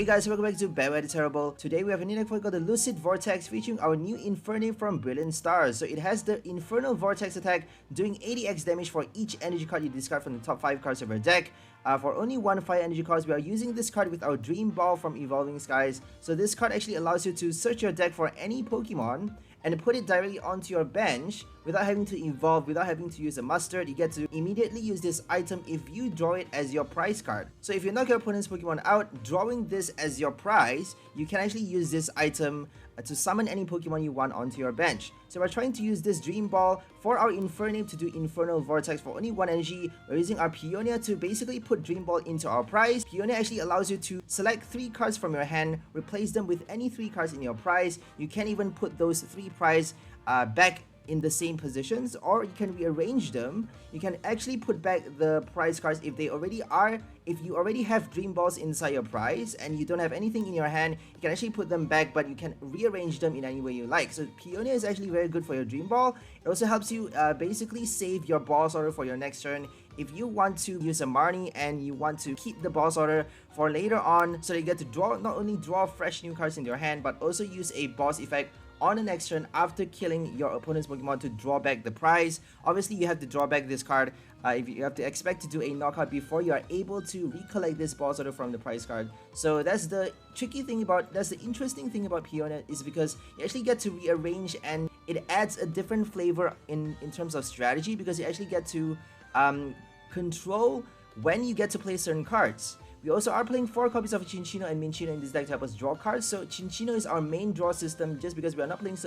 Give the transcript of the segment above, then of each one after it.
Hey guys, welcome back to 𝘿𝙚𝙠𝓻𝓚𝓚. Today we have a new deck called the Lucid Vortex featuring our new Infernape from Brilliant Stars. So it has the Infernal Vortex attack doing 80x damage for each energy card you discard from the top 5 cards of your deck. For only 1 fire energy cost, we are using this card with our Dream Ball from Evolving Skies. So this card actually allows you to search your deck for any Pokemon and put it directly onto your bench without having to evolve, without having to use a mustard. You get to immediately use this item if you draw it as your prize card. So if you knock your opponent's Pokemon out, drawing this as your prize, you can actually use this item to summon any Pokemon you want onto your bench. So we're trying to use this Dream Ball for our Infernape to do Infernal Vortex for only 1 energy. We're using our Peonia to basically put Dream Ball into our prize. Peonia actually allows you to select 3 cards from your hand, replace them with any 3 cards in your prize. You can even put those 3 prize back in the same positions, or you can rearrange them. You can actually put back the prize cards if they already are. If you already have Dream Balls inside your prize and you don't have anything in your hand, you can actually put them back, but you can rearrange them in any way you like. So Peonia is actually very good for your Dream Ball. It also helps you basically save your boss order for your next turn. If you want to use a Marnie and you want to keep the boss order for later on, so you get to draw, not only draw fresh new cards in your hand, but also use a boss effect on the next turn after killing your opponent's Pokemon to draw back the prize. Obviously, you have to draw back this card. If you have to expect to do a knockout before you are able to recollect this boss order from the prize card. So that's the tricky thing about, that's the interesting thing about Peonia, is because you actually get to rearrange and it adds a different flavor in terms of strategy, because you actually get to control when you get to play certain cards. We also are playing 4 copies of Cinccino and Minccino in this deck to help us draw cards. So Cinccino is our main draw system, just because we are not playing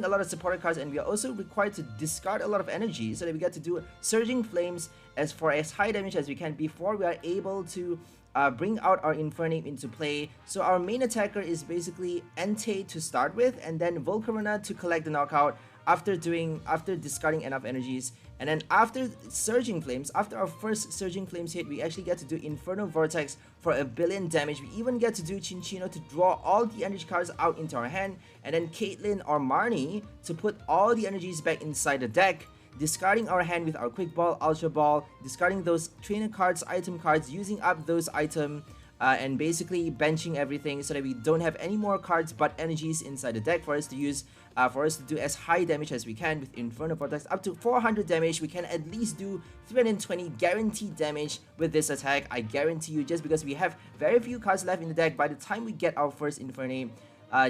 a lot of supported cards, and we are also required to discard a lot of energy so that we get to do Surging Flames for as high damage as we can before we are able to bring out our Infernape into play. So our main attacker is basically Entei to start with, and then Volcarona to collect the knockout after discarding enough energies. And then after Surging Flames, after our first Surging Flames hit, we actually get to do Infernal Vortex for 1 billion damage. We even get to do Cinccino to draw all the energy cards out into our hand, and then 𝘿𝐿𝐴 or Marnie to put all the energies back inside the deck, discarding our hand with our Quick Ball, Ultra Ball, discarding those trainer cards, item cards, using up those items, and basically benching everything so that we don't have any more cards but energies inside the deck for us to use, for us to do as high damage as we can with Infernal Vortex. Up to 400 damage, we can at least do 320 guaranteed damage with this attack. I guarantee you, just because we have very few cards left in the deck by the time we get our first Infernape.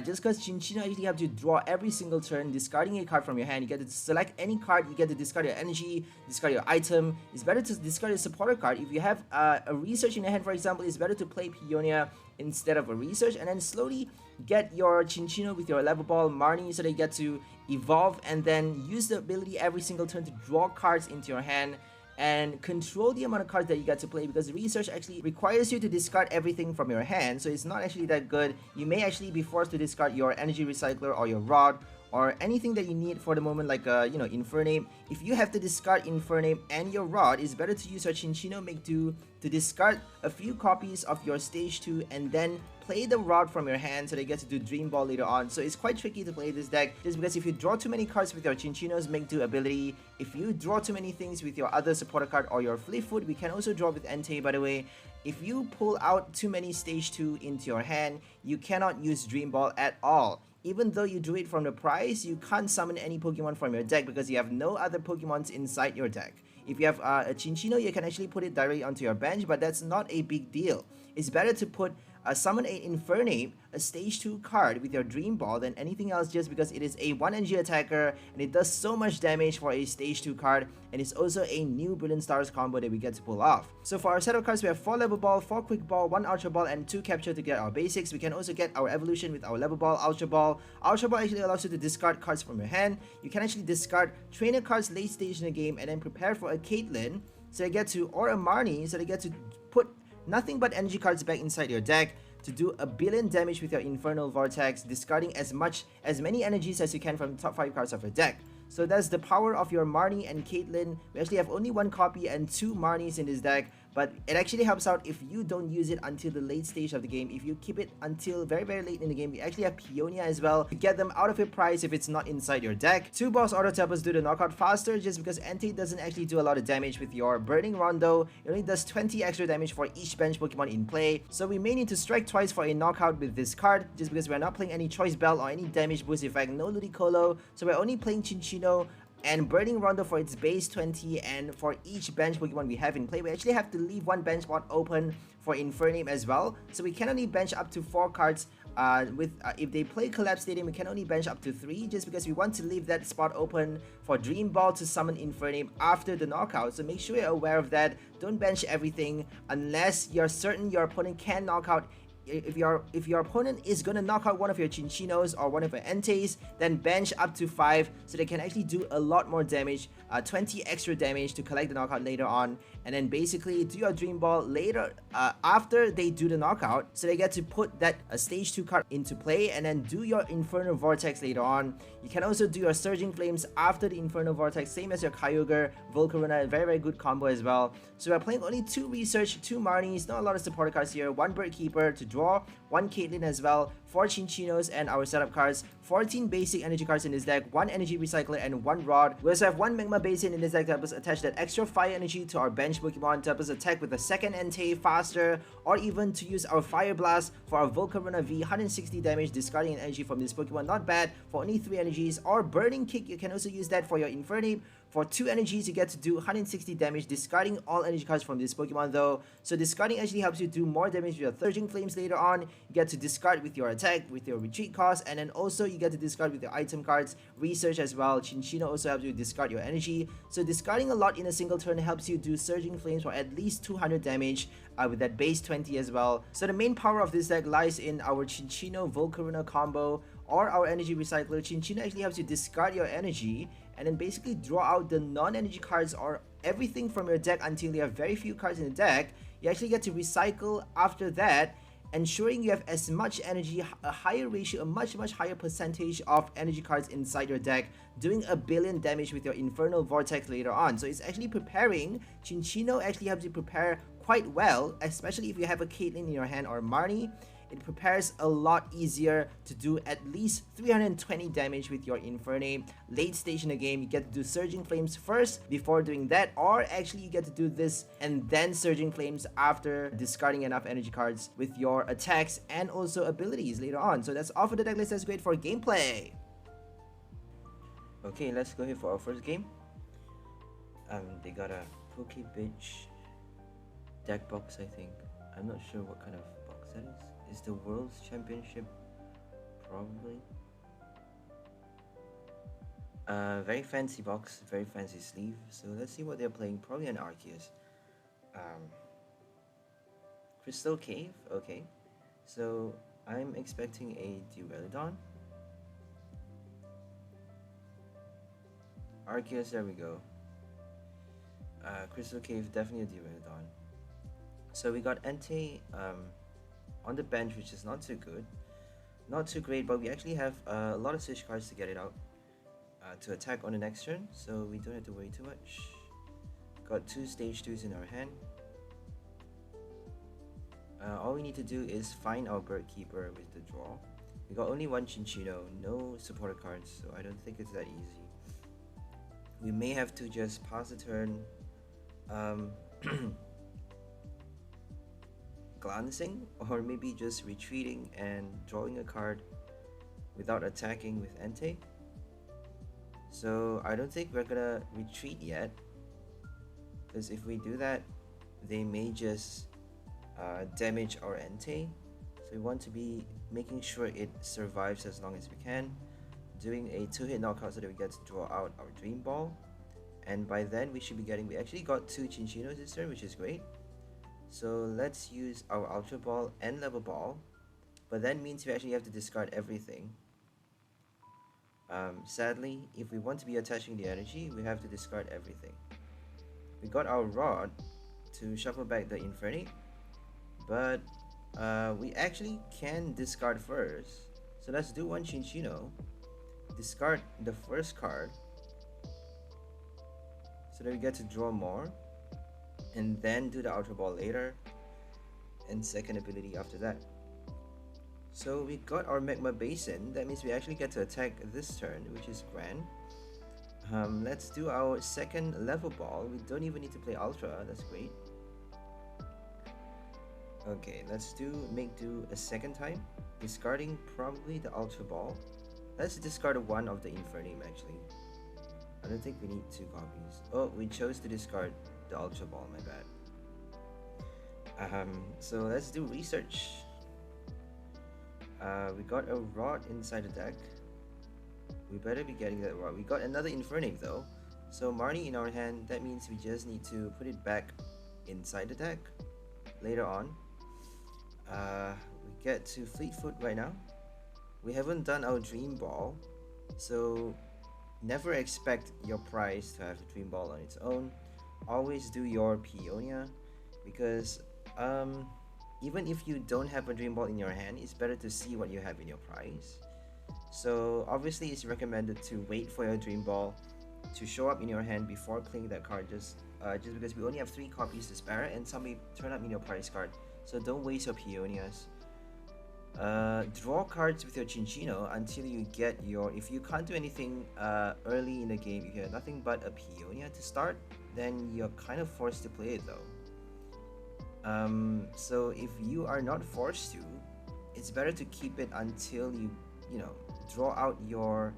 Just because Cinccino actually have to draw every single turn, discarding a card from your hand. You get to select any card, you get to discard your energy, discard your item. It's better to discard a supporter card. If you have a research in your hand, for example, it's better to play Peonia instead of a research, and then slowly get your Cinccino with your level ball, Marnie, so they get to evolve, and then use the ability every single turn to draw cards into your hand and control the amount of cards that you get to play, because research actually requires you to discard everything from your hand, so it's not actually that good. You may actually be forced to discard your energy recycler or your rod or anything that you need for the moment, like Infernape. If you have to discard Infernape and your rod, it's better to use your Cinccino Make Do to discard a few copies of your stage 2 and then play the rod from your hand so they get to do Dream Ball later on. So it's quite tricky to play this deck, just because if you draw too many cards with your Cinccino's Make Do ability, if you draw too many things with your other supporter card or your Fleetfoot, we can also draw with Entei, by the way. If you pull out too many stage 2 into your hand, you cannot use Dream Ball at all. Even though you drew it from the prize, you can't summon any Pokemon from your deck because you have no other Pokemons inside your deck. If you have a Cinccino, you can actually put it directly onto your bench, but that's not a big deal. It's better to put summon a Infernape, a stage 2 card with your Dream Ball, than anything else, just because it is a 1 energy attacker and it does so much damage for a stage 2 card, and it's also a new Brilliant Stars combo that we get to pull off. So for our set of cards, we have 4 Level Ball, 4 Quick Ball, 1 Ultra Ball, and 2 Capture to get our basics. We can also get our evolution with our Level Ball, Ultra Ball. Ultra Ball actually allows you to discard cards from your hand. You can actually discard trainer cards late stage in the game and then prepare for a 𝘿𝐿𝐴, so they get to, or a Marnie, so they get to put nothing but energy cards back inside your deck to do 1 billion damage with your Infernal Vortex, discarding as many energies as you can from the top 5 cards of your deck. So that's the power of your Marnie and 𝘿𝐿𝐴. We actually have only 1 copy and 2 Marnies in this deck, but it actually helps out if you don't use it until the late stage of the game. If you keep it until very late in the game, we actually have Peonia as well to get them out of your prize if it's not inside your deck. 2 boss auto to help us do the knockout faster, just because Entei doesn't actually do a lot of damage with your Burning Rondo. It only does 20 extra damage for each bench Pokemon in play, so we may need to strike twice for a knockout with this card, just because we're not playing any Choice Bell or any damage boost effect, no Ludicolo, so we're only playing Cinccino and Burning Rondo for its base 20, and for each bench Pokemon we have in play, we actually have to leave 1 bench spot open for Infernape as well, so we can only bench up to 4 cards. If they play Collapse Stadium, we can only bench up to 3, just because we want to leave that spot open for Dream Ball to summon Infernape after the knockout. So make sure you're aware of that. Don't bench everything unless you're certain your opponent can knock out. If your opponent is gonna knock out one of your Cinccinos or one of your Enteis, then bench up to 5 so they can actually do a lot more damage, 20 extra damage to collect the knockout later on, and then basically do your Dream Ball later after they do the knockout, so they get to put that stage 2 card into play, and then do your Infernal Vortex later on. You can also do your Surging Flames after the Infernal Vortex, same as your 𝘿𝐿𝐴, Volcarona, very good combo as well. So we're playing only 2 Research, 2 Marnies, not a lot of supporter cards here, 1 Bird Keeper to draw, 1 𝘿𝐿𝐴 as well, 4 Cinccinos and our setup cards, 14 basic energy cards in this deck, 1 energy recycler and 1 rod. We also have 1 Magma Basin in this deck to help us attach that extra fire energy to our bench Pokemon to help us attack with a second Entei faster, or even to use our Fire Blast for our Volcarona V, 160 damage, discarding an energy from this Pokemon, not bad for only 3 energies. Or Burning Kick, you can also use that for your Infernape. For 2 energies, you get to do 160 damage, discarding all energy cards from this Pokemon though. So discarding actually helps you do more damage with your Surging Flames later on. You get to discard with your attack, with your retreat cost, and then also you get to discard with your item cards, Research as well. Cinccino also helps you discard your energy. So discarding a lot in a single turn helps you do Surging Flames for at least 200 damage with that base 20 as well. So the main power of this deck lies in our Cinccino Volcarona combo or our energy recycler. Cinccino actually helps you discard your energy and then basically draw out the non-energy cards or everything from your deck until you have very few cards in the deck. You actually get to recycle after that, ensuring you have as much energy, a higher ratio, a much higher percentage of energy cards inside your deck, doing 1 billion damage with your Infernal Vortex later on. So it's actually preparing. Cinccino actually helps you prepare quite well, especially if you have a 𝘿𝐿𝐴 in your hand or Marnie. It prepares a lot easier to do at least 320 damage with your Infernape. Late stage in the game, you get to do Surging Flames first before doing that, or actually you get to do this and then Surging Flames after discarding enough energy cards with your attacks and also abilities later on. So that's all for the deck list. That's great for gameplay. Okay, let's go here for our first game. They got a Pokebitch deck box, I think. I'm not sure what kind of box that is. Is the World's Championship? Probably. Very fancy box, very fancy sleeve. So let's see what they're playing. Probably an Arceus. Crystal Cave. Okay. So I'm expecting a Duraludon. Arceus. There we go. Crystal Cave. Definitely a Duraludon. So we got Entei on the bench, which is not too good, not too great, but we actually have a lot of switch cards to get it out to attack on the next turn, so we don't have to worry too much. Got 2 stage 2s in our hand. All we need to do is find our Bird Keeper with the draw. We got only 1 Cinccino, no supporter cards, so I don't think it's that easy. We may have to just pass the turn, glancing, or maybe just retreating and drawing a card without attacking with Entei. So I don't think we're gonna retreat yet, because if we do that, they may just damage our Entei. So we want to be making sure it survives as long as we can, doing a 2-hit knockout so that we get to draw out our Dream Ball. And by then we should be getting, we actually got 2 Cinccinos this turn, which is great. So let's use our Ultra Ball and Level Ball, but that means we actually have to discard everything. Sadly, if we want to be attaching the energy, we have to discard everything. We got our Rod to shuffle back the Infernape, but we actually can discard first. So let's do 1 Cinccino, discard the first card, so that we get to draw more. and then do the Ultra Ball later, and second ability after that. So we got our Magma Basin. That means we actually get to attack this turn, which is grand. Let's do our second level ball. We don't even need to play Ultra. That's great. Okay, let's make do a second time, discarding probably the Ultra Ball. Let's discard one of the Infernape actually. I don't think we need 2 copies. Oh, we chose to discard the Ultra Ball, my bad. So let's do research. We got a Rod inside the deck. We better be getting that Rod. We got another Infernape though. So Marnie in our hand, that means we just need to put it back inside the deck later on. We get to Fleetfoot right now. We haven't done our Dream Ball, so never expect your prize to have a Dream Ball on its own. Always do your Peonia, because even if you don't have a Dream Ball in your hand, it's better to see what you have in your prize. So obviously it's recommended to wait for your Dream Ball to show up in your hand before playing that card, just because we only have 3 copies to spare and some may turn up in your prize card. So don't waste your Peonias. Draw cards with your Cinccino until you get your... If you can't do anything early in the game, if you have nothing but a Peonia to start, then you're kind of forced to play it though. So if you are not forced to, it's better to keep it until you draw out your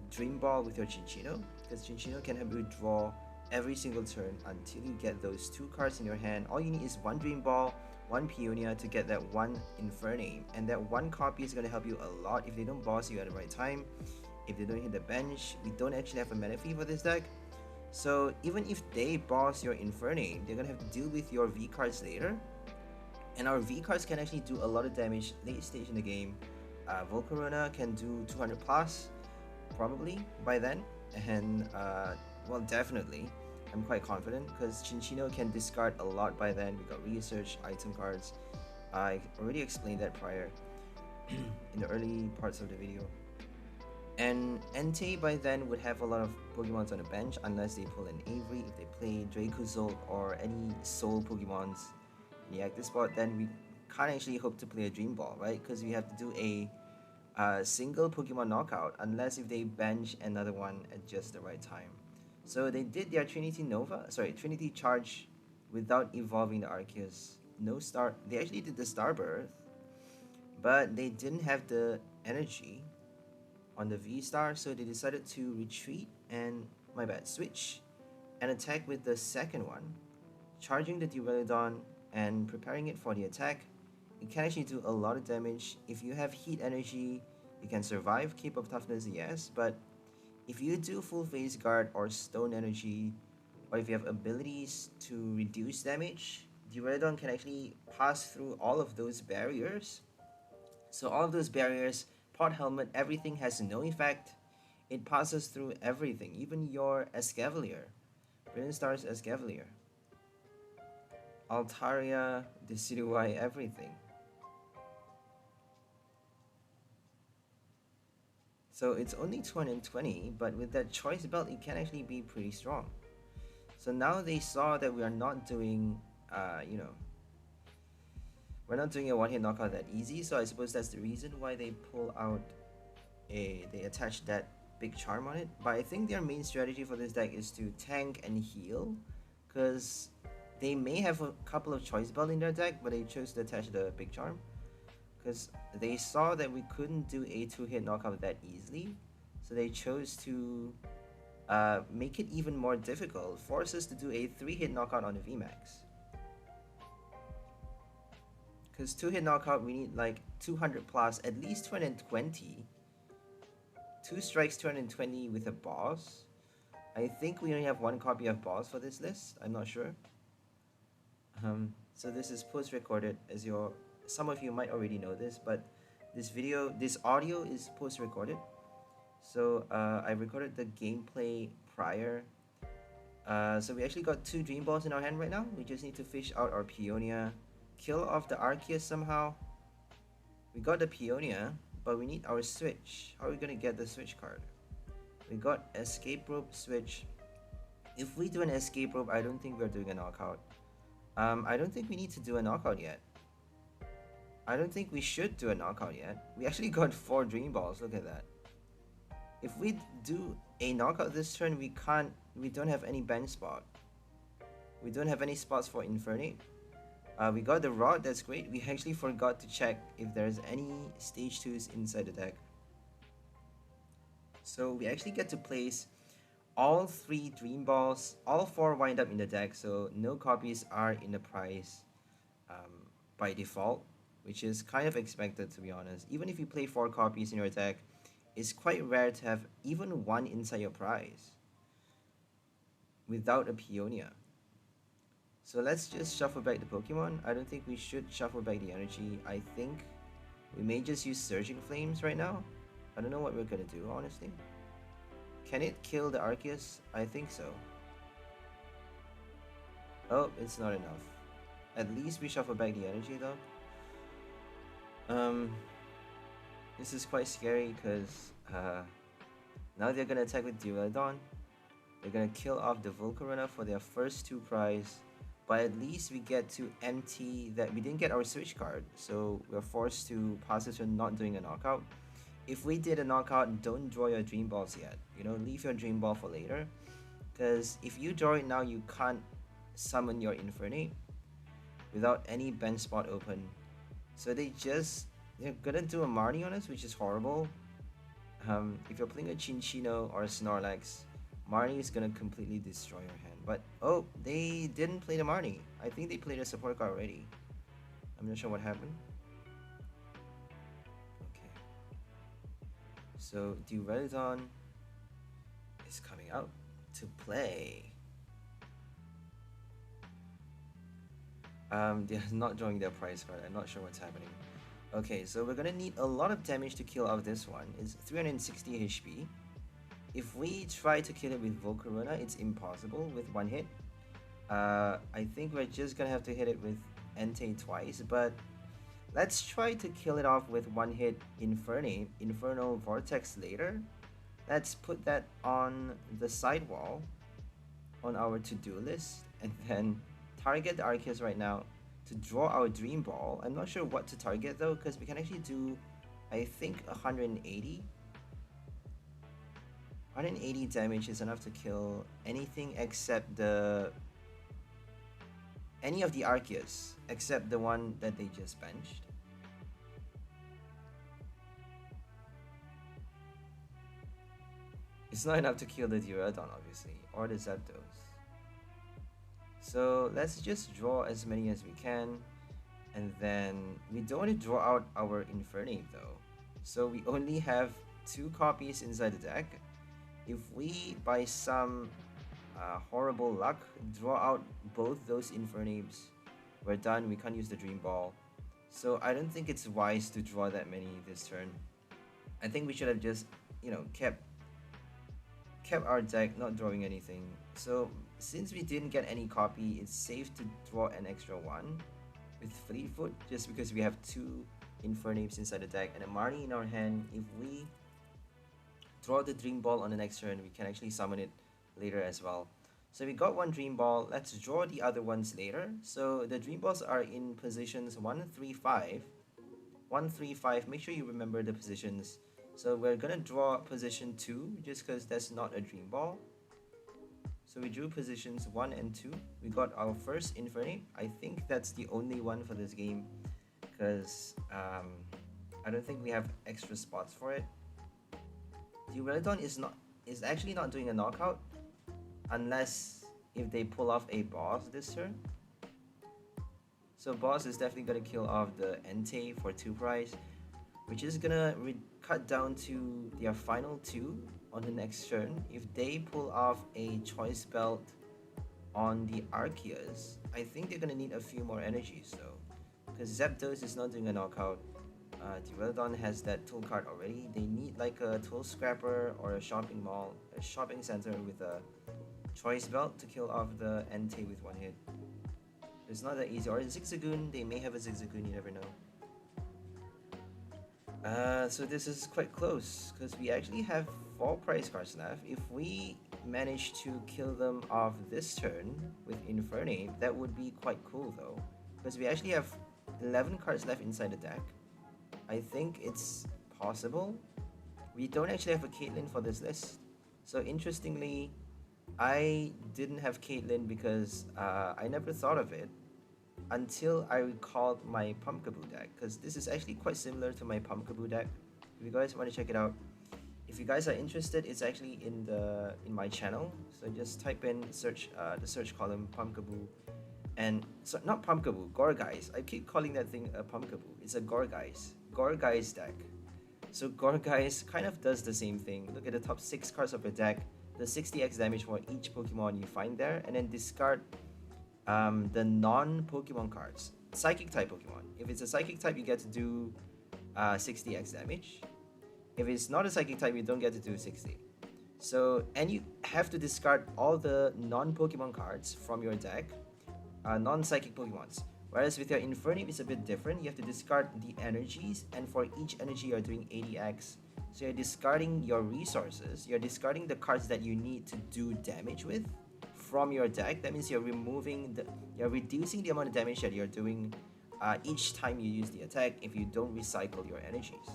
Dream Ball with your Cinccino, because Cinccino can help you draw every single turn until you get those 2 cards in your hand. All you need is 1 Dream Ball, 1 Peonia to get that 1 Infernape, and that 1 copy is going to help you a lot if they don't boss you at the right time, if they don't hit the bench. We don't actually have a mana fee for this deck, so even if they boss your Infernape, they're going to have to deal with your V cards later, and our V cards can actually do a lot of damage late stage in the game. Volcarona can do 200 plus probably by then, and well, definitely I'm quite confident because Cinccino can discard a lot by then. We got research item cards. I already explained that prior in the early parts of the video. And Entei by then would have a lot of Pokemons on the bench unless they pull an Avery. If they play Dracozolt or any Soul Pokemons in the active spot, then we can't actually hope to play a Dream Ball, right? Because we have to do a single Pokemon knockout unless if they bench another one at just the right time. So they did their Trinity Charge without evolving the Arceus. No star. They actually did the Star Birth, but they didn't have the energy on the VSTAR, so they decided to retreat and switch and attack with the second one, charging the Duraludon and preparing it for the attack. It can actually do a lot of damage. If you have heat energy, you can survive. Cape of Toughness, yes, but if you do full face guard or stone energy, or if you have abilities to reduce damage, Duraludon can actually pass through all of those barriers. So all of those barriers, Pot Helmet, everything has no effect. It passes through everything, even your Escavalier, Brilliant Stars Escavalier, Altaria, Decidueye, everything. So it's only 220, but with that choice belt, it can actually be pretty strong. So now they saw that we are not doing, we're not doing a one-hit knockout that easy. So I suppose that's the reason why they pull out they attach that big charm on it. But I think their main strategy for this deck is to tank and heal, because they may have a couple of choice belt in their deck, but they chose to attach the big charm because they saw that we couldn't do a 2-hit knockout that easily, so they chose to make it even more difficult, force us to do a 3-hit knockout on the VMAX. Because 2-hit knockout, we need like 200 plus, at least 220. 2 strikes, 220 with a boss. I think we only have 1 copy of boss for this list, I'm not sure. So this is post-recorded, as some of you might already know this, but this audio is post-recorded. So I recorded the gameplay prior. So we actually got 2 Dream Balls in our hand right now. We just need to fish out our Peonia, kill off the Arceus somehow. We got the Peonia, but we need our switch. How are we gonna get the switch card? We got Escape Rope, switch. If we do an Escape Rope, I don't think we're doing a knockout. I don't think we need to do a knockout yet. I don't think we should do a knockout yet. We actually got 4 Dream Balls, look at that. If we do a knockout this turn, we don't have any bench spot. We don't have any spots for Infernape. We got the Rod, that's great. We actually forgot to check if there's any stage 2s inside the deck. So we actually get to place all 3 Dream Balls, all 4 wind up in the deck, so no copies are in the prize by default, which is kind of expected, to be honest. Even if you play 4 copies in your deck, it's quite rare to have even 1 inside your prize without a Peonia. So let's just shuffle back the Pokemon. I don't think we should shuffle back the energy. I think we may just use Surging Flames right now. I don't know what we're gonna do, honestly. Can it kill the Arceus? I think so. Oh, it's not enough. At least we shuffle back the energy though. This is quite scary because now they're gonna attack with Duraludon. They're gonna kill off the Volcarona for their first 2 prize. But at least we get to empty that. We didn't get our switch card, so we're forced to pass it to not doing a knockout. If we did a knockout, don't draw your Dream Balls yet. You know, leave your Dream Ball for later. Because if you draw it now, you can't summon your Infernape without any bench spot open. So they're gonna do a Marnie on us, which is horrible. If you're playing a Cinccino or a Snorlax, Marnie is gonna completely destroy your hand. But oh, they didn't play the Marnie. I think they played a support card already. I'm not sure what happened. Okay. So Duraludon is coming out to play. They're not drawing their prize card. I'm not sure what's happening. Okay, so we're gonna need a lot of damage to kill off this one. It's 360 HP. If we try to kill it with Volcarona, it's impossible with 1 hit. I think we're just gonna have to hit it with Entei twice, but let's try to kill it off with 1 hit Infernape, Infernal Vortex later. Let's put that on the sidewall on our to-do list, and then target the Arceus right now to draw our Dream Ball. I'm not sure what to target though, because we can actually do, I think, 180. 180 damage is enough to kill anything except any of the Arceus, except the one that they just benched. It's not enough to kill the Duraludon, obviously, or the Zapdos. So let's just draw as many as we can, and then we don't want to draw out our Infernape though. So we only have 2 copies inside the deck. If we, by some horrible luck, draw out both those Infernapes, we're done. We can't use the Dream Ball. So I don't think it's wise to draw that many this turn. I think we should have just, you know, kept our deck not drawing anything. So since we didn't get any copy, it's safe to draw an extra 1 with Fleetfoot, just because we have 2 Infernapes inside the deck and a Marnie in our hand. If we draw the Dream Ball on the next turn, we can actually summon it later as well. So we got 1 Dream Ball. Let's draw the other ones later. So the Dream Balls are in positions 1, 3, 5. 1, 3, 5. Make sure you remember the positions. So we're gonna draw position 2 just because that's not a Dream Ball. So we drew positions 1 and 2. We got our first Infernape. I think that's the only one for this game because I don't think we have extra spots for it. Duraludon is actually not doing a knockout unless if they pull off a boss this turn. So boss is definitely gonna kill off the Entei for 2 prize, which is gonna cut down to their final 2 on the next turn. If they pull off a choice belt on the Arceus, I think they're gonna need a few more energies though, because Zapdos is not doing a knockout. Duraludon has that tool card already. They need like a tool scrapper or a shopping mall, a shopping center with a choice belt to kill off the Entei with 1 hit. It's not that easy. Or a Zigzagoon, they may have a Zigzagoon, you never know. So this is quite close because we actually have 4 prize cards left. If we manage to kill them off this turn with Infernape, that would be quite cool though. Because we actually have 11 cards left inside the deck. I think it's possible. We don't actually have a 𝘿𝐿𝐴𝐴𝐿 for this list. So interestingly, I didn't have 𝘿𝐿𝐴𝐴𝐿 because I never thought of it until I recalled my Pumpkaboo deck, because this is actually quite similar to my Pumpkaboo deck. If you guys want to check it out, if you guys are interested, it's actually in my channel. So just type in the search column Pumpkaboo, and so not Pumpkaboo, Gourgeist. I keep calling that thing a Pumpkaboo. It's a Gourgeist deck. So Gourgeist kind of does the same thing. Look at the top 6 cards of your deck, the 60x damage for each Pokemon you find there, and then discard the non-Pokemon cards. Psychic type Pokemon. If it's a Psychic type, you get to do 60x damage. If it's not a Psychic type, you don't get to do 60. So, and you have to discard all the non-Pokemon cards from your deck, non-Psychic Pokemons. Whereas with your Infernape, it's a bit different. You have to discard the energies, and for each energy, you're doing 80x. So you're discarding your resources. You're discarding the cards that you need to do damage with from your deck. That means you're reducing the amount of damage that you're doing each time you use the attack if you don't recycle your energies.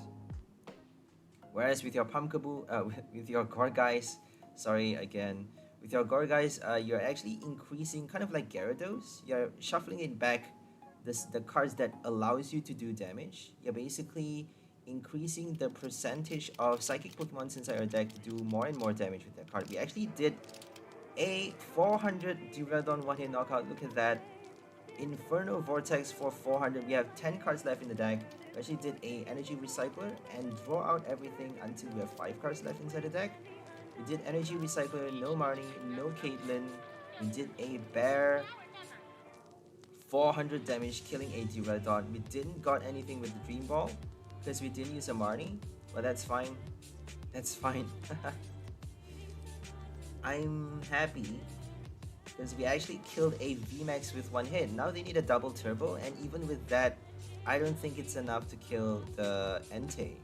Whereas with your Pumpkaboo, with your Gourgeist, with your Gourgeist, you're actually increasing, kind of like Gyarados. You're shuffling it back, the cards that allows you to do damage. You're basically increasing the percentage of Psychic Pokemon inside your deck to do more and more damage with that card. We actually did a 400 Duraludon one-hit knockout. Look at that. Infernal Vortex for 400. We have 10 cards left in the deck. We actually did a energy recycler and draw out everything until we have 5 cards left inside the deck. We did energy recycler, no Marnie, no 𝘿𝐿𝐴𝐴𝐿. We did a bear, 400 damage, killing a Duraludon. We didn't got anything with the Dream Ball because we didn't use a Marnie, but that's fine. That's fine. I'm happy because we actually killed a VMAX with 1 hit. Now they need a double turbo, and even with that, I don't think it's enough to kill the Entei.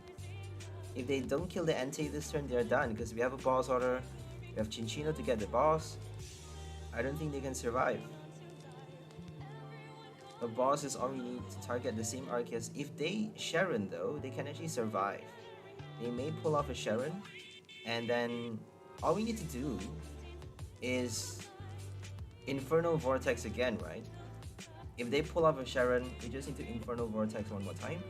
If they don't kill the Entei this turn, they're done because we have a boss order. We have Cinccino to get the boss. I don't think they can survive. A boss is all we need to target the same Arceus. If they Sharon though, they can actually survive. They may pull off a Sharon, and then all we need to do is Infernal Vortex again, right? If they pull off a Sharon, we just need to Infernal Vortex one more time.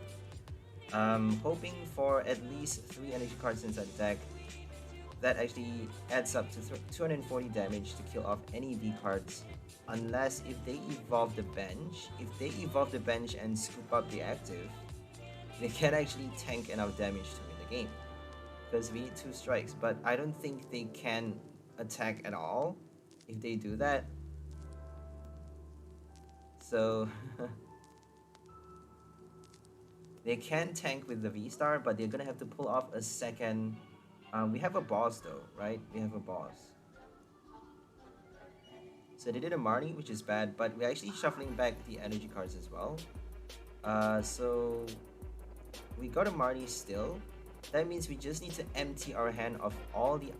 Hoping for at least 3 energy cards inside the deck. That actually adds up to 240 damage to kill off any V cards. Unless if they evolve the bench. If they evolve the bench and scoop up the active, they can actually tank enough damage to win the game. Because we need 2 strikes. But I don't think they can attack at all if they do that. So they can tank with the VSTAR, but they're gonna have to pull off a second. We have a boss though, right? We have a boss. So they did a Marnie, which is bad, but we're actually shuffling back the energy cards as well. So we got a Marnie still. That means we just need to empty our hand of all the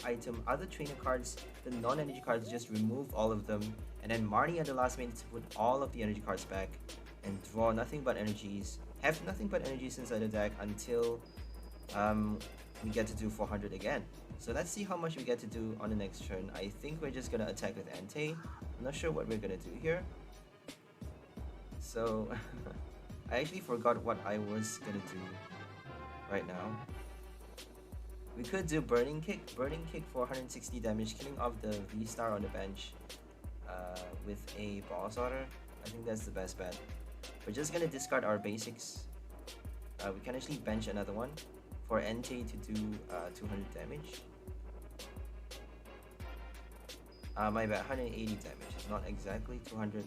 other trainer cards, the non-energy cards, just remove all of them, and then Marnie at the last minute to put all of the energy cards back and draw nothing but energies, have nothing but energies inside the deck until we get to do 400 again. So let's see how much we get to do on the next turn. I think we're just gonna attack with Entei. I'm not sure what we're gonna do here. So I actually forgot what I was gonna do right now. We could do Burning Kick for 160 damage, killing off the VSTAR on the bench with a boss order. I think that's the best bet. We're just gonna discard our basics. We can actually bench another one for Entei to do 200 damage. My bad, 180 damage, not exactly 200.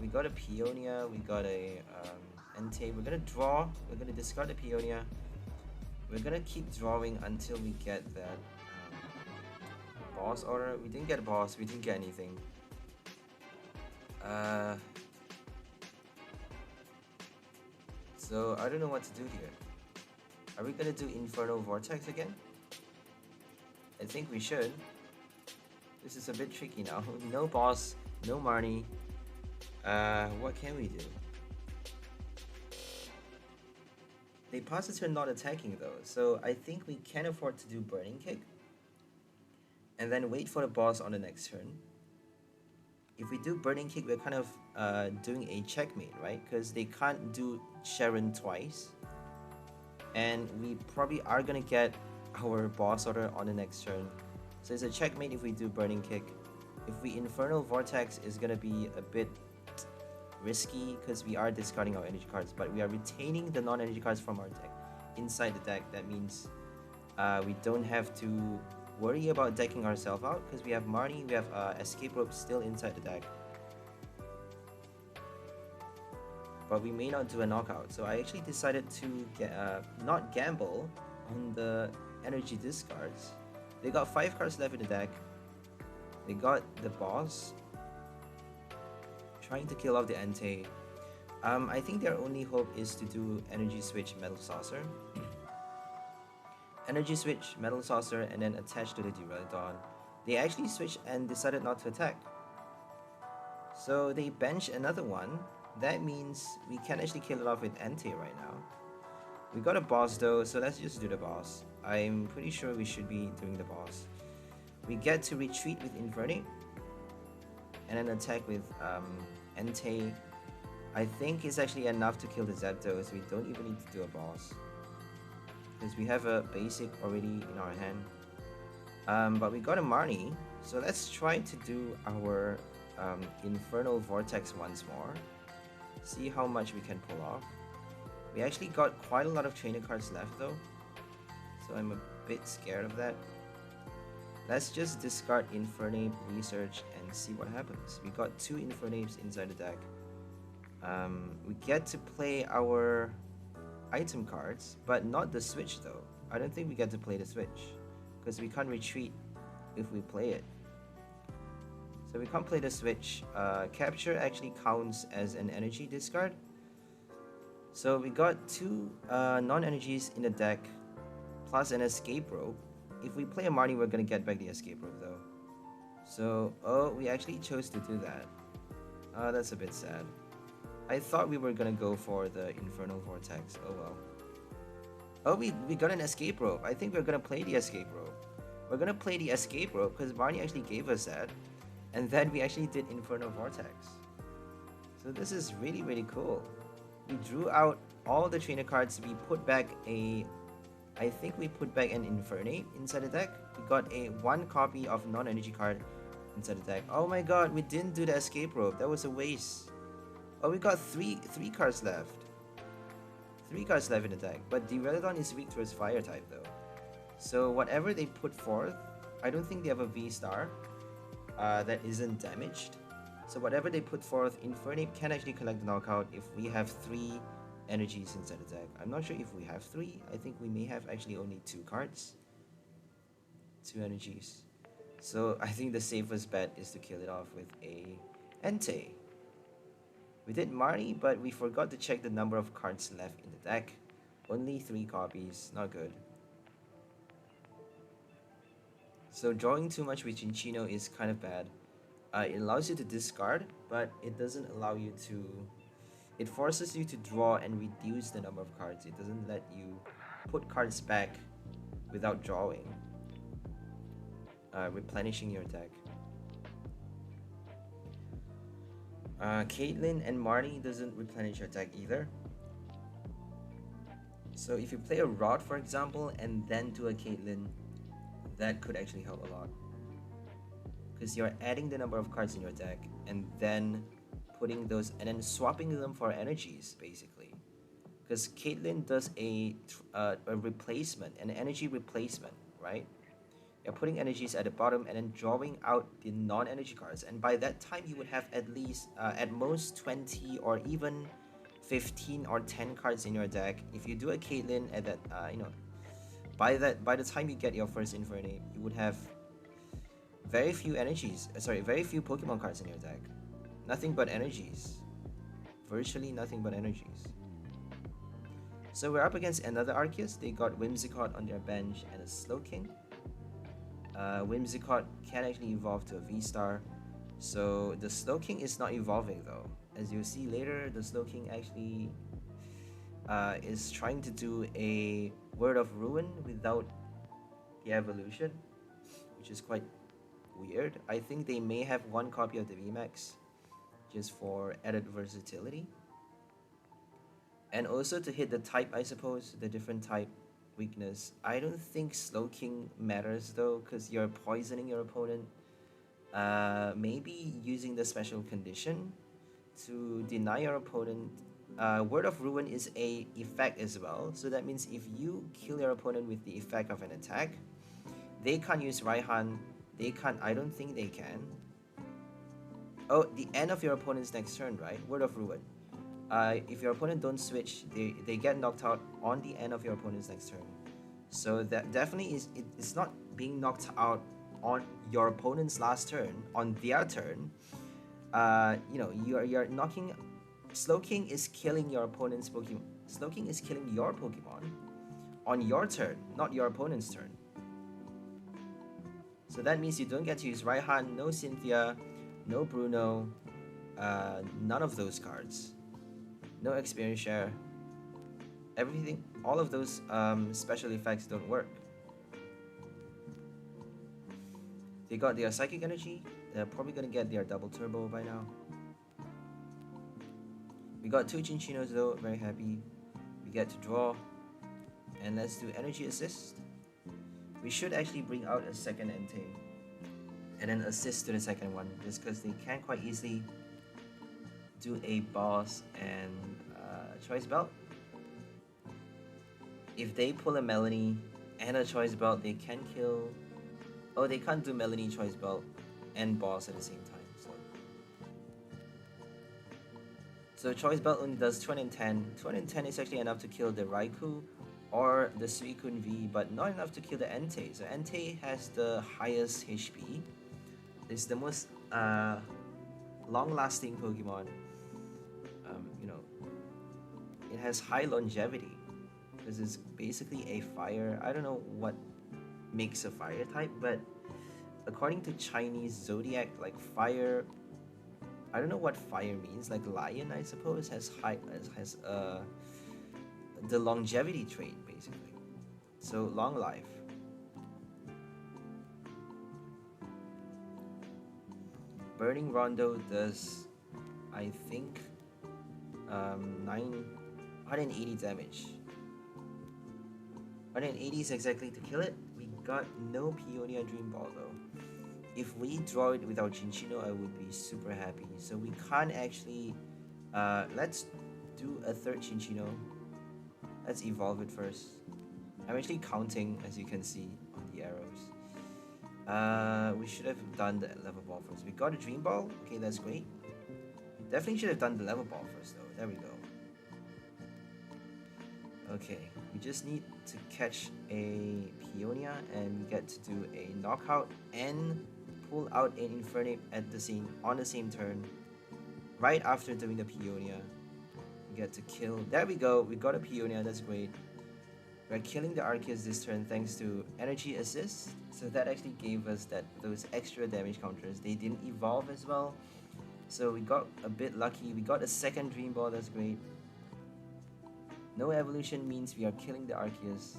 We got a Peonia, we got a Entei. We're gonna draw, we're gonna discard the Peonia. We're gonna keep drawing until we get that boss order. We didn't get a boss, we didn't get anything. So I don't know what to do here. Are we gonna do Infernal Vortex again? I think we should. This is a bit tricky now. No boss, no Marnie. What can we do? They pass the turn not attacking though, so I think we can afford to do Burning Kick. And then wait for the boss on the next turn. If we do Burning Kick, we're kind of doing a checkmate, right? Because they can't do Sharon twice. And we probably are gonna get our boss order on the next turn. So it's a checkmate if we do Burning Kick. If we Infernal Vortex, is gonna be a bit risky because we are discarding our energy cards, but we are retaining the non-energy cards from our deck inside the deck. That means we don't have to worry about decking ourselves out because we have Marnie, we have Escape Rope still inside the deck. But we may not do a knockout, so I actually decided to not gamble on the energy discards. They got 5 cards left in the deck. They got the boss, trying to kill off the Entei. I think their only hope is to do Energy Switch Metal Saucer. Energy Switch Metal Saucer and then attach to the Duraludon. They actually switched and decided not to attack. So they bench another one. That means we can actually kill it off with Entei right now. We got a boss though, so let's just do the boss. I'm pretty sure we should be doing the boss. We get to retreat with Infernape and then attack with Entei. I think it's actually enough to kill the Zepto, so we don't even need to do a boss. Because we have a basic already in our hand. But we got a Marnie, so let's try to do our Infernal Vortex once more. See how much we can pull off. We actually got quite a lot of trainer cards left though, so I'm a bit scared of that. Let's just discard Infernape, research, and see what happens. We got 2 Infernapes inside the deck. We get to play our item cards, but not the switch though. I don't think we get to play the switch, because we can't retreat if we play it. So we can't play the switch. Capture actually counts as an energy discard. So we got 2 non-energies in the deck, plus an escape rope. If we play a Marnie, we're gonna get back the escape rope though. So, oh, we actually chose to do that. That's a bit sad. I thought we were gonna go for the Infernal Vortex. Oh well. Oh, we got an escape rope. I think we're gonna play the escape rope. We're gonna play the escape rope because Marnie actually gave us that. And then we actually did Infernal Vortex. So this is really, really cool. We drew out all the trainer cards. We put back I think we put back an Infernape inside the deck. We got a 1 copy of non-energy card inside the deck. Oh my god, we didn't do the escape rope. That was a waste. Oh, we got three cards left. 3 cards left in the deck. But Duraludon is weak towards fire type though. So whatever they put forth, I don't think they have a V-Star that isn't damaged. So whatever they put forth, Infernape can actually collect the knockout if we have 3 energies inside the deck. I'm not sure if we have 3. I think we may have actually only 2 cards. 2 energies. So I think the safest bet is to kill it off with a Entei. We did Marnie, but we forgot to check the number of cards left in the deck. Only 3 copies. Not good. So drawing too much with Cinccino is kind of bad. It allows you to discard, but it doesn't allow you to... It forces you to draw and reduce the number of cards. It doesn't let you put cards back without drawing. Replenishing your deck. Caitlyn and Marnie doesn't replenish your deck either. So if you play a Rod, for example, and then do a Caitlyn, that could actually help a lot. Because you're adding the number of cards in your deck and then putting those and then swapping them for energies, basically. Because Caitlyn does a replacement, an energy replacement, right? You're putting energies at the bottom and then drawing out the non-energy cards, and by that time you would have at least at most 20 or even 15 or 10 cards in your deck. If you do a Caitlyn at that, by the time you get your first Infernape, you would have very few very few Pokemon cards in your deck. Nothing but energies. Virtually nothing but energies. So we're up against another Arceus. They got Whimsicott on their bench and a Slowking. Whimsicott can actually evolve to a V-Star. So the Slowking is not evolving though. As you'll see later, the Slowking actually is trying to do a Word of Ruin without the evolution, which is quite weird. I think they may have one copy of the VMAX just for added versatility. And also to hit the type, I suppose, the different type weakness. I don't think Slowking matters though, because you're poisoning your opponent. Maybe using the special condition to deny your opponent. Word of Ruin is a effect as well, so that means if you kill your opponent with the effect of an attack, they can't use 𝘿𝙗𝐿, they can't, I don't think they can. Oh, the end of your opponent's next turn, right? Word of Ruin. If your opponent don't switch, they get knocked out on the end of your opponent's next turn. So that definitely is, it's not being knocked out on your opponent's last turn, on their turn. You know, you're knocking. Slowking is killing your opponent's Pokemon. Slowking is killing your Pokemon on your turn, not your opponent's turn. So that means you don't get to use 𝘿𝙗𝐿, no Cynthia, no Bruno, none of those cards. No experience share. Everything, all of those special effects don't work. They got their Psychic Energy. They're probably gonna get their double turbo by now. We got 2 Cinccinos though, very happy. We get to draw. And let's do Energy Assist. We should actually bring out a second Entei and then assist to the second one, just because they can quite easily do a boss and choice belt. If they pull a Melanie and a choice belt, they can kill. Oh, they can't do Melanie, choice belt, and boss at the same time. So choice belt only does 210. 210 is actually enough to kill the Raikou or the Suicune V, but not enough to kill the Entei. So Entei has the highest HP. It's the most long-lasting Pokemon. You know, it has high longevity. This is basically a fire. I don't know what makes a fire type, but according to Chinese zodiac, like fire, I don't know what fire means. Like lion, I suppose, has the longevity trait basically. So long life. Burning Rondo does, I think, 180 damage. 180 is exactly to kill it. We got no Peonia Dream Ball though. If we draw it with our Cinccino, I would be super happy. So we can't actually. Let's do a third Cinccino. Let's evolve it first. I'm actually counting, as you can see on the arrows. We should have done the level ball first. We got a Dream Ball. Okay, that's great. Definitely should have done the level ball first though. There we go. Okay, we just need to catch a Peonia and we get to do a knockout and pull out an Infernape on the same turn. Right after doing the Peonia, we get to kill. There we go. We got a Peonia. That's great. We're killing the Arceus this turn thanks to Energy Assist. So that actually gave us those extra damage counters. They didn't evolve as well. So we got a bit lucky. We got a second Dream Ball. That's great. No evolution means we are killing the Arceus.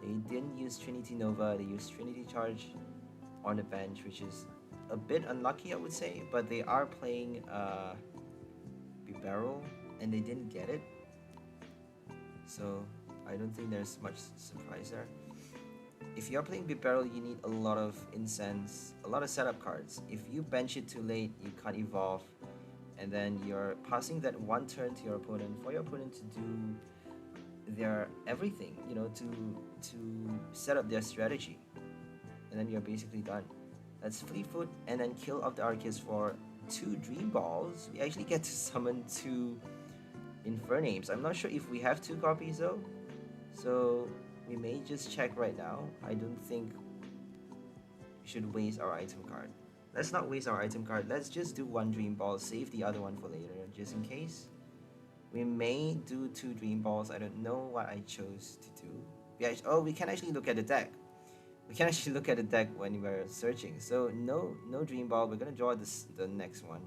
They didn't use Trinity Nova. They used Trinity Charge on the bench, which is a bit unlucky, I would say. But they are playing Bibarel, and they didn't get it. So I don't think there's much surprise there. If you're playing Bibarel, you need a lot of incense, a lot of setup cards. If you bench it too late, you can't evolve. And then you're passing that one turn to your opponent for your opponent to do their everything, you know, to set up their strategy. And then you're basically done. Let's Fleetfoot and then kill off the Arceus for 2 Dream Balls. We actually get to summon 2 Infernapes. I'm not sure if we have 2 copies though. So we may just check right now. I don't think we should waste our item card. Let's not waste our item card. Let's just do 1 Dream Ball, save the other one for later, just in case. We may do 2 Dream Balls. I don't know what I chose to do. We can actually look at the deck. we can actually look at the deck when we're searching. So no Dream Ball. We're gonna draw the next one.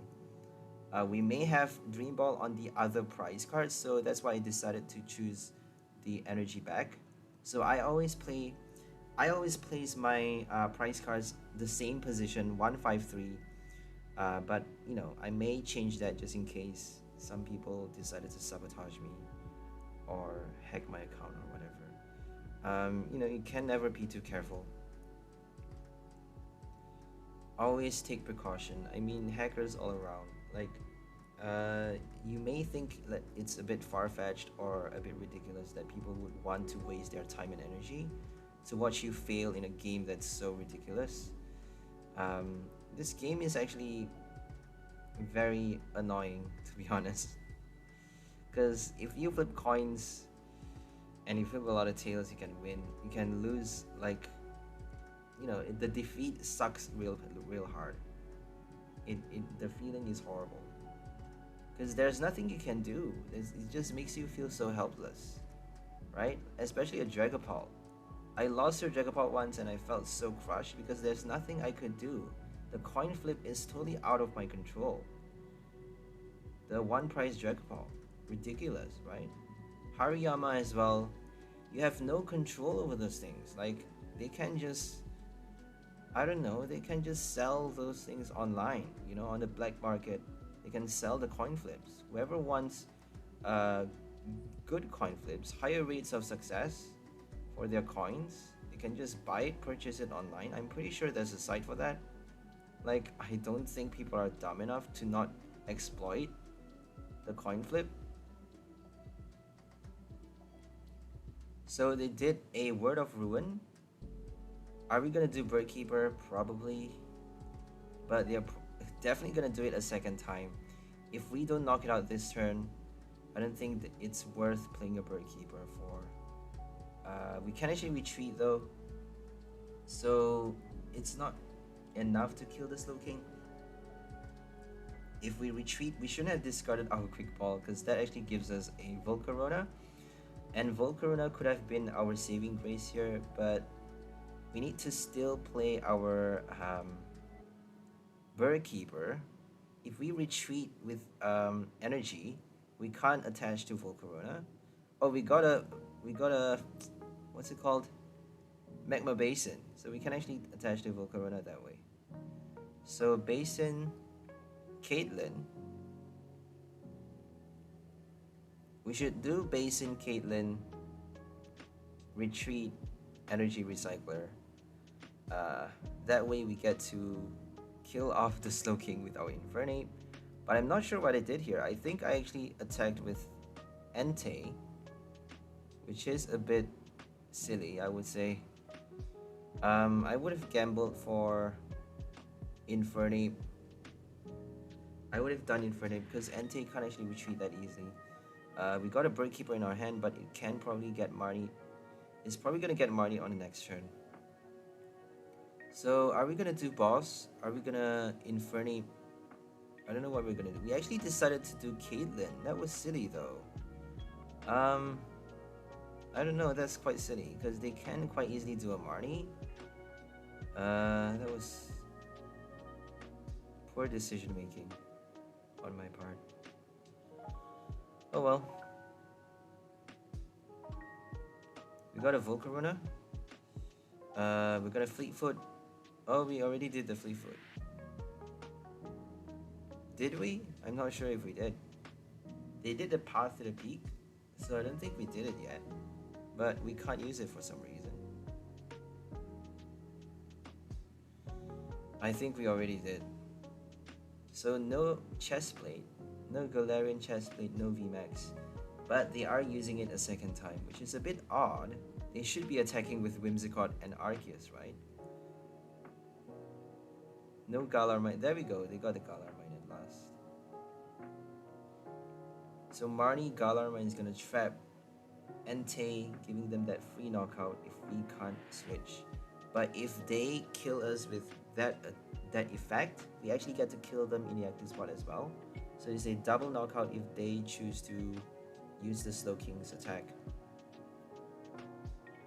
We may have Dream Ball on the other prize cards, so that's why I decided to choose the energy back. So I always place my prize cards the same position, 153. But you know, I may change that just in case some people decided to sabotage me or hack my account or whatever. You know, you can never be too careful. Always take precaution. I mean, hackers all around. Like, you may think that it's a bit far-fetched or a bit ridiculous that people would want to waste their time and energy to watch you fail in a game that's so ridiculous. This game is actually very annoying, to be honest. Because if you flip coins and you flip a lot of tails, you can win. You can lose, like, you know, the defeat sucks real hard. The feeling is horrible. Because there's nothing you can do. It just makes you feel so helpless, right? Especially a Dragapult. I lost her Dragapult once and I felt so crushed because there's nothing I could do. The coin flip is totally out of my control. The one prize Dragapult. Ridiculous, right? Hariyama as well. You have no control over those things. Like, they can just, I don't know, they can just sell those things online, you know, on the black market. They can sell the coin flips. Whoever wants good coin flips, higher rates of success for their coins, they can just buy it, purchase it online. I'm pretty sure there's a site for that. Like, I don't think people are dumb enough to not exploit the coin flip. So they did a Word of Ruin. Are we gonna do Bird Keeper? Probably. But they're definitely gonna do it a second time. If we don't knock it out this turn, I don't think that it's worth playing a Bird Keeper for. We can actually retreat though, so it's not enough to kill the Slowking. If we retreat, we shouldn't have discarded our Quick Ball because that actually gives us a Volcarona, and Volcarona could have been our saving grace here, but we need to still play our Bird Keeper. If we retreat with energy, we can't attach to Volcarona. Oh, we got a what's it called? Magma Basin. So we can actually attach to Volcarona that way. So Basin, 𝘿𝐿𝐴. We should do Basin, 𝘿𝐿𝐴, retreat, energy recycler. That way we get to kill off the Slowking with our Infernape. But I'm not sure what I did here. I think I actually attacked with Entei, which is a bit silly, I would say. I would have gambled for Infernape. I would have done Infernape because Entei can't actually retreat that easily. We got a Bird Keeper in our hand, but it can probably get Marnie. It's probably gonna get Marnie on the next turn. So are we gonna do boss? Are we gonna Infernape? I don't know what we're gonna do. We actually decided to do 𝘿𝐿𝐴. That was silly though. I don't know, that's quite silly because they can quite easily do a Marnie. That was poor decision making on my part. Oh well. We got a Volcarona. We got a Fleetfoot. Oh, we already did the Fleetfoot. Did we? I'm not sure if we did. They did the Path to the Peak, so I don't think we did it yet. But we can't use it for some reason. I think we already did. So no Chestplate, no Galarian Chestplate, no VMAX. But they are using it a second time, which is a bit odd. They should be attacking with Whimsicott and Arceus, right? No Galarmine. There we go. They got the Galarmine at last. So Marnie Galarmine is gonna trap Entei, giving them that free knockout if we can't switch. But if they kill us with that effect, we actually get to kill them in the active spot as well. So it's a double knockout if they choose to use the Slowking's attack.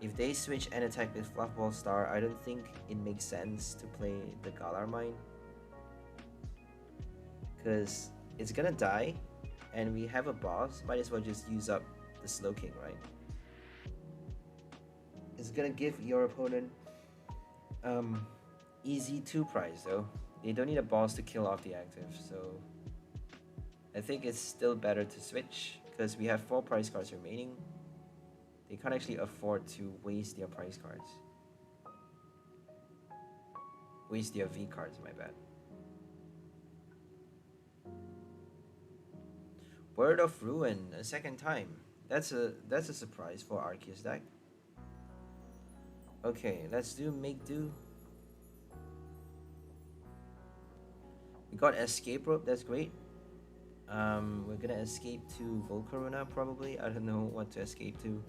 If they switch and attack with Fluffball Star, I don't think it makes sense to play the 𝘿𝐼𝙢𝐚ine, because it's gonna die and we have a boss. Might as well just use up the Slowking, right? It's gonna give your opponent easy 2 prize though. They don't need a boss to kill off the active, so I think it's still better to switch because we have 4 prize cards remaining. They can't actually afford to waste their prize cards. Waste their V cards, my bad. Word of Ruin a second time. That's a surprise for Arceus deck. Okay, let's do Make Do. We got Escape Rope, that's great. We're gonna escape to Volcarona probably. I don't know what to escape to.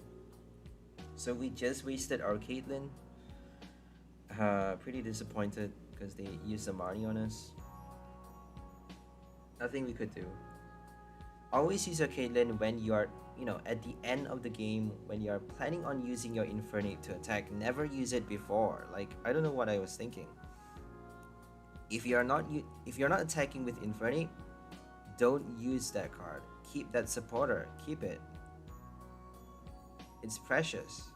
So we just wasted our 𝐿𝐴𝐷𝐻𝐿𝐴. Pretty disappointed because they used the Marnie on us. Nothing we could do. Always use your 𝐿𝐴𝐷𝐻𝐿𝐴 when you are, at the end of the game, when you are planning on using your Infernape to attack. Never use it before. Like, I don't know what I was thinking. If you're not attacking with Infernape, don't use that card. Keep that supporter. Keep it. It's precious.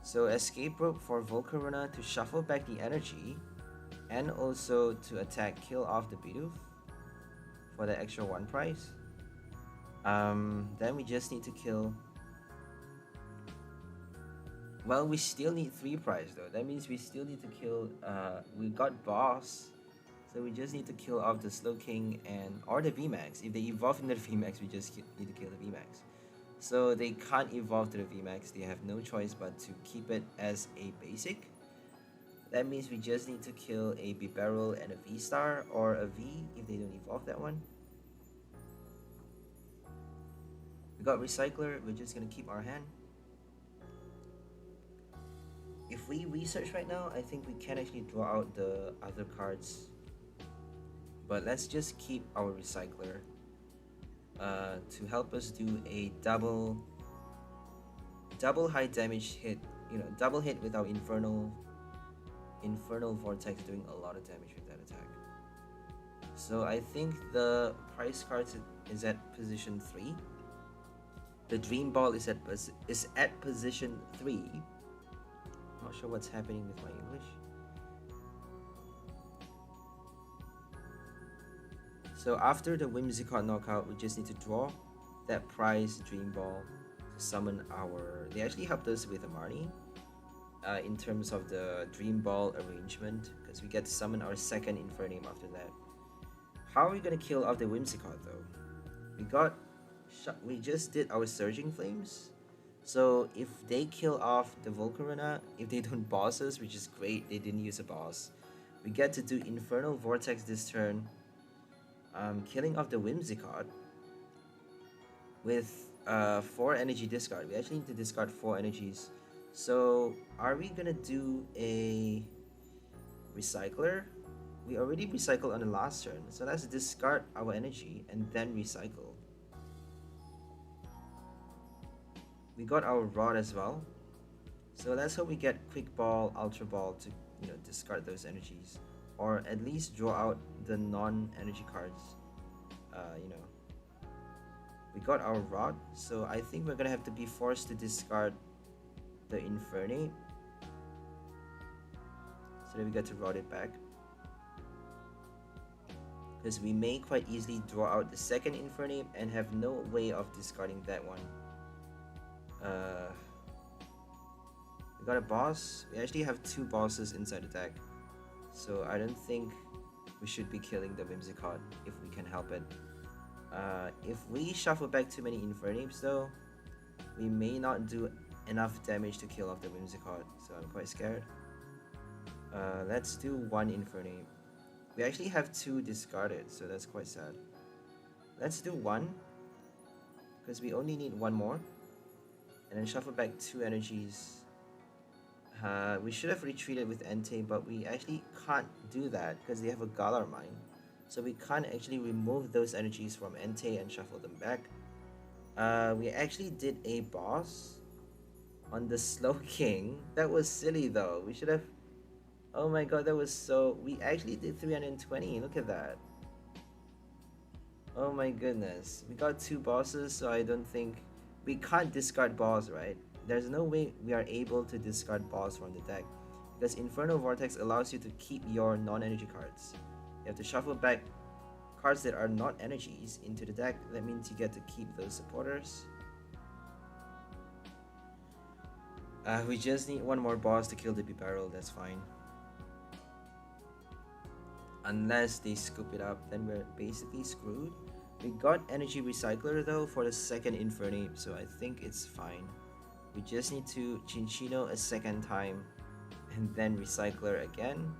So Escape Rope for Volcarona to shuffle back the energy, and also to attack, kill off the Bidoof for the extra 1 prize. Then we just need to kill. Well, we still need 3 prize though. That means we still need to kill. We got boss, so we just need to kill off the Slowking or the VMAX. If they evolve into the VMAX, we just need to kill the VMAX. So they can't evolve to the VMAX. They have no choice but to keep it as a basic. That means we just need to kill a Bibarel and a VSTAR, or a V if they don't evolve that one. We got Recycler. We're just gonna keep our hand. If we research right now, I think we can actually draw out the other cards. But let's just keep our Recycler to help us do a double high damage hit. Double hit with our Infernal Vortex, doing a lot of damage with that attack. So I think the price cards is at position 3. The Dream Ball is at position 3. Not sure what's happening with my English. So after the Whimsicott knockout, we just need to draw that prize Dream Ball to summon our. They actually helped us with a Marnie in terms of the Dream Ball arrangement, because we get to summon our second Infernape after that. How are we gonna kill off the Whimsicott though? We just did our Surging Flames. So if they kill off the Volcarona, if they don't boss us, which is great, they didn't use a boss, we get to do Infernal Vortex this turn, killing off the Whimsicott with 4 energy discard. We actually need to discard 4 energies. So are we gonna do a Recycler? We already recycled on the last turn, so let's discard our energy and then recycle. We got our Rod as well, so let's hope we get Quick Ball, Ultra Ball to discard those energies, or at least draw out the non-energy cards. We got our Rod, so I think we're gonna have to be forced to discard the Infernape, so that we get to Rod it back, because we may quite easily draw out the second Infernape and have no way of discarding that one. We got a boss. We actually have 2 bosses inside the deck, so I don't think we should be killing the Whimsicott if we can help it. If we shuffle back too many Infernapes though, we may not do enough damage to kill off the Whimsicott, so I'm quite scared. Let's do 1 Infernape. We actually have 2 discarded, so that's quite sad. Let's do 1, because we only need 1 more. And then shuffle back 2 energies. We should have retreated with Entei, but we actually can't do that because they have a 𝘿𝐼𝙢𝐼𝑚ine. So we can't actually remove those energies from Entei and shuffle them back. We actually did a boss on the Slow King. That was silly though. We should have... Oh my god, that was so... We actually did 320. Look at that. Oh my goodness. We got 2 bosses, so I don't think... We can't discard boss, right? There's no way we are able to discard boss from the deck, because Infernal Vortex allows you to keep your non-energy cards. You have to shuffle back cards that are not energies into the deck. That means you get to keep those supporters. We just need 1 more boss to kill the barrel. That's fine. Unless they scoop it up, then we're basically screwed. We got Energy Recycler though for the second Infernape, so I think it's fine. We just need to Cinccino a second time, and then Recycler again.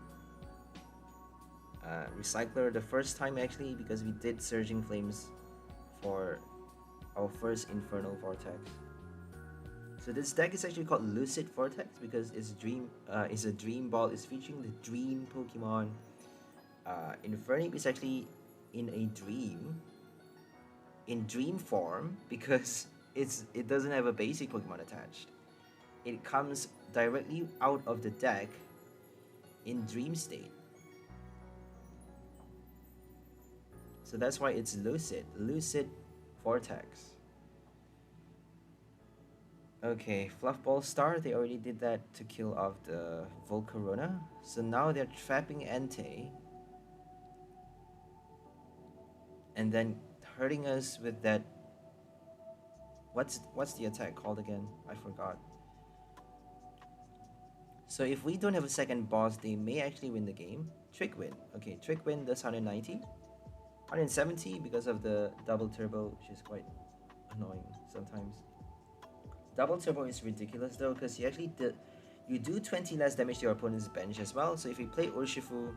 Recycler the first time actually, because we did Surging Flames for our first Infernal Vortex. So this deck is actually called Lucid Vortex because it's a Dream Ball. It's featuring the Dream Pokemon. Infernape is actually in a dream, in dream form, because it doesn't have a basic Pokemon attached. It comes directly out of the deck in dream state. So that's why it's Lucid Vortex. Okay, Fluffball Star, they already did that to kill off the Volcarona. So now they're trapping Entei, and then hurting us with that... What's the attack called again? I forgot. So if we don't have a second boss, they may actually win the game. Trick Win. Okay, Trick Win does 190. 170 because of the double turbo, which is quite annoying sometimes. Double turbo is ridiculous though, because you actually you do 20 less damage to your opponent's bench as well. So if you play Urshifu,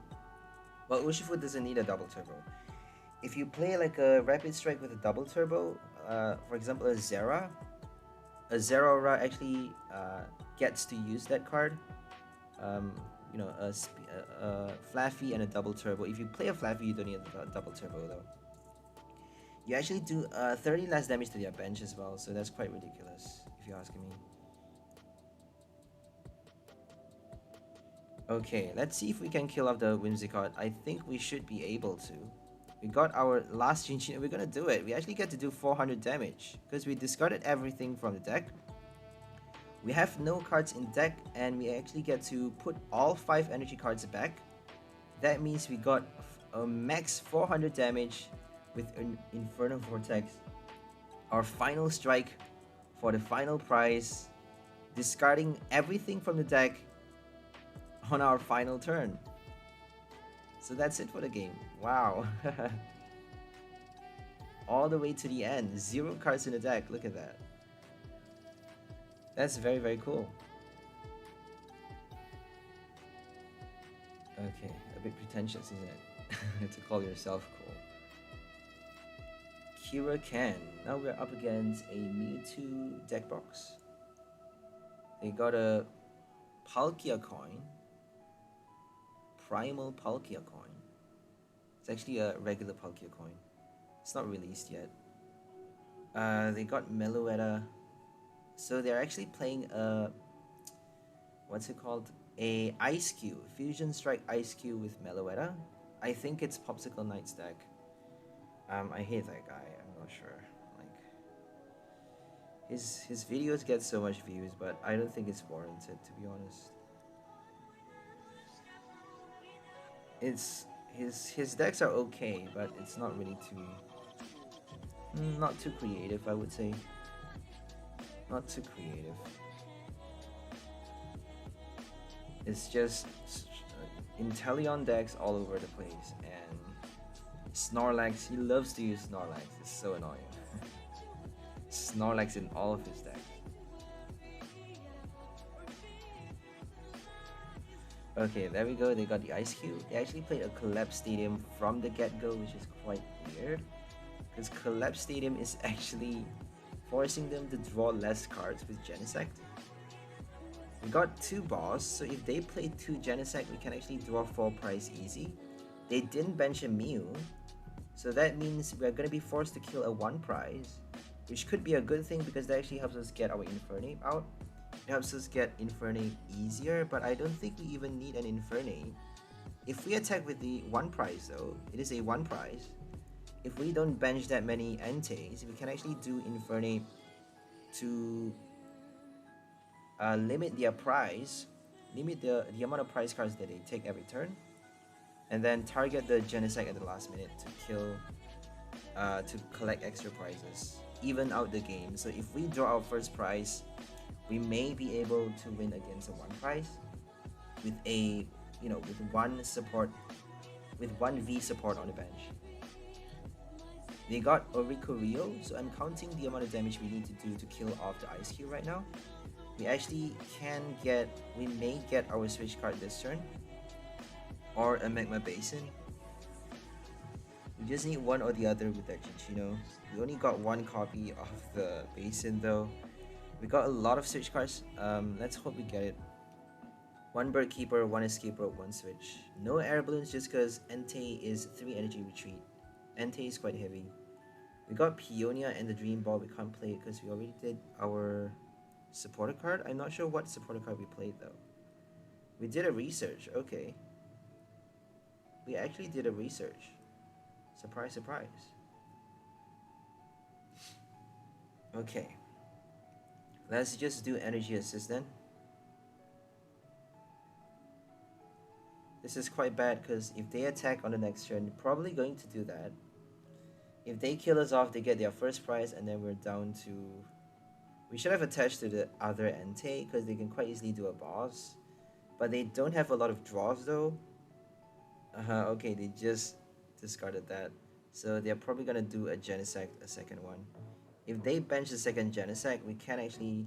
well, Urshifu doesn't need a double turbo. If you play like a Rapid Strike with a double turbo, for example a Zeraora actually gets to use that card. You know, a Flaffy and a double turbo. If you play a Flaffy, you don't need a double turbo though. You actually do 30 less damage to their bench as well, so that's quite ridiculous if you're asking me. Okay, let's see if we can kill off the Whimsicott. I think we should be able to. We got our last Cinccino. We're gonna do it. We actually get to do 400 damage because we discarded everything from the deck. We have no cards in deck, and we actually get to put all 5 energy cards back. That means we got a max 400 damage with an Infernal Vortex. Our final strike for the final prize, discarding everything from the deck on our final turn. So that's it for the game. Wow. All the way to the end. 0 cards in the deck. Look at that. That's very, very cool. Okay, a bit pretentious, isn't it? To call yourself cool. Kira Can. Now we're up against a Mewtwo deck box. They got a Palkia coin. Primal Palkia coin. It's actually a regular Palkia coin. It's not released yet. They got Meloetta. So they're actually playing a... What's it called? A Eiscue. Fusion Strike Eiscue with Meloetta. I think it's Popsicle Knight's deck. I hate that guy. I'm not sure. Like, his videos get so much views, but I don't think it's warranted, to be honest. It's his decks are okay, but it's not really not too creative, I would say. Not too creative. It's just Inteleon decks all over the place, and Snorlax, he loves to use Snorlax. It's so annoying. Snorlax in all of his decks. Okay, there we go. They got the Eiscue. They actually played a Collapse Stadium from the get-go, which is quite weird, because Collapse Stadium is actually forcing them to draw less cards with Genesect. We got 2 boss, so if they play 2 Genesect, we can actually draw 4 prize easy. They didn't bench a Mew, so that means we're gonna be forced to kill a 1 prize. which could be a good thing because that actually helps us get our Infernape out. It helps us get Infernape easier, but I don't think we even need an Infernape. If we attack with the 1 prize though, it is a 1 prize. If we don't bench that many Entei's, we can actually do Infernape to limit their prize, limit the amount of prize cards that they take every turn, and then target the Genesect at the last minute to kill, to collect extra prizes, even out the game. So if we draw our first prize, we may be able to win against a 1 prize with a, you know, with one V support on the bench. They got 𝑘𝐿𝑖𝐻𝑚, so I'm counting the amount of damage we need to do to kill off the Eiscue right now. We actually we may get our switch card this turn, or a Magma Basin. We just need one or the other with that cinccino. We only got 1 copy of the Basin though. We got a lot of switch cards. Let's hope we get it. 1 Bird Keeper, 1 Escape Rope, 1 switch. No air balloons just because Entei is 3 energy retreat. Entei is quite heavy. We got Peonia and the Dream Ball. We can't play it because we already did our supporter card. I'm not sure what supporter card we played though. We did a research. Okay. We actually did a research. Surprise, surprise. Okay. Let's just do Energy Assist then. This is quite bad because if they attack on the next turn, they're probably going to do that. If they kill us off, they get their first prize, and then we're down to... We should have attached to the other Entei because they can quite easily do a boss. But they don't have a lot of draws though. Okay, they just discarded that. So they're probably gonna do a Genesect, a second one. If they bench the second Genesect, we can actually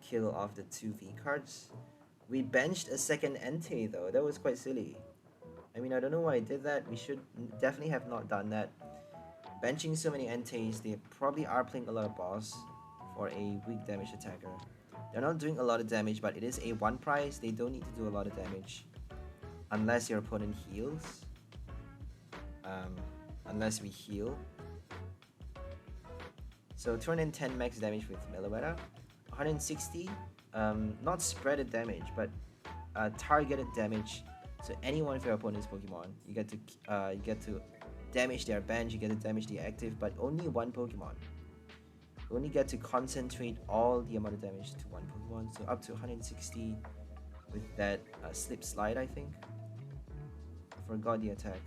kill off the 2 V cards. We benched a second Entei though. That was quite silly. I mean, I don't know why I did that. We should definitely have not done that. Benching so many Entei's, they probably are playing a lot of boss for a weak damage attacker. They're not doing a lot of damage, but it is a 1 prize. They don't need to do a lot of damage unless your opponent heals. Unless we heal. So 210 max damage with Meloetta. 160, not spreaded damage, but targeted damage. So any one of your opponent's Pokemon, you get to damage their bench, you get to damage the active, but only 1 Pokemon. You only get to concentrate all the amount of damage to 1 Pokemon, so up to 160 with that Slip Slide, I think. I forgot the attack.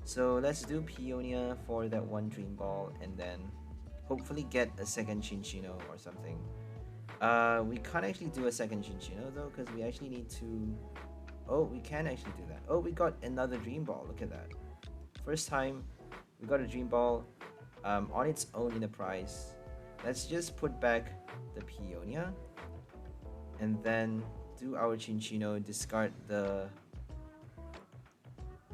So let's do Peonia for that 1 Dream Ball, and then hopefully get a second cinccino or something. We can't actually do a second cinccino though, because we actually need to... Oh, we can actually do that. Oh, we got another Dream Ball. Look at that. First time we got a Dream Ball on its own in the prize. Let's just put back the Peonia and then do our cinccino, discard the...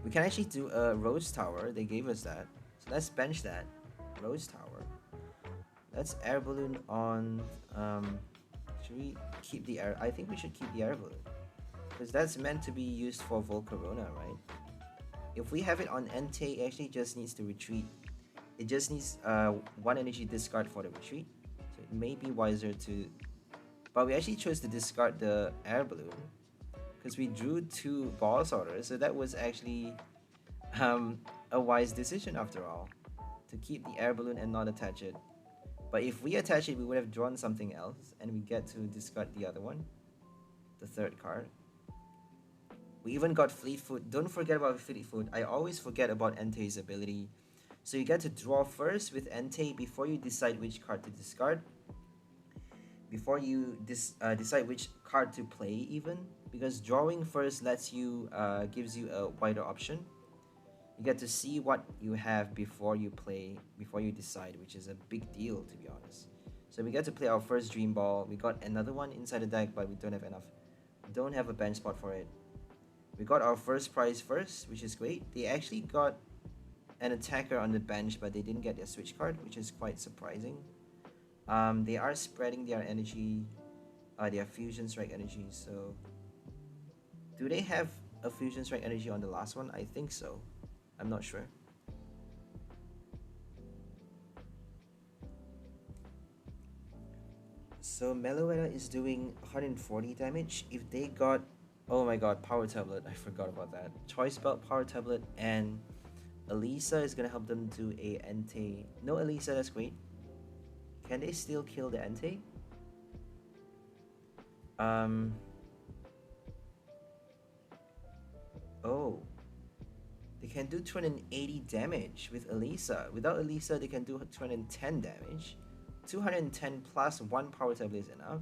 We can actually do a Rose Tower. They gave us that. So let's bench that. Rose Tower. Let's Air Balloon on... should we keep the air? I think we should keep the Air Balloon. Because that's meant to be used for Volcarona, right? If we have it on Entei, it actually just needs to retreat. It just needs 1 energy discard for the retreat. So it may be wiser to... But we actually chose to discard the Air Balloon because we drew 2 Ball Sorters, so that was actually a wise decision after all, to keep the Air Balloon and not attach it. But if we attach it, we would have drawn something else, and we get to discard the other one, the 3rd card. We even got Fleet Foot. Don't forget about Fleet Foot. I always forget about Entei's ability. So you get to draw first with Entei before you decide which card to discard. Before you decide which card to play even. Because drawing first lets you, gives you a wider option. You get to see what you have before you play, before you decide, which is a big deal to be honest. So we get to play our first Dream Ball. We got another one inside the deck, but we don't have enough. We don't have a bench spot for it. We got our first prize first, which is great. They actually got an attacker on the bench, but they didn't get their switch card, which is quite surprising. They are spreading their energy, their Fusion Strike energy, so... Do they have a Fusion Strike energy on the last one? I think so. I'm not sure. So Meloetta is doing 140 damage. If they got, oh my god, Power Tablet, I forgot about that. Choice Belt, Power Tablet, and Elisa is gonna help them do a Entei. No Elisa, that's great. Can they still kill the Entei? Oh. They can do 280 damage with Elisa. Without Elisa, they can do 210 damage. 210 plus 1 Power Tablet is enough.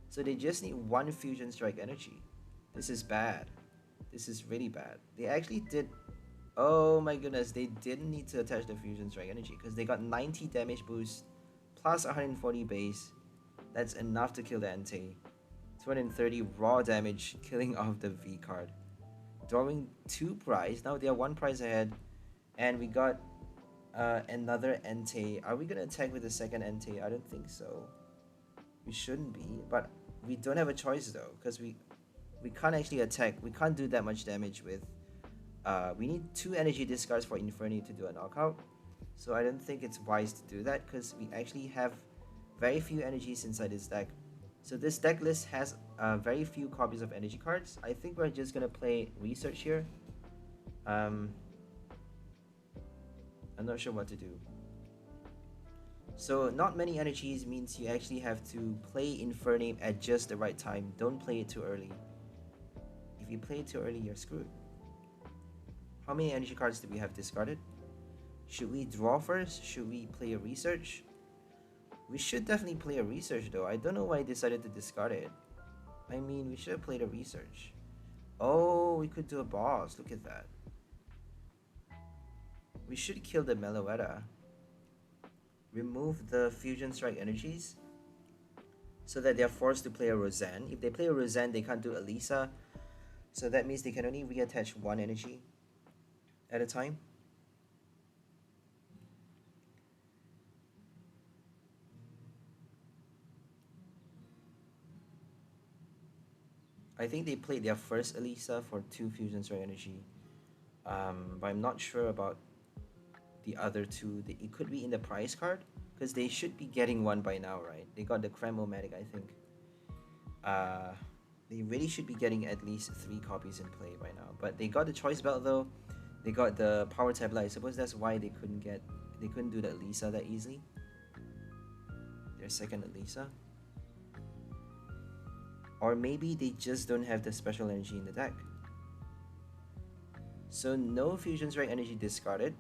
So they just need 1 Fusion Strike energy. This is bad. This is really bad. They actually did... Oh my goodness, they didn't need to attach the Fusion Strike energy because they got 90 damage boost plus 140 base. That's enough to kill the Entei. 230 raw damage, killing off the V card. Drawing 2 prize. Now they are 1 prize ahead. And we got another Entei. Are we going to attack with the second Entei? I don't think so. We shouldn't be. But we don't have a choice though. Because we can't actually attack. We can't do that much damage with... we need 2 energy discards for Infernape to do a knockout. So I don't think it's wise to do that. Because we actually have very few energies inside this deck. So this deck list has very few copies of energy cards. I think we're just gonna play research here. I'm not sure what to do. So not many energies means you actually have to play Infernape at just the right time. Don't play it too early. If you play it too early, you're screwed. How many energy cards do we have discarded? Should we draw first? Should we play a research? We should definitely play a research though. I don't know why I decided to discard it. I mean, we should have played a research. Oh, we could do a boss. Look at that. We should kill the Meloetta. Remove the Fusion Strike energies so that they're forced to play a Roseanne. If they play a Roseanne, they can't do Elisa. So that means they can only reattach 1 energy at a time. I think they played their first Elisa for 2 Fusion Strike energy. But I'm not sure about the other 2. It could be in the prize card. Because they should be getting 1 by now, right? They got the 𝓚𝓚𝓬𝓲𝓭, I think. They really should be getting at least 3 copies in play by now. But they got the Choice Belt though. They got the Power Tablet. I suppose that's why they couldn't do the Elisa that easily. Their second Elisa. Or maybe they just don't have the special energy in the deck. So no Fusion Strike energy discarded.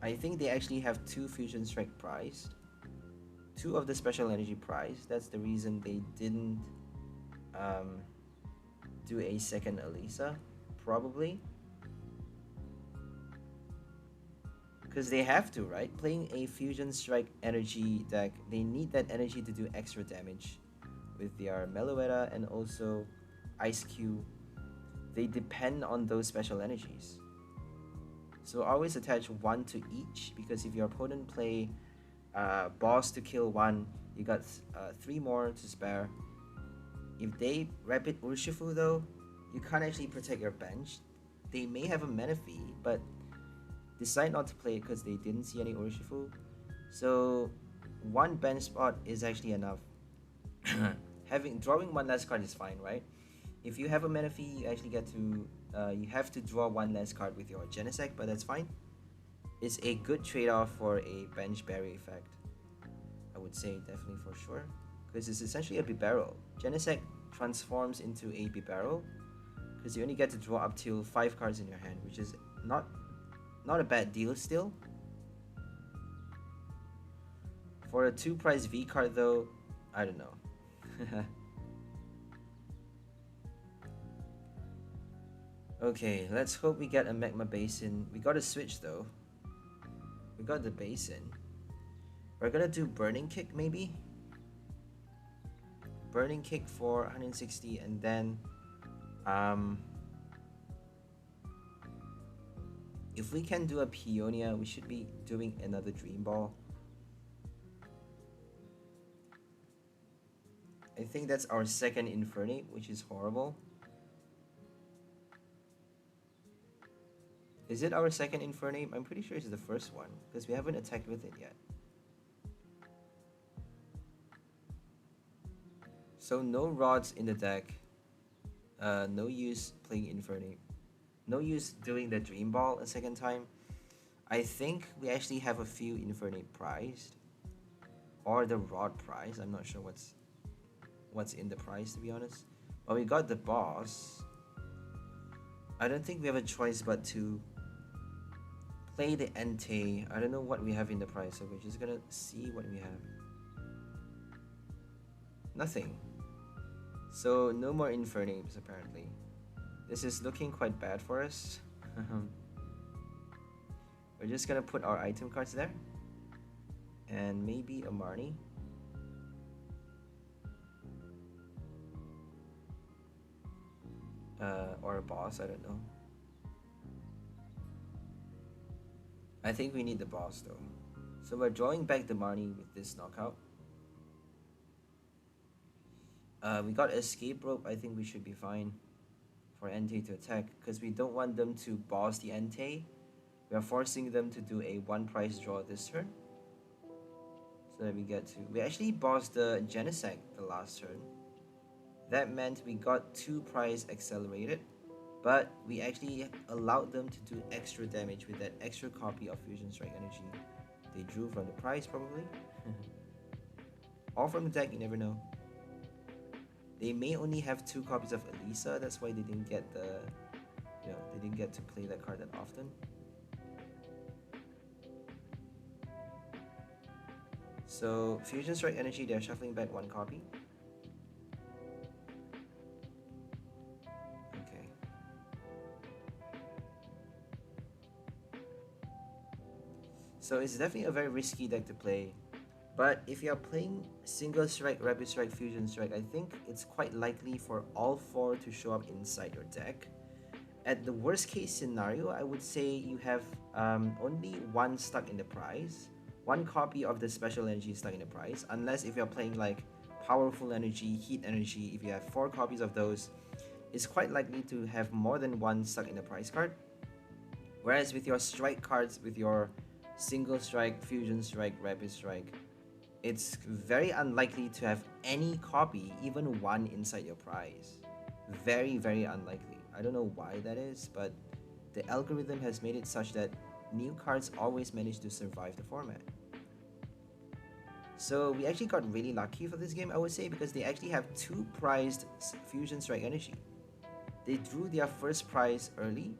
I think they actually have 2 Fusion Strike prized. 2 of the special energy prized. That's the reason they didn't do a second Elisa. Probably. Because they have to, right? Playing a Fusion Strike energy deck, they need that energy to do extra damage. With their Meloetta and also Eiscue, they depend on those special energies. So always attach 1 to each, because if your opponent play boss to kill 1, you got 3 more to spare. If they Rapid Urshifu though, you can't actually protect your bench. They may have a Menifee, but decide not to play it because they didn't see any Urshifu. So 1 bench spot is actually enough. Drawing 1 less card is fine, right? If you have a Menifee, you actually get to you have to draw 1 less card with your Genesect, but that's fine. It's a good trade-off for a bench barrier effect. I would say definitely for sure, because it's essentially a Bibarel. Genesect transforms into a Bibarel because you only get to draw up till 5 cards in your hand, which is not a bad deal still. For a 2 prize V card though, I don't know. Okay, let's hope we get a Magma Basin. We got a switch though. We got the Basin. We're gonna do Burning Kick maybe? Burning Kick for 160, and then if we can do a Peonia, we should be doing another Dream Ball. I think that's our second Infernape, which is horrible. Is it our second Infernape? I'm pretty sure it's the first one, because we haven't attacked with it yet. So no rods in the deck. No use playing Infernape. No use doing the Dream Ball a second time. I think we actually have a few Infernape prized. Or the rod prize. I'm not sure what's in the prize, to be honest. But we got the boss. I don't think we have a choice but to play the Entei. I don't know what we have in the prize, so we're just gonna see what we have. Nothing. So no more Infernapes apparently. This is looking quite bad for us. We're just gonna put our item cards there. And maybe a Marnie. Or a boss, I don't know. I think we need the boss though. So we're drawing back the Marnie with this knockout. We got escape rope. I think we should be fine for Entei to attack because we don't want them to boss the Entei. We are forcing them to do a one prize draw this turn. So that we get to... We actually bossed the Genesect the last turn. That meant we got 2 prize accelerated, but we actually allowed them to do extra damage with that extra copy of Fusion Strike energy they drew from the prize, probably. Or from the deck, you never know. They may only have 2 copies of Elisa, that's why they didn't get the... You know, they didn't get to play that card that often. So, Fusion Strike energy, they're shuffling back 1 copy. Okay. So, it's definitely a very risky deck to play. But if you're playing Single Strike, Rapid Strike, Fusion Strike, I think it's quite likely for all 4 to show up inside your deck. At the worst case scenario, I would say you have only 1 stuck in the prize. 1 copy of the special energy stuck in the prize, unless if you're playing like powerful energy, heat energy, if you have 4 copies of those, it's quite likely to have more than 1 stuck in the prize card. Whereas with your strike cards, with your Single Strike, Fusion Strike, Rapid Strike, it's very unlikely to have any copy, even 1 inside your prize. Very, very unlikely. I don't know why that is, but the algorithm has made it such that new cards always manage to survive the format. So we actually got really lucky for this game, I would say, because they actually have 2 prized Fusion Strike energy. They drew their first prize early,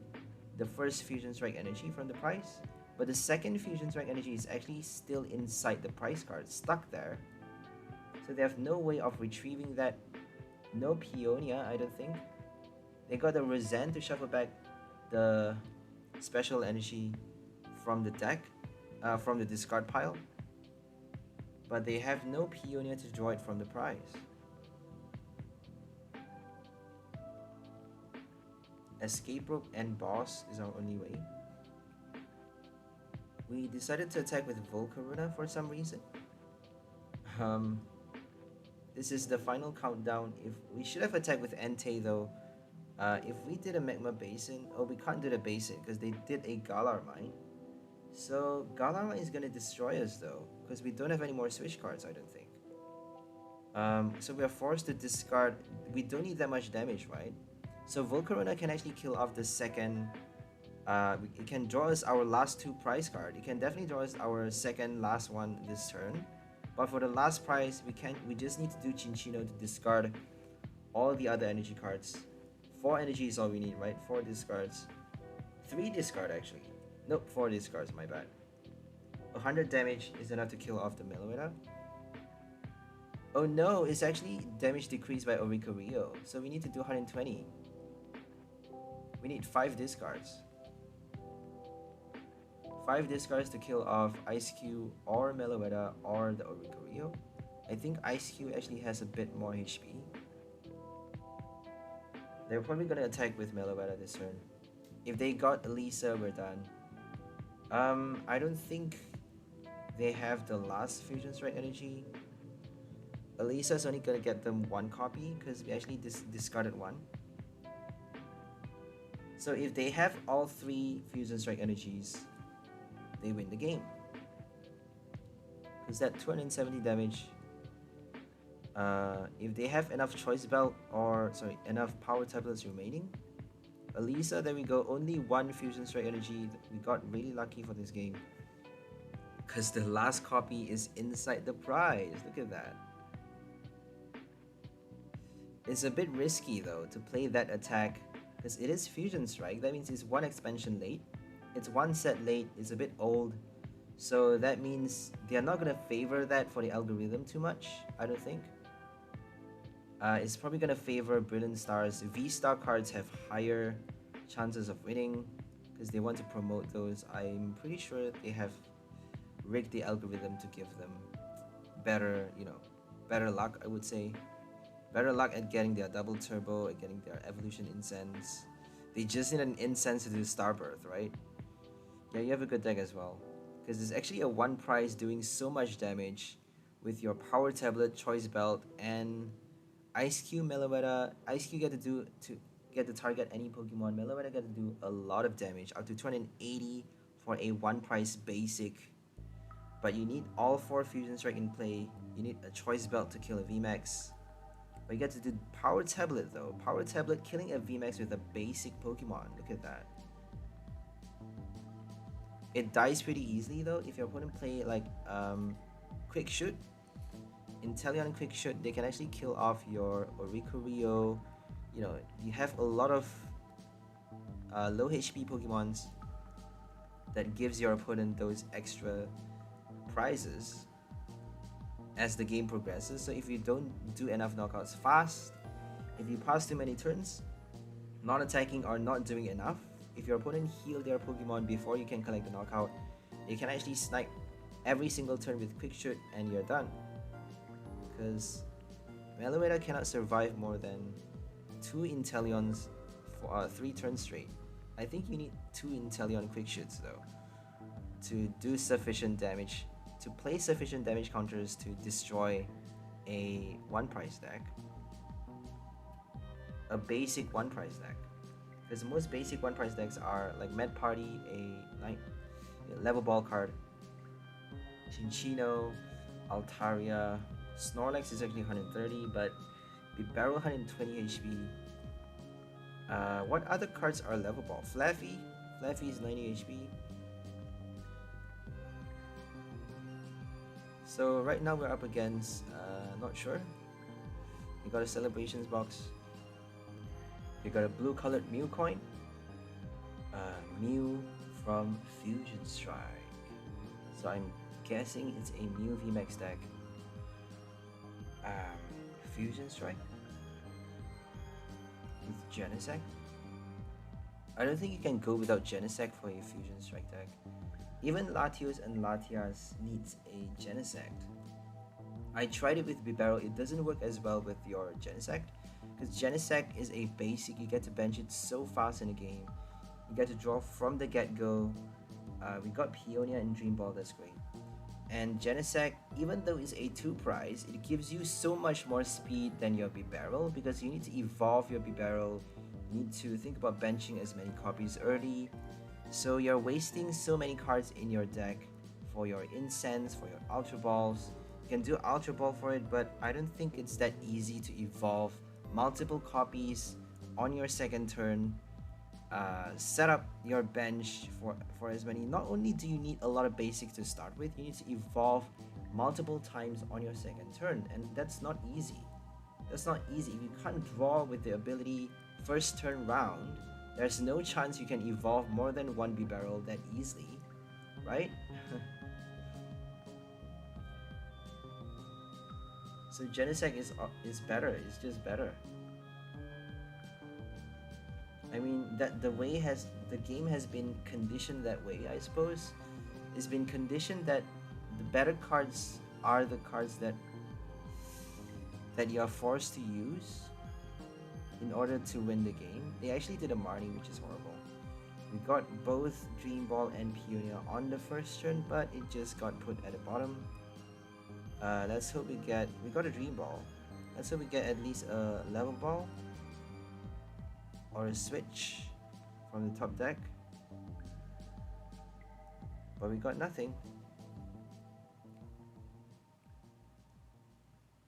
the first Fusion Strike energy from the prize, but the second Fusion Strike energy is actually still inside the prize card, stuck there. So they have no way of retrieving that. No Peonia, I don't think. They got the Resent to shuffle back the special energy from the deck, from the discard pile. But they have no Peonia to draw it from the prize. Escape rope and boss is our only way. We decided to attack with Volcarona for some reason. This is the final countdown. If we should have attacked with Entei though. If we did a Magma Basin, we can't do the Basin because they did a 𝑿𝑚𝑚𝑖. So 𝑿𝑚𝑚𝑖 is gonna destroy us though, because we don't have any more switch cards, I don't think. So we are forced to discard. We don't need that much damage, right? So Volcarona can actually kill off the second. It can draw us our last 2 prize card. It can definitely draw us our second last one this turn. But for the last prize, we just need to do cinccino to discard all the other energy cards. 4 energy is all we need, right? 4 discards. 3 discard actually. Nope, 4 discards, my bad. 100 damage is enough to kill off the Meloetta. Oh no, it's actually damage decreased by 𝑔𝓸𝓻𝓽𝓚. So we need to do 120. We need 5 discards. 5 discards to kill off Eiscue or Meloetta or the 𝑔𝓸𝓻𝓽𝓚. I think Eiscue actually has a bit more HP. They're probably gonna attack with Meloetta this turn. If they got Elisa, we're done. I don't think they have the last Fusion Strike energy. Elisa's only gonna get them 1 copy because we actually discarded 1. So if they have all 3 Fusion Strike energies, they win the game. Because that 270 damage If they have enough choice belt or sorry enough power tablets remaining, Elisa, there we go, only one fusion strike energy. We got really lucky for this game because the last copy is inside the prize. Look at that. It's a bit risky though to play that attack because it is fusion strike. That means it's one expansion late, it's one set late, it's a bit old, so that means they're not gonna favor that for the algorithm too much, I don't think. It's probably gonna favor Brilliant Stars. V-Star cards have higher chances of winning because they want to promote those. I'm pretty sure they have rigged the algorithm to give them better, better luck, I would say. Better luck at getting their double turbo, at getting their evolution incense. They just need an incense to do Starbirth, right? Yeah, you have a good deck as well. Because there's actually a one prize doing so much damage with your power tablet, choice belt, and Eiscue, Meloetta. Eiscue get to target any Pokemon. Meloetta get to do a lot of damage, up to 280 for a one price basic. But you need all 4 Fusion Strike in play. You need a choice belt to kill a VMAX. But you get to do Power Tablet though. Power Tablet killing a VMAX with a basic Pokemon. Look at that. It dies pretty easily though. If your opponent play like Quick Shoot, Inteleon Quick Shoot, they can actually kill off your 𝑔𝓸𝓻𝑗𝓚𝓘𝓚. You have a lot of low HP Pokemons that gives your opponent those extra prizes as the game progresses. So if you don't do enough knockouts fast, if you pass too many turns not attacking or not doing enough, if your opponent heal their Pokemon before you can collect the knockout, you can actually snipe every single turn with Quick Shoot and you're done. Because Meloetta cannot survive more than 2 Inteleons for 3 turns straight. I think you need 2 Inteleon Quick Shoots though to do sufficient damage, to play sufficient damage counters to destroy a one price deck, a basic one price deck. Because most basic one price decks are like Med Party, a level ball card, Cinccino, Altaria, Snorlax is actually 130, but Bibarel 120 HP. What other cards are level ball? Flaffy is 90 HP. So right now we're up against, not sure. We got a Celebrations box. We got a blue colored Mew coin. Mew from Fusion Strike. So I'm guessing it's a Mew VMAX deck. Fusion Strike with Genesect. I don't think you can go without Genesect for a Fusion Strike deck. Even Latios and Latias needs a Genesect. I tried it with Bibarel, it doesn't work as well with your Genesect, because Genesect is a basic, you get to bench it so fast in the game. You get to draw from the get-go. We got Peonia and Dream Ball, that's great. And Genesect, even though it's a 2 prize, it gives you so much more speed than your Bibarel, because you need to evolve your Bibarel, you need to think about benching as many copies early. So you're wasting so many cards in your deck for your Incense, for your Ultra Balls. You can do Ultra Ball for it, but I don't think it's that easy to evolve multiple copies on your second turn. Set up your bench for as many. Not only do you need a lot of basics to start with, you need to evolve multiple times on your second turn, and that's not easy. That's not easy. If you can't draw with the ability first turn round, there's no chance you can evolve more than one Bibarel that easily, right? So Genesect is better. It's just better. I mean that the game has been conditioned that way. I suppose it's been conditioned that the better cards are the cards that you are forced to use in order to win the game. They actually did a Marnie, which is horrible. We got both Dream Ball and Peonia on the first turn, but it just got put at the bottom. Let's hope we got a Dream Ball. Let's hope we get at least a level ball or a switch from the top deck. But we got nothing.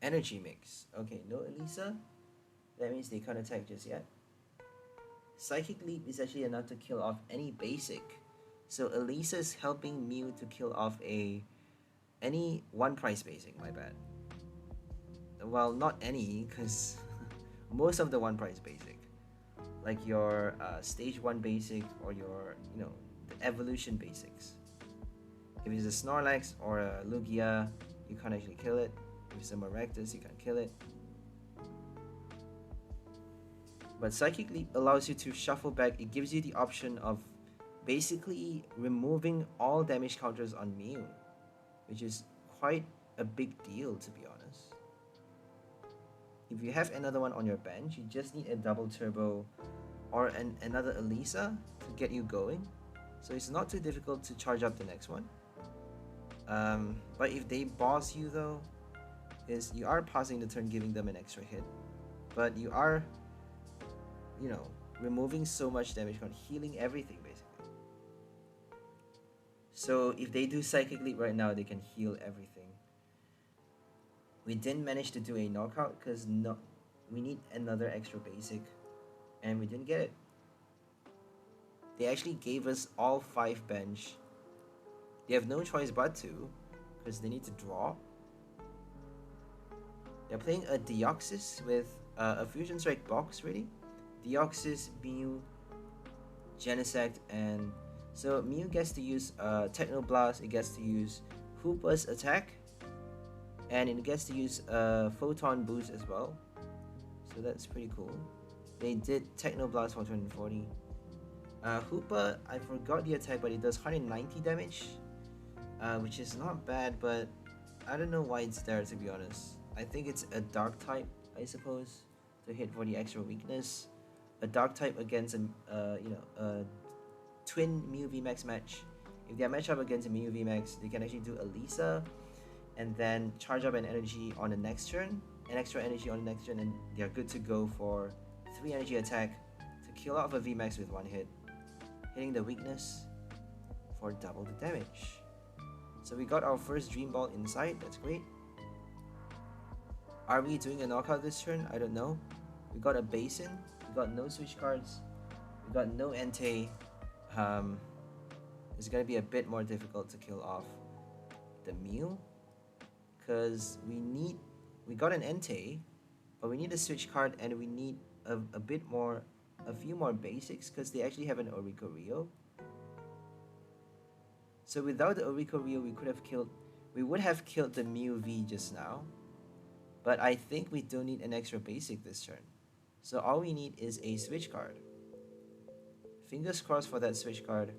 energy mix. Okay, no Elisa. That means they can't attack just yet. Psychic Leap is actually enough to kill off any basic. So Elisa is helping Mew to kill off any one price basic, my bad. Well, not any, because most of the one price basic. Like your stage 1 basic or your, you know, the evolution basics. If it's a Snorlax or a Lugia, you can't actually kill it. If it's a Maractus, you can't kill it. But Psychic Leap allows you to shuffle back. It gives you the option of basically removing all damage counters on Mew, which is quite a big deal, to be honest. If you have another one on your bench, you just need a double turbo or another Elisa to get you going. So it's not too difficult to charge up the next one. But if they boss you though, is you are passing the turn, giving them an extra hit. But you are, you know, removing so much damage, healing everything basically. So if they do Psychic Leap right now, they can heal everything. We didn't manage to do a knockout because we need another extra basic, and we didn't get it. They actually gave us all 5 bench. They have no choice but to, because they need to draw. They're playing a Deoxys with a Fusion Strike box ready. Deoxys, Mew, Genesect, and so Mew gets to use Techno Blast, it gets to use Hoopa's attack, and it gets to use Photon Boost as well. So that's pretty cool. They did Techno Blast for 240. Hoopa, I forgot the attack, but it does 190 damage, which is not bad, but I don't know why it's there, to be honest. I think it's a Dark type, I suppose, to hit for the extra weakness. A Dark type against a twin Mew VMAX match. If they are matched up against a Mew VMAX, they can actually do Elisa and then charge up an energy on the next turn, an extra energy on the next turn, and they are good to go for 3 energy attack to kill off a VMAX with 1 hit, hitting the weakness for double the damage. So we got our first Dream Ball inside, that's great. Are we doing a knockout this turn? I don't know. We got a Basin, we got no switch cards, we got no Entei. It's gonna be a bit more difficult to kill off the Mew, because we got an Entei, but we need a switch card and we need a few more basics, because they actually have an 𝑿𝑚𝐿𝐿𝐼𝐼. So without the 𝑿𝑚𝐿𝐼𝐼, we would have killed the Mew V just now, but I think we don't need an extra basic this turn. So all we need is a switch card. Fingers crossed for that switch card.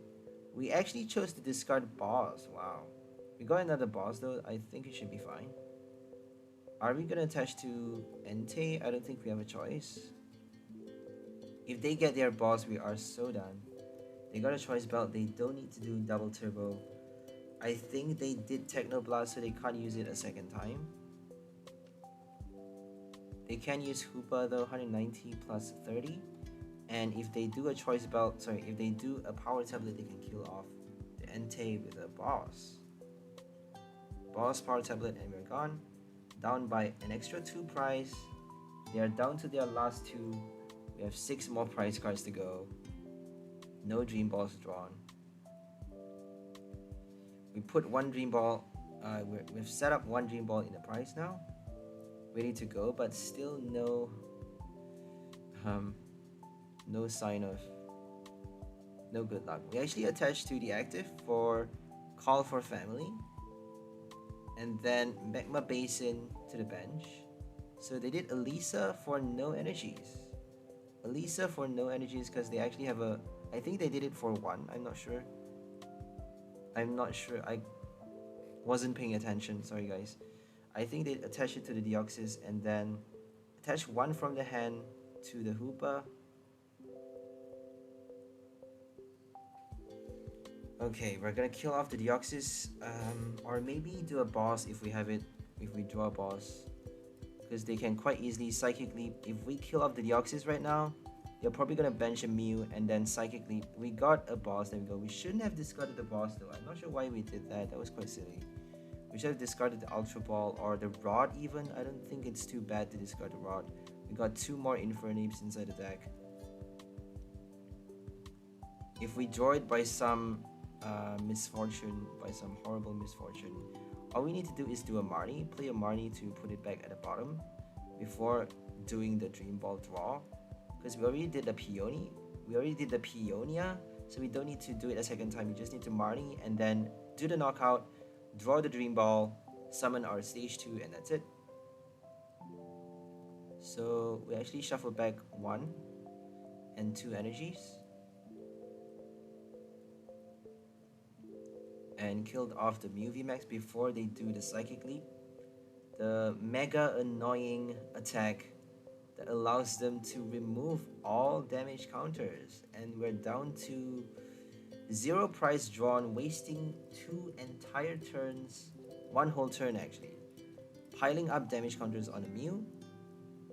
We actually chose to discard boss. Wow. We got another boss though. I think it should be fine. Are we gonna attach to Entei? I don't think we have a choice. If they get their boss, we are so done. They got a choice belt. They don't need to do double turbo. I think they did Techno Blast, so they can't use it a second time. They can use Hoopa though, 190 plus 30. And if they do a choice belt, if they do a power tablet, they can kill off the Entei with a boss. Boss, power tablet, and we're gone. Down by an extra 2 prize. They are down to their last 2. We have 6 more prize cards to go. No Dream Balls drawn. We put 1 Dream Ball. We've set up 1 Dream Ball in the prize now, ready to go, but still no sign of no good luck. We actually attached to the active for Call for Family, and then Magma Basin to the bench. So they did Elisa for no energies. Elisa for no energies because they actually have a... I think they did it for 1. I'm not sure. I wasn't paying attention. Sorry, guys. I think they attached it to the Deoxys and then attach 1 from the hand to the Hoopa. Okay, we're gonna kill off the Deoxys, or maybe do a boss if we have it, if we draw a boss. Because they can quite easily Psychic Leap. If we kill off the Deoxys right now, they're probably gonna bench a Mew and then Psychic Leap. We got a boss, there we go. We shouldn't have discarded the boss though. I'm not sure why we did that, that was quite silly. We should have discarded the Ultra Ball or the Rod even. I don't think it's too bad to discard the Rod. We got 2 more Infernapes inside the deck. If we draw it by some misfortune, by some horrible misfortune, all we need to do is do a Marnie, play a Marnie to put it back at the bottom before doing the Dream Ball draw. Because we already did the Peony, we already did the Peonia, so we don't need to do it a second time. We just need to Marnie and then do the knockout, draw the Dream Ball, summon our stage 2, and that's it. So we actually shuffle back 1 and 2 energies and killed off the Mew VMAX before they do the Psychic Leap, the mega annoying attack that allows them to remove all damage counters, and we're down to 0 prize drawn, wasting 2 entire turns, 1 whole turn actually, piling up damage counters on a Mew,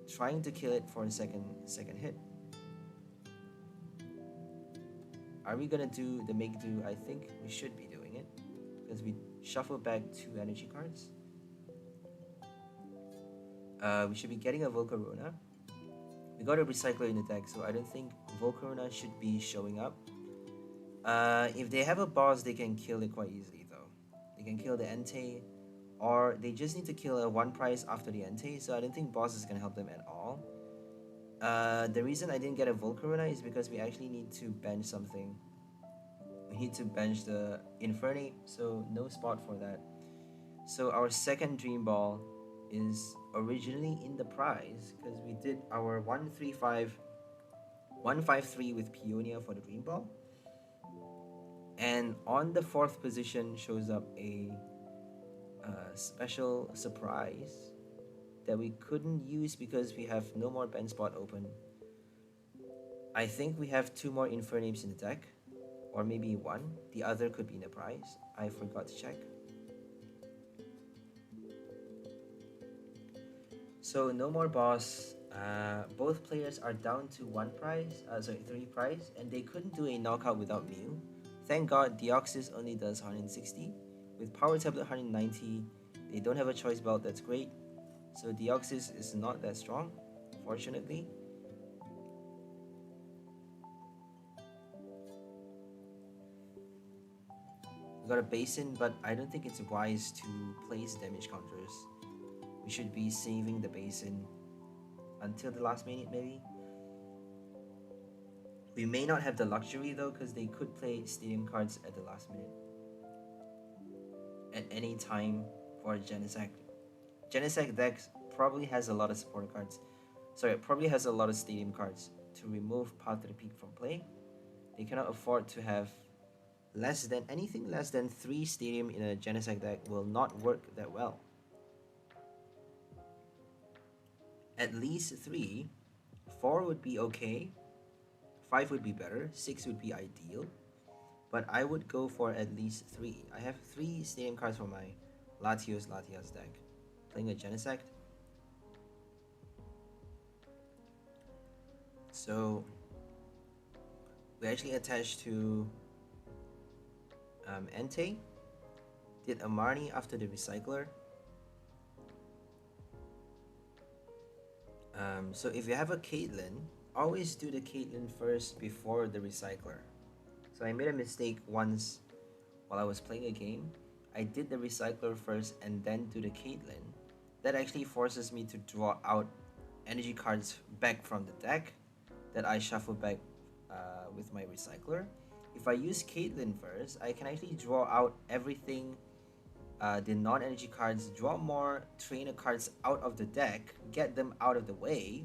trying to kill it for a second hit. Are we gonna do the make do? I think we should be doing it because we shuffle back 2 energy cards. We should be getting a Volcarona. We got a Recycler in the deck, so I don't think Volcarona should be showing up. If they have a boss, they can kill it quite easily though. They can kill the Entei, or they just need to kill a 1 prize after the Entei, so I don't think boss is gonna help them at all. The reason I didn't get a Volcarona is because we actually need to bench something. We need to bench the Infernape, so no spot for that. So our second Dream Ball is originally in the prize because we did our 1-3-5-1-5-3 with Peonia for the Dream Ball, and on the 4th position shows up a special surprise that we couldn't use because we have no more bench spot open. I think we have 2 more Infernapes in the deck, or maybe 1. The other could be in the prize. I forgot to check. So no more boss. Both players are down to 1 prize, 3 prize, and they couldn't do a knockout without Mew. Thank God Deoxys only does 160. With Power Tablet 190, they don't have a choice belt, that's great. So Deoxys is not that strong, fortunately. We got a Basin, but I don't think it's wise to place damage counters. We should be saving the Basin until the last minute maybe. We may not have the luxury though, because they could play stadium cards at the last minute. At any time for Genesect. Genesect decks probably has a lot of support cards. Sorry, it probably has a lot of stadium cards to remove Path to the Peak from play. They cannot afford to have anything less than 3 stadium in a Genesect deck will not work that well. At least 3, 4 would be okay, 5 would be better, 6 would be ideal, but I would go for at least 3. I have 3 stadium cards for my Latios deck. Playing a Genesect. So we actually attached to Entei, did a Marnie after the Recycler. So if you have a 𝘿𝐿𝐻𝓽𝓽, always do the 𝘿𝐿𝐻𝓽 first before the Recycler. So I made a mistake once while I was playing a game. I did the Recycler first and then do the 𝘿𝐿𝐻𝓽. That actually forces me to draw out energy cards back from the deck that I shuffle back with my Recycler. If I use 𝘿𝐿𝐻𝓽 first, I can actually draw out everything, the non-energy cards, draw more trainer cards out of the deck, get them out of the way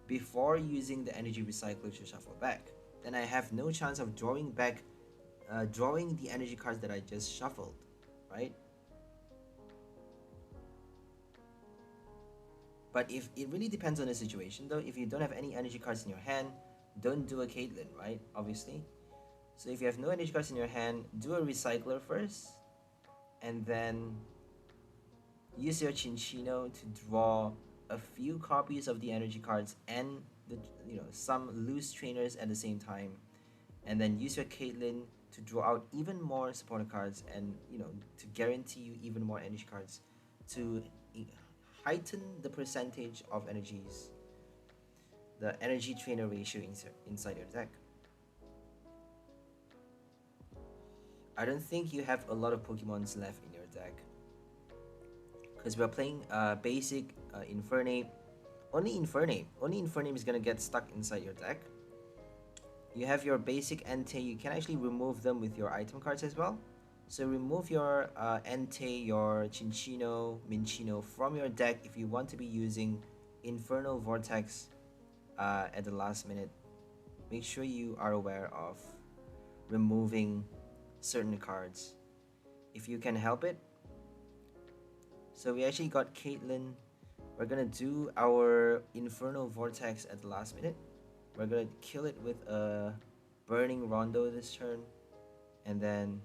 before using the energy Recycler to shuffle back. Then I have no chance of drawing back, drawing the energy cards that I just shuffled, right? But if it really depends on the situation though, if you don't have any energy cards in your hand, don't do a 𝘿𝐿𝐻𝓽, right? Obviously. So if you have no energy cards in your hand, do a Recycler first, and then use your cinccino to draw a few copies of the energy cards and the some loose trainers at the same time, and then use your 𝘿𝐿𝐻𝓽 to draw out even more supporter cards and, you know, to guarantee you even more energy cards to heighten the percentage of energies, the energy trainer ratio inside your deck. I don't think you have a lot of Pokemons left in your deck, because we're playing basic Infernape. Only Infernape is gonna get stuck inside your deck. You have your basic Entei. You can actually remove them with your item cards as well. So remove your Entei, your Cinccino, Minccino from your deck if you want to be using Infernal Vortex at the last minute. Make sure you are aware of removing certain cards if you can help it. So we actually got Caitlyn. We're gonna do our Infernal Vortex at the last minute. We're gonna kill it with a Burning Rondo this turn, and then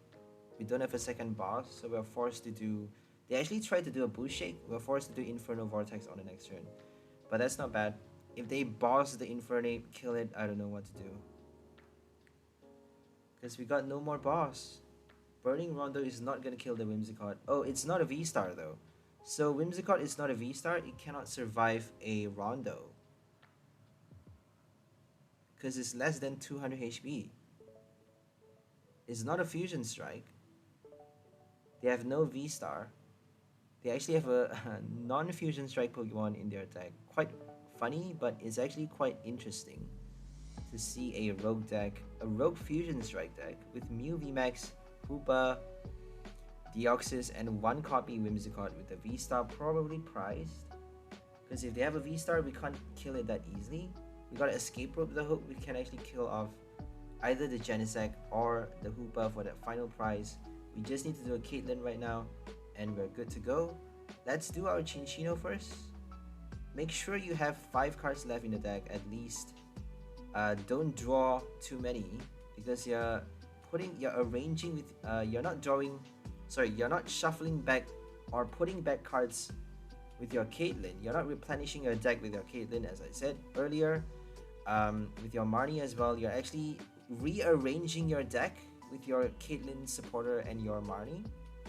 we don't have a second boss, so we're forced to do... They actually tried to do a Boost Shake. We're forced to do Infernal Vortex on the next turn, but that's not bad. If they boss the Infernape, kill it, I don't know what to do, because we got no more boss. Burning Rondo is not gonna kill the Whimsicott. Oh, it's not a V-Star though. So Whimsicott is not a V-Star. It cannot survive a Rondo, because it's less than 200 HP. It's not a Fusion Strike. They have no V-Star. They actually have a non-Fusion Strike Pokemon in their deck. Quite funny, but it's actually quite interesting to see a rogue deck, a rogue Fusion Strike deck with Mew VMAX, Hoopa, Deoxys, and one copy Whimsicott with a V-Star probably prized. Because if they have a V-Star, we can't kill it that easily. We gotta escape rope the hook. We can actually kill off either the Genesect or the Hoopa for that final prize. We just need to do a Caitlyn right now, and we're good to go. Let's do our Cinccino first. Make sure you have 5 cards left in the deck at least. Don't draw too many, because you're arranging with you're not shuffling back or putting back cards with your Caitlyn. You're not replenishing your deck with your Caitlyn, as I said earlier. With your Marnie as well, you're actually rearranging your deck with your Caitlyn supporter and your Marnie.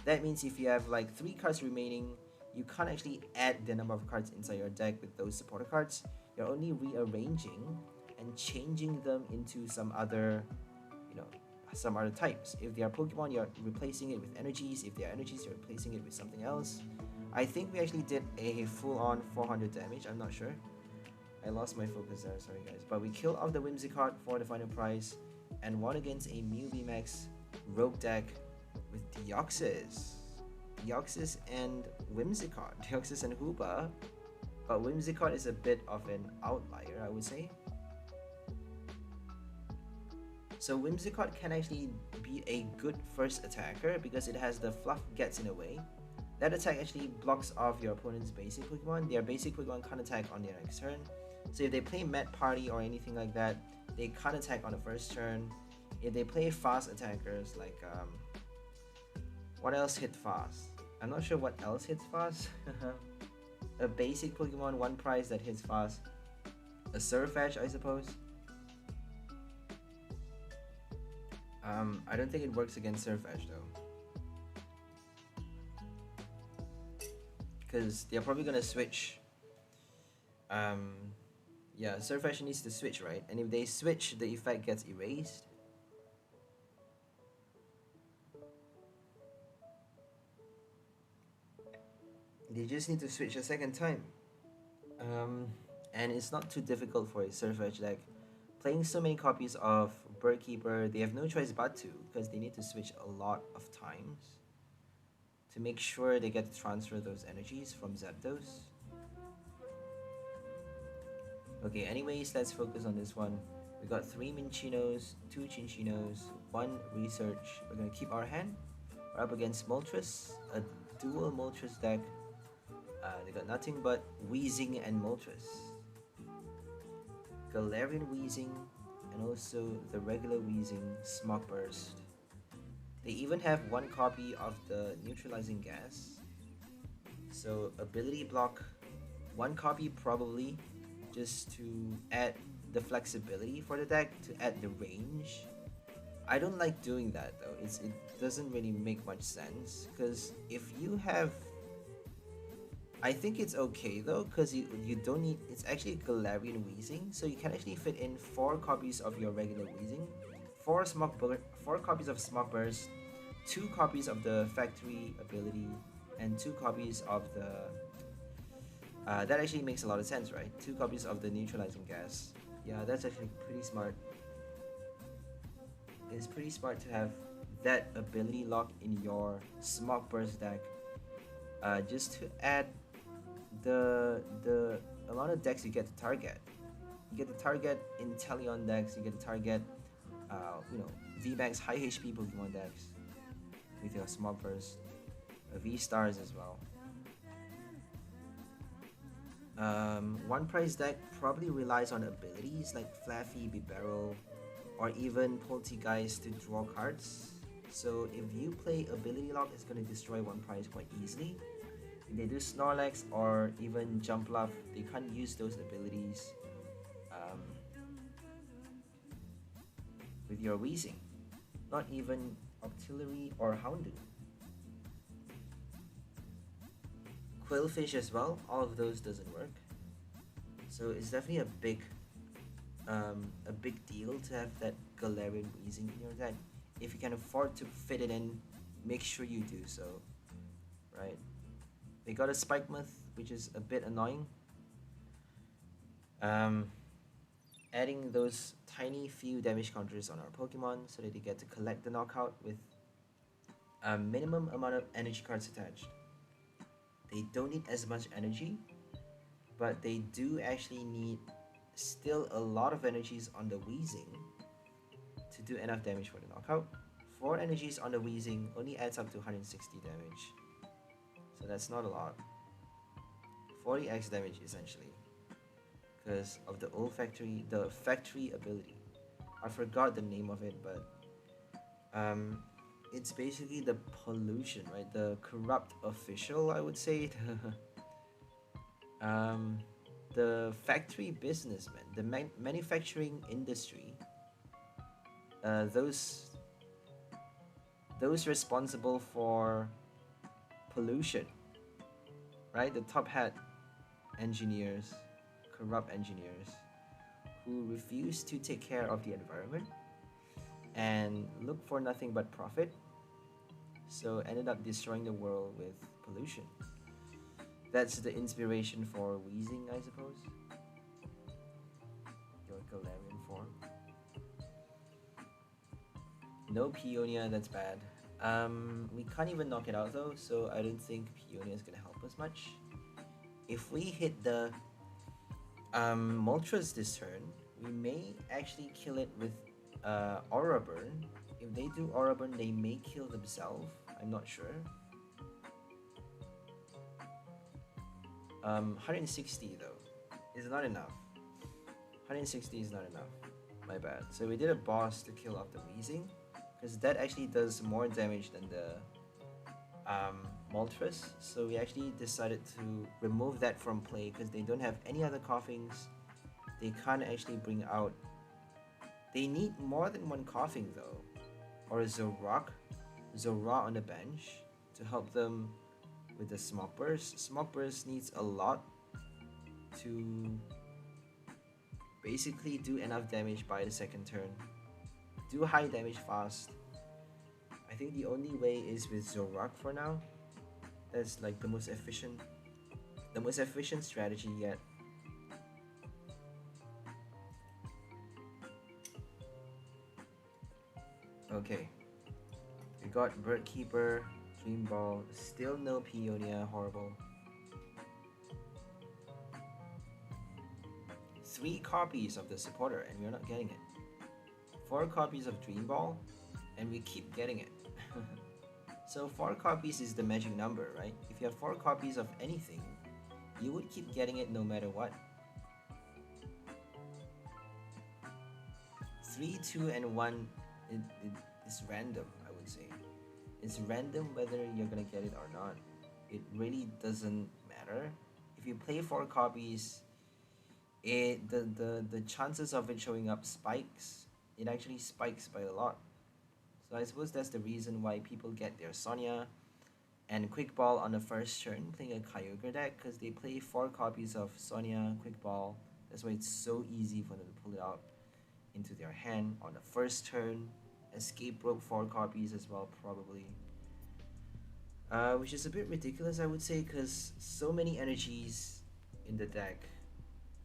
That means if you have like 3 cards remaining, you can't actually add the number of cards inside your deck with those supporter cards. You're only rearranging and changing them into some other, some other types. If they are Pokemon, you're replacing it with energies. If they are energies, you're replacing it with something else. I think we actually did a full-on 400 damage. I'm not sure. I lost my focus there, sorry guys. But we killed off the Whimsicott for the final prize and won against a Mew VMAX rogue deck with Deoxys. Deoxys and Whimsicott. Deoxys and Hoopa. But Whimsicott is a bit of an outlier, I would say. So Whimsicott can actually be a good first attacker because it has the Fluff Gets in a way. That attack actually blocks off your opponent's basic Pokemon. Their basic Pokemon can't attack on their next turn. So if they play Met Party or anything like that, they can't attack on the first turn. If they play fast attackers like what else hit fast? I'm not sure what else hits fast. A basic Pokemon, one prize that hits fast. A Surfetch, I suppose. I don't think it works against Surfetch though, because they're probably gonna switch. Yeah, Surfetch needs to switch, right? And if they switch, the effect gets erased. They just need to switch a second time. And it's not too difficult for a Surfetch deck. Playing so many copies of Birdkeeper, they have no choice but to, because they need to switch a lot of times to make sure they get to transfer those energies from Zapdos. Okay, anyways, let's focus on this one. We got 3 Mincinos, 2 Cinccinos, 1 Research. We're gonna keep our hand. We're up against Moltres, a dual Moltres deck. They got nothing but Weezing and Moltres. Galarian Weezing, and also the regular Weezing Smog Burst. They even have 1 copy of the Neutralizing Gas. So ability block, 1 copy probably, just to add the flexibility for the deck, to add the range. I don't like doing that though. It doesn't really make much sense, because if you have, I think it's okay though, because you don't need, it's actually Galarian Weezing, so you can actually fit in 4 copies of your regular Weezing, 4 copies of Smog Burst, 2 copies of the factory ability, and 2 copies of the that actually makes a lot of sense, right? 2 copies of the neutralizing gas. Yeah, that's actually pretty smart. It's pretty smart to have that ability lock in your Smog Burst deck, just to add the amount of decks you get to target. You get to target Inteleon decks, you get to target VMAX high HP Pokemon decks with your Smog Burst, V-Stars as well. One price deck probably relies on abilities like Flaffy, Bibarel, or even Poltegeist to draw cards. So if you play ability lock, it's going to destroy one price quite easily. If they do Snorlax or even Jumpluff, they can't use those abilities with your Weezing. Not even Octillery or Houndoom. Quillfish as well, all of those doesn't work. So it's definitely a big deal to have that Galarian Weezing in your deck. If you can afford to fit it in, make sure you do so, right? They got a Spikemuth, which is a bit annoying. Adding those tiny few damage counters on our Pokemon so that they get to collect the knockout with a minimum amount of energy cards attached. They don't need as much energy, but they do actually need still a lot of energies on the Weezing to do enough damage for the knockout. 4 energies on the Weezing only adds up to 160 damage, so that's not a lot. 40x damage essentially, because of the factory ability. I forgot the name of it, but it's basically the pollution, right? The corrupt official, I would say. The factory businessmen, the manufacturing industry, those responsible for pollution, right? The top hat engineers, corrupt engineers who refuse to take care of the environment and look for nothing but profit, so ended up destroying the world with pollution. That's the inspiration for Weezing, I suppose. Your Galarian form. No Peonia, that's bad. We can't even knock it out though, so I don't think Peonia is gonna help us much. If we hit the Moltres this turn, we may actually kill it with Aura Burn. If they do Aura Burn, they may kill themselves. I'm not sure. 160 though is not enough. 160 is not enough. My bad. So we did a boss to kill off the Weezing, because that actually does more damage than the Moltres. So we actually decided to remove that from play because they don't have any other coughings. They can't actually bring out. They need more than one coughing though, or a Zoroark on the bench to help them with the Smog Burst. Smog Burst needs a lot to basically do enough damage by the second turn. Do high damage fast. I think the only way is with Zoroark for now. That's like the most efficient strategy yet. Okay. We got Bird Keeper, Dream Ball, still no Peonia, horrible. 3 copies of the supporter and we're not getting it. 4 copies of Dream Ball and we keep getting it. So 4 copies is the magic number, right? If you have 4 copies of anything, you would keep getting it no matter what. 3, 2, and 1 is random, I would say. It's random whether you're gonna get it or not. It really doesn't matter. If you play 4 copies, the chances of it showing up spikes. It actually spikes by a lot. So I suppose that's the reason why people get their Sonia and Quick Ball on the first turn playing a Kyogre deck, because they play 4 copies of Sonia, Quick Ball. That's why it's so easy for them to pull it out into their hand on the first turn. Escape broke 4 copies as well, probably. Which is a bit ridiculous, I would say, because so many energies in the deck.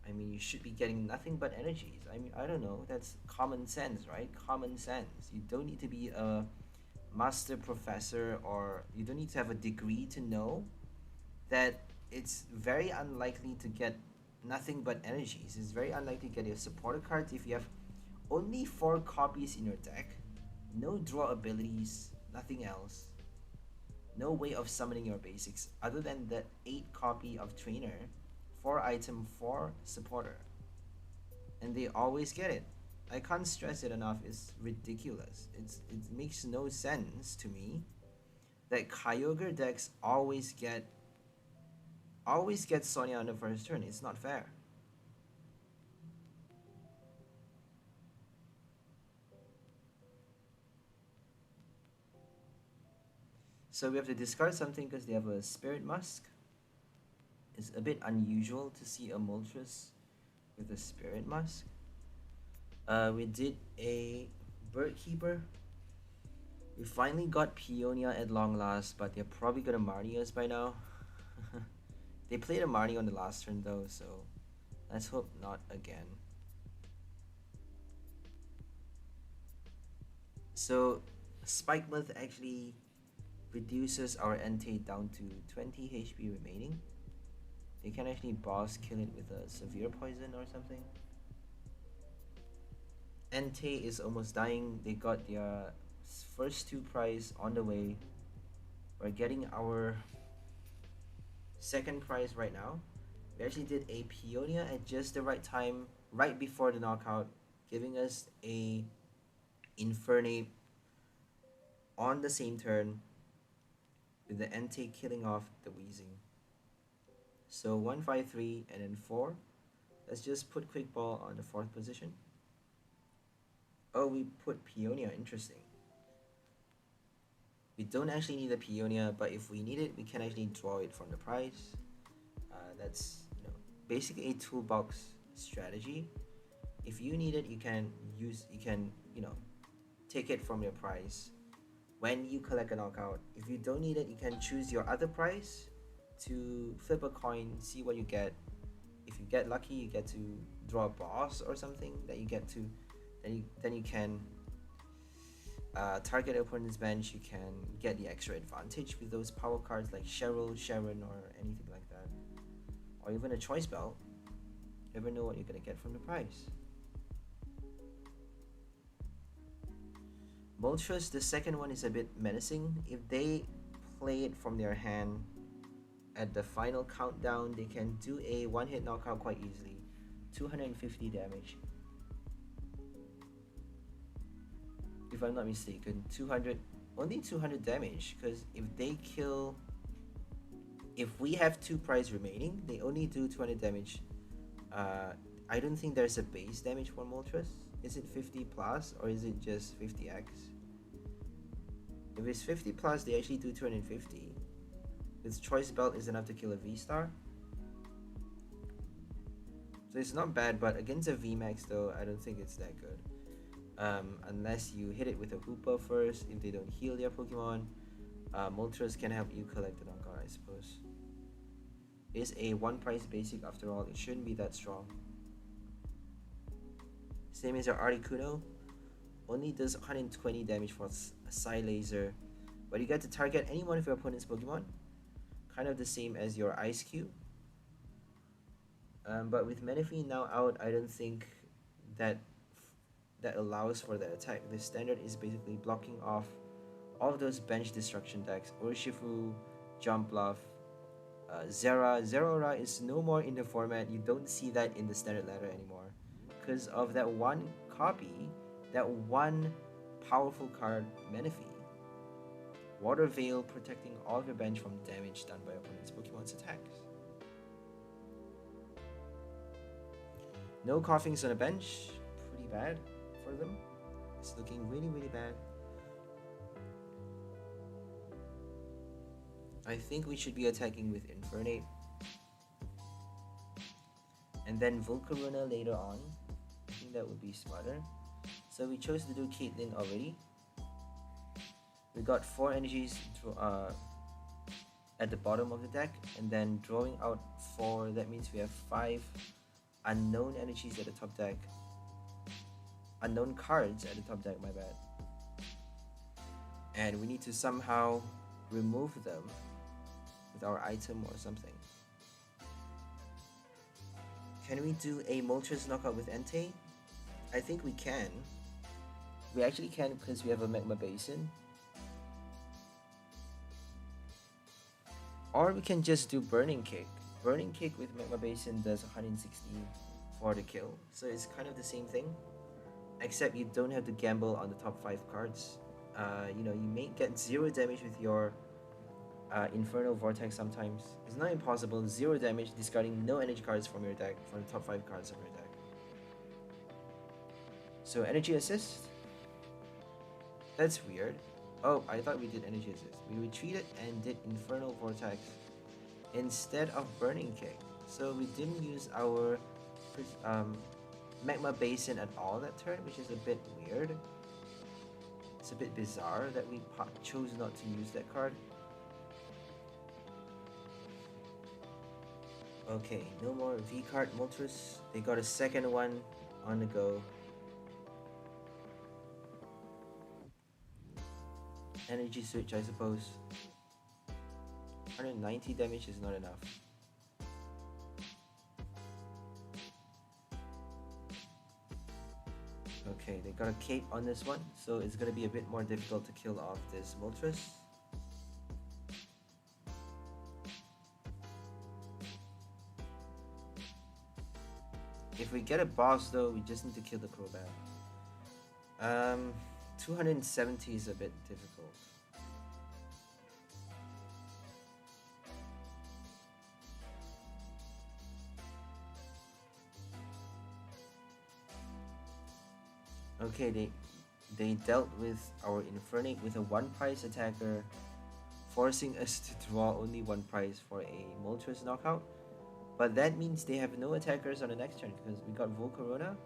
I mean, you should be getting nothing but energies. I mean, I don't know. That's common sense, right? Common sense. You don't need to be a master professor, or you don't need to have a degree to know that it's very unlikely to get nothing but energies. It's very unlikely to get your supporter cards if you have only 4 copies in your deck, no draw abilities, nothing else, no way of summoning your basics other than the 8 copy of trainer, 4 item, 4 supporter, and they always get it. I can't stress it enough. It's ridiculous. It makes no sense to me that Kyogre decks always get Sonia on the first turn. It's not fair. So we have to discard something because they have a Spirit Musk. It's a bit unusual to see a Moltres with a Spirit Musk. We did a Bird Keeper. We finally got Peonia at long last, but they're probably gonna Marnie us by now. They played a Marnie on the last turn though, so let's hope not again. So Spikemuth actually reduces our Entei down to 20 HP remaining. They can actually boss kill it with a severe poison or something. Entei is almost dying. They got their first 2 prize on the way. We're getting our second prize right now. We actually did a Peonia at just the right time, right before the knockout, giving us a Infernape on the same turn, with the Entei killing off the Weezing. So 1, 5, 3, and then 4. Let's just put Quick Ball on the 4th position. Oh, we put Peonia. Interesting. We don't actually need a Peonia, but if we need it, we can actually draw it from the prize. That's basically a toolbox strategy. If you need it, you can take it from your prize when you collect a knockout. If you don't need it, you can choose your other prize to flip a coin, see what you get. If you get lucky, you get to draw a boss or something that you get to. Then you can target opponent's bench. You can get the extra advantage with those power cards like Cheryl, Sharon, or anything like that, or even a choice belt. You never know what you're gonna get from the prize. Moltres, the second one, is a bit menacing. If they play it from their hand at the final countdown, they can do a 1-hit knockout quite easily. 250 damage. If I'm not mistaken, only 200 damage, because if we have 2 prize remaining, they only do 200 damage. I don't think there's a base damage for Moltres. Is it 50 plus or is it just 50x? If it's 50 plus, they actually do 250. Its choice belt is enough to kill a VSTAR. So it's not bad, but against a VMAX though, I don't think it's that good. Unless you hit it with a Hoopa first, if they don't heal their Pokemon. Moltres can help you collect the knockout, I suppose. It's a 1 price basic after all, it shouldn't be that strong. Same as your Articuno, only does 120 damage for a Psy Laser, but you get to target any one of your opponent's Pokemon, kind of the same as your Eiscue. But with Manaphy now out, I don't think that allows for that attack. The standard is basically blocking off all of those bench destruction decks. Urshifu, Jump Bluff, Zeraora is no more in the format. You don't see that in the standard ladder anymore because of that one copy, that one powerful card, Manaphy. Water Veil protecting all of your bench from damage done by opponent's Pokemon's attacks. No coughings on the bench, pretty bad for them. It's looking really, really bad. I think we should be attacking with Infernape. And then Volcarona later on. I think that would be smarter. So we chose to do 𝘿𝐸𝐚 already. We got 4 energies at the bottom of the deck, and then drawing out 4, that means we have 5 unknown energies at the top deck. Unknown cards at the top deck, my bad. And we need to somehow remove them with our item or something. Can we do a Moltres knockout with Entei? I think we can. We actually can because we have a Magma Basin. Or we can just do Burning Kick. Burning Kick with Magma Basin does 160 for the kill. So it's kind of the same thing. Except you don't have to gamble on the top 5 cards. You know, you may get 0 damage with your Infernal Vortex sometimes. It's not impossible. 0 damage discarding no energy cards from your deck, from the top 5 cards of your deck. So energy assist. That's weird. Oh, I thought we did energy assist. We retreated and did Infernal Vortex instead of Burning Kick. So we didn't use our Magma Basin at all that turn, which is a bit weird. It's a bit bizarre that we chose not to use that card. Okay, no more V card Moltres. They got a second one on the go. Energy switch, I suppose. 190 damage is not enough. Okay, they got a cape on this one, so it's gonna be a bit more difficult to kill off this Moltres. If we get a boss though, we just need to kill the Crobat. 270 is a bit difficult. Okay, they dealt with our Infernape with a 1 price attacker, forcing us to draw only 1 price for a Moltres knockout. But that means they have no attackers on the next turn because we got Volcarona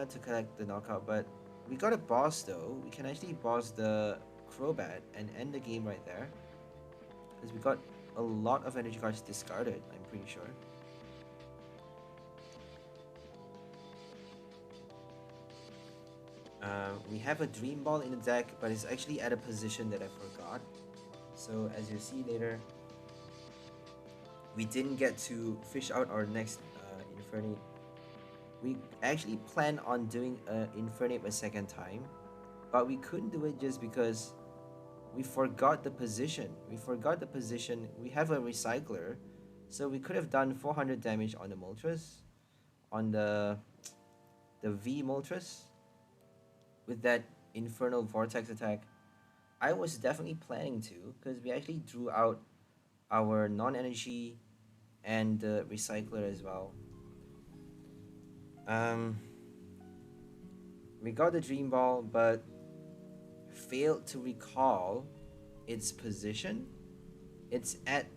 to collect the knockout, but we got a boss though. We can actually boss the Crobat and end the game right there because we got a lot of energy cards discarded, I'm pretty sure. We have a Dream Ball in the deck, but it's actually at a position that I forgot. So as you'll see later, we didn't get to fish out our next Infernape. We actually planned on doing Infernape a second time, but we couldn't do it just because we forgot the position. We have a Recycler, so we could have done 400 damage on the Moltres, on the V Moltres, with that Infernal Vortex attack. I was definitely planning to, because we actually drew out our non-energy and the Recycler as well. We got the Dream Ball, but failed to recall its position. It's at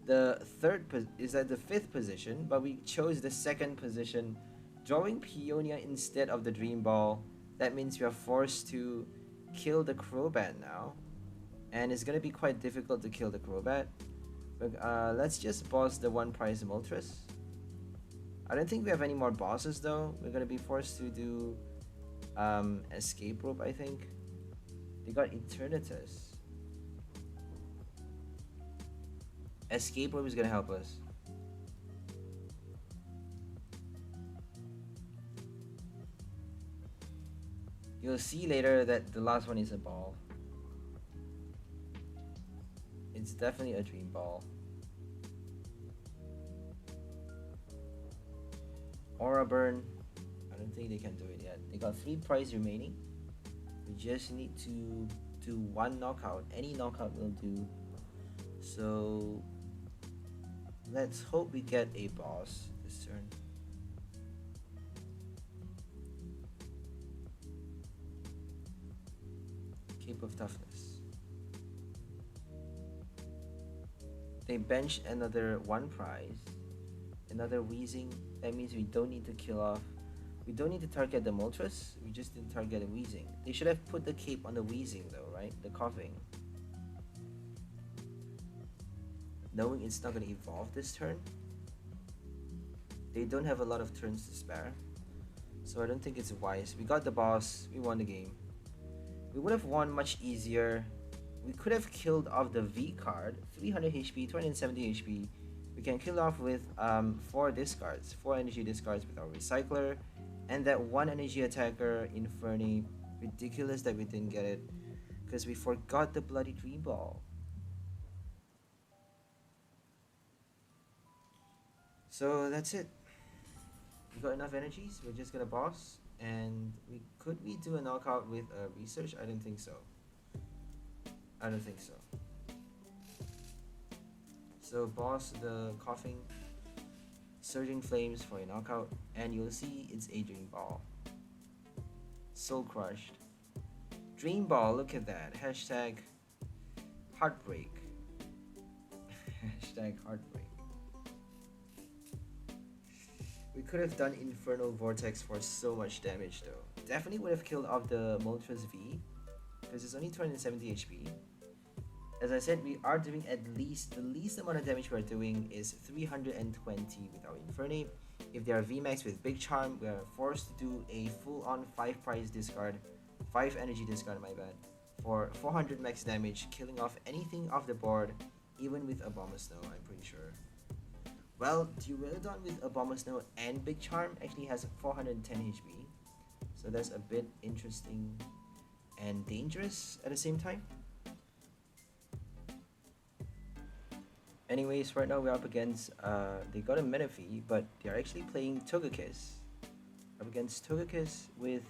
the fifth position, but we chose the second position, drawing Peonia instead of the Dream Ball. That means we are forced to kill the Crobat now, and it's gonna be quite difficult to kill the Crobat. But let's just boss the 1 price Moltres. I don't think we have any more bosses though. We're gonna be forced to do Escape Rope, I think. They got Eternatus. Escape Rope is gonna help us. You'll see later that the last one is a ball. It's definitely a Dream Ball. Aura Burn. I don't think they can do it yet. They got 3 prize remaining. We just need to do 1 knockout. Any knockout will do. So let's hope we get a boss this turn. Cape of Toughness. They bench another one prize, another Weezing. That means we don't need to kill off. We don't need to target the Moltres. We just need to target the Weezing. They should have put the cape on the Weezing though, right? The coughing. Knowing it's not going to evolve this turn. They don't have a lot of turns to spare. So I don't think it's wise. We got the boss. We won the game. We would have won much easier. We could have killed off the V card. 300 HP, 270 HP. We can kill off with 4 discards. 4 energy discards with our Recycler. And that 1 energy attacker, Infernape. Ridiculous that we didn't get it. Because we forgot the bloody Dream Ball. So that's it. We got enough energies. We're just gonna boss. And could we do a knockout with a research? I don't think so. I don't think so. So boss the coughing, surging flames for a knockout, and you'll see it's a Dream Ball. Soul crushed. Dream Ball, look at that. Hashtag heartbreak. Hashtag heartbreak. We could have done Infernal Vortex for so much damage though. Definitely would have killed off the Moltres V, because it's only 270 HP. As I said, we are doing at least, the least amount of damage we're doing is 320 with our Infernape. If they are VMAX with Big Charm, we are forced to do a full-on 5 prize discard, 5 energy discard, my bad, for 400 max damage, killing off anything off the board, even with Abomasnow, I'm pretty sure. Well, Duraludon with Abomasnow and Big Charm actually has 410 HP, so that's a bit interesting and dangerous at the same time. Anyways, right now we're up against, they got a Menifee, but they're actually playing Togekiss. Up against Togekiss with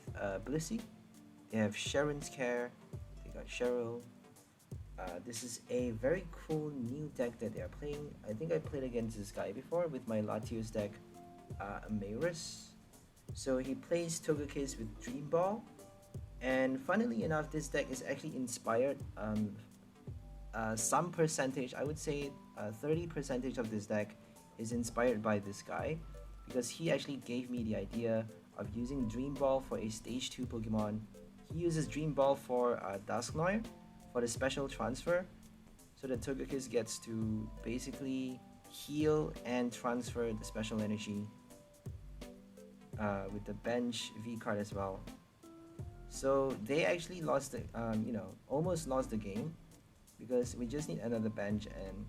Blissey. They have Sharon's Care, they got Cheryl. This is a very cool new deck that they are playing. I think I played against this guy before with my Latios deck, Amarys. So he plays Togekiss with Dream Ball. And funnily enough, this deck is actually inspired, some percentage, I would say 30% of this deck is inspired by this guy, because he actually gave me the idea of using Dream Ball for a stage 2 Pokemon. He uses Dream Ball for Dusknoir for the special transfer, so that Togekiss gets to basically heal and transfer the special energy with the bench V card as well. So they actually lost the, almost lost the game, because we just need another bench and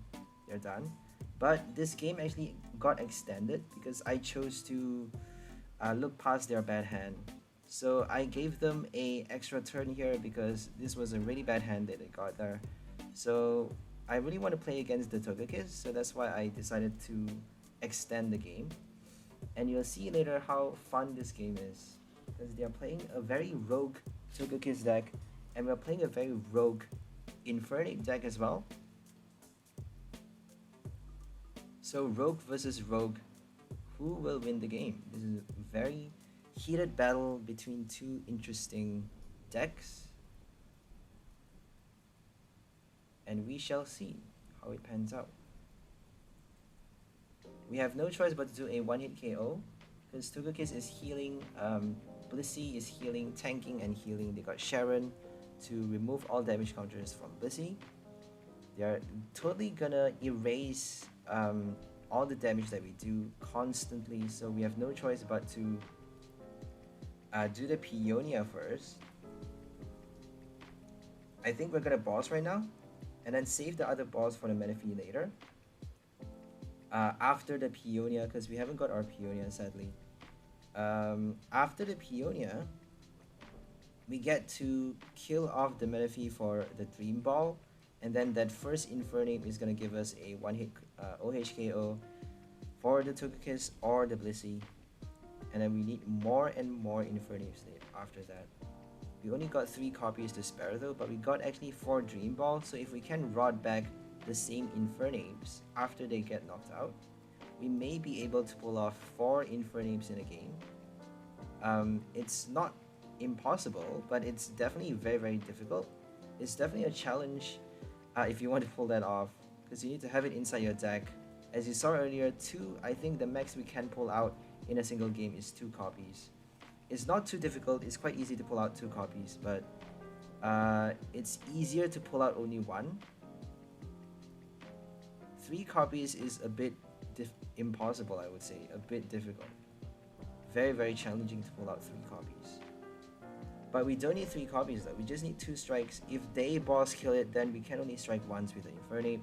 they're done. But this game actually got extended because I chose to look past their bad hand. So I gave them a extra turn here because this was a really bad hand that they got there. So I really want to play against the Togekiss, so that's why I decided to extend the game. And you'll see later how fun this game is, because they are playing a very rogue Togekiss deck, and we're playing a very rogue Infernape deck as well. So rogue versus rogue, who will win the game? This is a very heated battle between two interesting decks, and we shall see how it pans out. We have no choice but to do a one-hit KO, because Togekiss is healing, Blissey is healing, tanking and healing. They got Sharon to remove all damage counters from Blissey. They are totally gonna erase all the damage that we do constantly, so we have no choice but to do the Peonia first. I think we're gonna boss right now, and then save the other boss for the Menifee later. After the Peonia, because we haven't got our Peonia sadly. After the Peonia, we get to kill off the Menifee for the Dream Ball, and then that first Infernape is gonna give us a one-hit OHKO for the Togekiss or the Blissey, and then we need more and more Infernapes after that. We only got 3 copies to spare though, but we got actually 4 Dream Balls, so if we can rod back the same Infernapes after they get knocked out, we may be able to pull off 4 Infernapes in a game. It's not impossible, but it's definitely very, very difficult. It's definitely a challenge if you want to pull that off, because you need to have it inside your deck. As you saw earlier, I think the max we can pull out in a single game is 2 copies. It's not too difficult, it's quite easy to pull out 2 copies, but it's easier to pull out only 1. 3 copies is a bit impossible, I would say, a bit difficult. Very, very challenging to pull out 3 copies. But we don't need 3 copies though, we just need 2 strikes. If they boss kill it, then we can only strike once with the Infernape.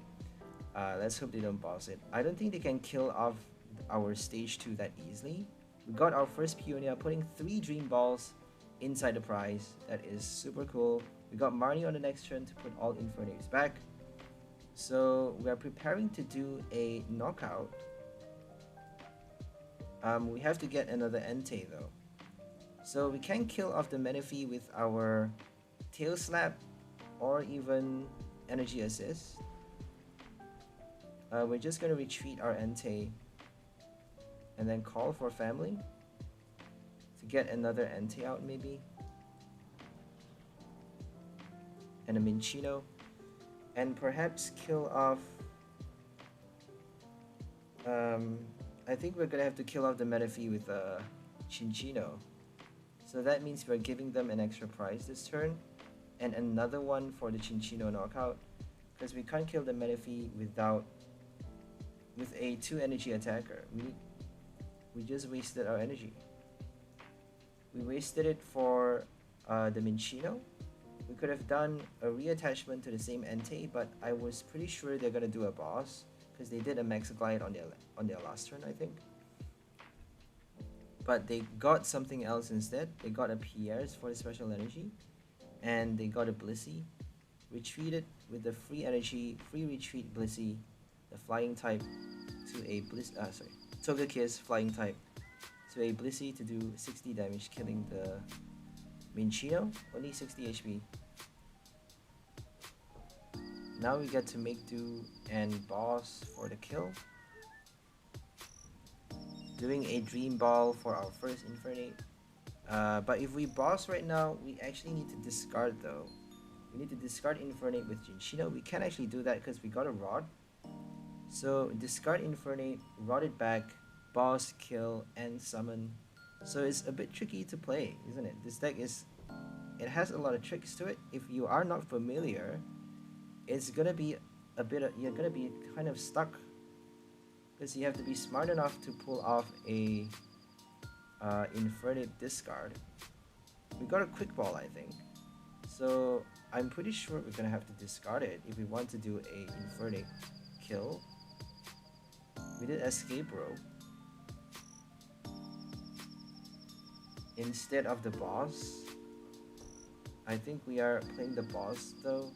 Let's hope they don't boss it. I don't think they can kill off our stage 2 that easily. We got our first Peonia, putting 3 Dream Balls inside the prize. That is super cool. We got Marnie on the next turn to put all Infernapes back. So we are preparing to do a knockout. We have to get another Entei though. So we can kill off the Menifee with our Tail Slap or even Energy Assist. We're just going to retreat our Entei and then call for family to get another Entei out maybe. And a Cinccino. And perhaps kill off... I think we're going to have to kill off the Menifee with a Cinccino. So that means we're giving them an extra prize this turn. And another one for the Cinccino knockout. Because we can't kill the Menifee with a 2 energy attacker. We just wasted our energy. We wasted it for the Cinccino. We could have done a reattachment to the same Entei, but I was pretty sure they're gonna do a boss because they did a Max Glide on their last turn, I think. But they got something else instead. They got a Pierre's for the special energy, and they got a Blissey. Retreated with the free energy, free retreat Blissey, the flying type, to a Togekiss flying type to a Blissey to do 60 damage, killing the Cinccino, only 60 HP. Now we get to make do and boss for the kill. Doing a Dream Ball for our first Infernape. But if we boss right now, we actually need to discard though. We need to discard Infernape with Cinccino. We can actually do that because we got a Rod. So discard Infernape, Rod it back, boss, kill, and summon. So it's a bit tricky to play, isn't it? This deck it has a lot of tricks to it. If you are not familiar, it's gonna be you're gonna be kind of stuck. Because you have to be smart enough to pull off a Infernape discard. We got a Quick Ball, I think. So I'm pretty sure we're gonna have to discard it if we want to do a Infernape kill. We did Escape Row instead of the boss. I think we are playing the boss though.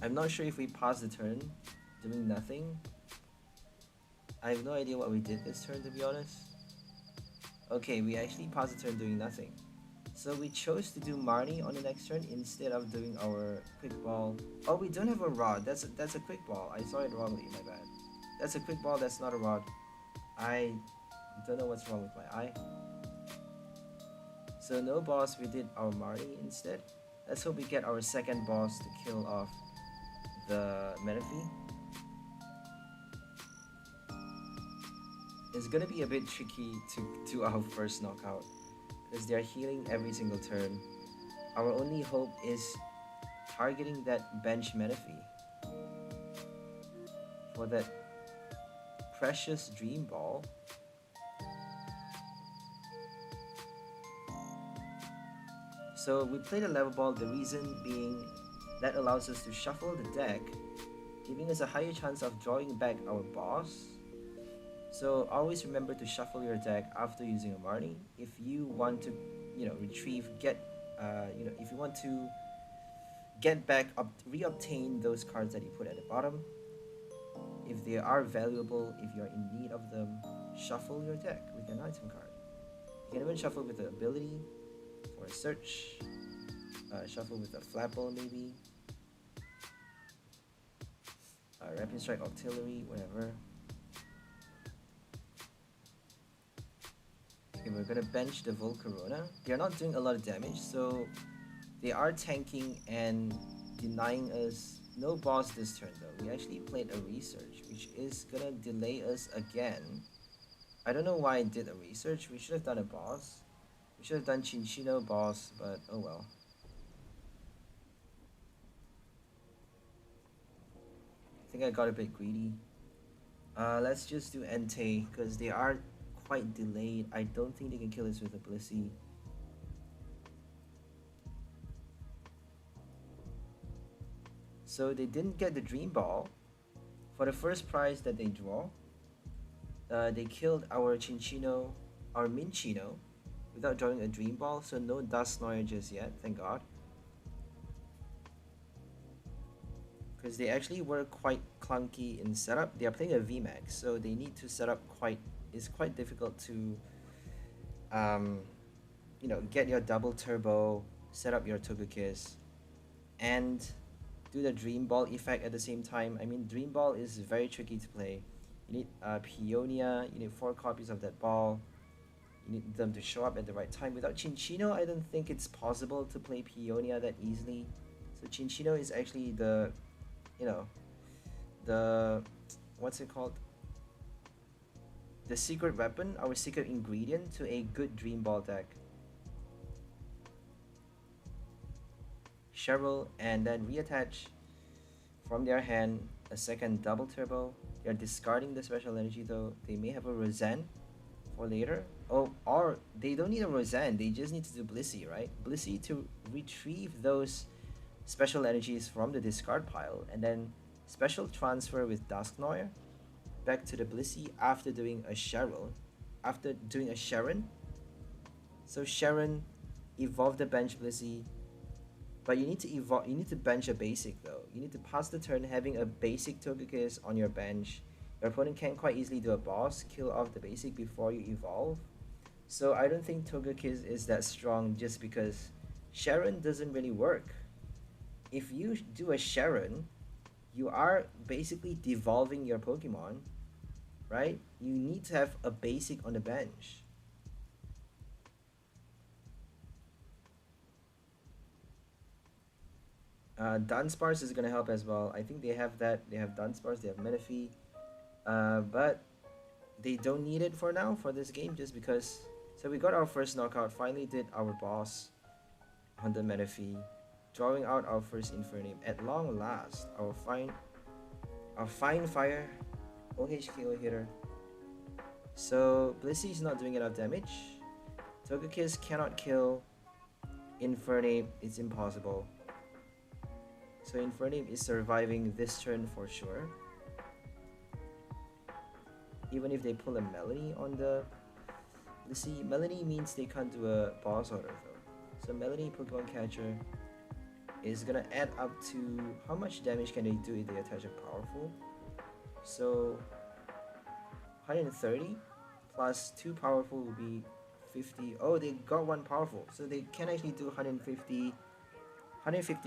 I'm not sure if we paused the turn doing nothing. I have no idea what we did this turn, to be honest. Okay, we actually paused the turn doing nothing. So we chose to do Marnie on the next turn instead of doing our Quick Ball. Oh, we don't have a Rod. That's a Quick Ball. I saw it wrongly, my bad. That's a Quick Ball, that's not a Rod. I don't know what's wrong with my eye. So no boss, we did our Marnie instead. Let's hope we get our second boss to kill off the Menifee. It's gonna be a bit tricky to do our first knockout because they're healing every single turn. Our only hope is targeting that bench Menifee for that precious Dream Ball. So we played a level ball, the reason being that allows us to shuffle the deck, giving us a higher chance of drawing back our boss. So always remember to shuffle your deck after using a Marnie. If you want to, retrieve, if you want to get back, reobtain those cards that you put at the bottom. If they are valuable, if you're in need of them, shuffle your deck with an item card. You can even shuffle with the ability for a search, shuffle with a Flapple maybe, Rapid Strike Auxiliary, whatever. Okay, we're gonna bench the Volcarona. They're not doing a lot of damage, so They are tanking and denying us no boss this turn though. We actually played a research, which is gonna delay us again. I don't know why I did a research. We should have done a boss. We should have done Cinccino boss, but oh well. I think I got a bit greedy. Let's just do Entei, because they are quite delayed. I don't think they can kill us with a Blissey. So they didn't get the Dream Ball. For the first prize that they draw, they killed our Cinccino, our Minccino, without drawing a Dream Ball, so no 𝘿𝐿𝐼𝐻𝐿𝐴 just yet, thank God. Because they actually were quite clunky in setup. They are playing a VMAX, so they need to set up it's quite difficult to, you know, get your double turbo, set up your Togekiss, and do the Dream Ball effect at the same time. I mean, Dream Ball is very tricky to play. You need Peonia, you need 4 copies of that ball. You need them to show up at the right time. Without Cinccino, I don't think it's possible to play Peonia that easily. So Cinccino is actually the, you know, the, what's it called? The secret weapon, our secret ingredient to a good Dream Ball deck. Cheryl, and then reattach from their hand a second double turbo. They are discarding the special energy though. They may have a Roseanne for later. Oh, or they don't need a Roseanne, they just need to do Blissey, right? Blissey to retrieve those special energies from the discard pile, and then special transfer with 𝘿𝐿𝐼𝐻𝐿𝐴 back to the Blissey after doing a Cheryl, after doing a Sharon. So Sharon, evolve the bench Blissey, but you need to bench a basic though. You need to pass the turn having a basic Togekiss on your bench. Your opponent can quite easily do a boss, kill off the basic before you evolve. So I don't think Togekiss is that strong just because Sharon doesn't really work. If you do a Sharon, you are basically devolving your Pokemon, right? You need to have a basic on the bench. Dunsparce is gonna help as well. I think they have that. They have Dunsparce, they have Menifee, but they don't need it for now for this game just because. So we got our first knockout. Finally did our boss on the Menifee, drawing out our first Infernape at long last. Our fine fire OHKO hitter. So Blissey is not doing enough damage. Togekiss cannot kill Infernape. It's impossible. So Infernape is surviving this turn for sure. Even if they pull a Melanie on the Blissey, Melanie means they can't do a boss order though. So Melanie Pokemon Catcher is gonna add up to how much damage can they do if they attach a powerful. So 130 plus 2 powerful will be 50. Oh, they got 1 powerful, so they can actually do 150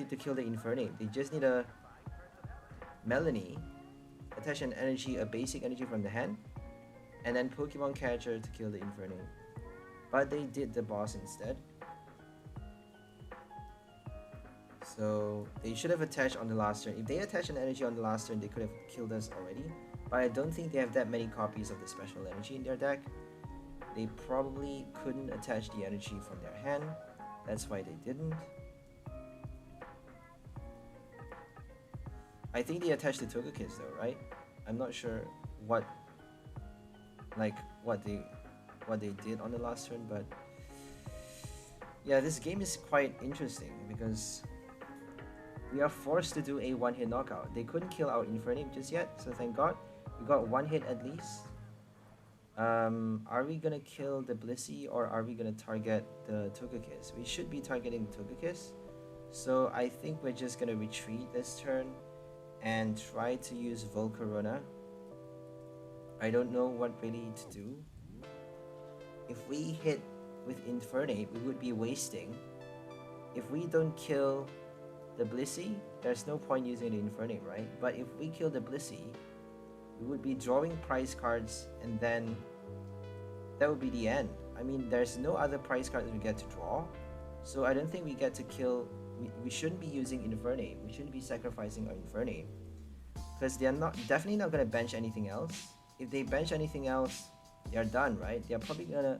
to kill the Infernape. They just need a Melanie, attach an energy, a basic energy from the hand, and then Pokemon Catcher to kill the Infernape. But they did the boss instead. So they should have attached on the last turn. If they attached an energy on the last turn, they could have killed us already. But I don't think they have that many copies of the special energy in their deck. They probably couldn't attach the energy from their hand. That's why they didn't. I think they attached the Togekiss though, right? I'm not sure what they did on the last turn, but yeah, this game is quite interesting because we are forced to do a one-hit knockout. They couldn't kill our Infernape just yet, so thank God. We got 1 hit at least. Are we gonna kill the Blissey or are we gonna target the Togekiss? We should be targeting Togekiss. So I think we're just gonna retreat this turn and try to use Volcarona. I don't know what really to do. If we hit with Infernape, we would be wasting. If we don't kill the Blissey, there's no point using the Infernape, right? But if we kill the Blissey, we would be drawing prize cards, and then that would be the end. I mean, there's no other prize cards we get to draw, so I don't think we get to kill we shouldn't be using Infernape. We shouldn't be sacrificing our Infernape. Because they're definitely not gonna bench anything else. If they bench anything else, they're done, right? They're probably gonna,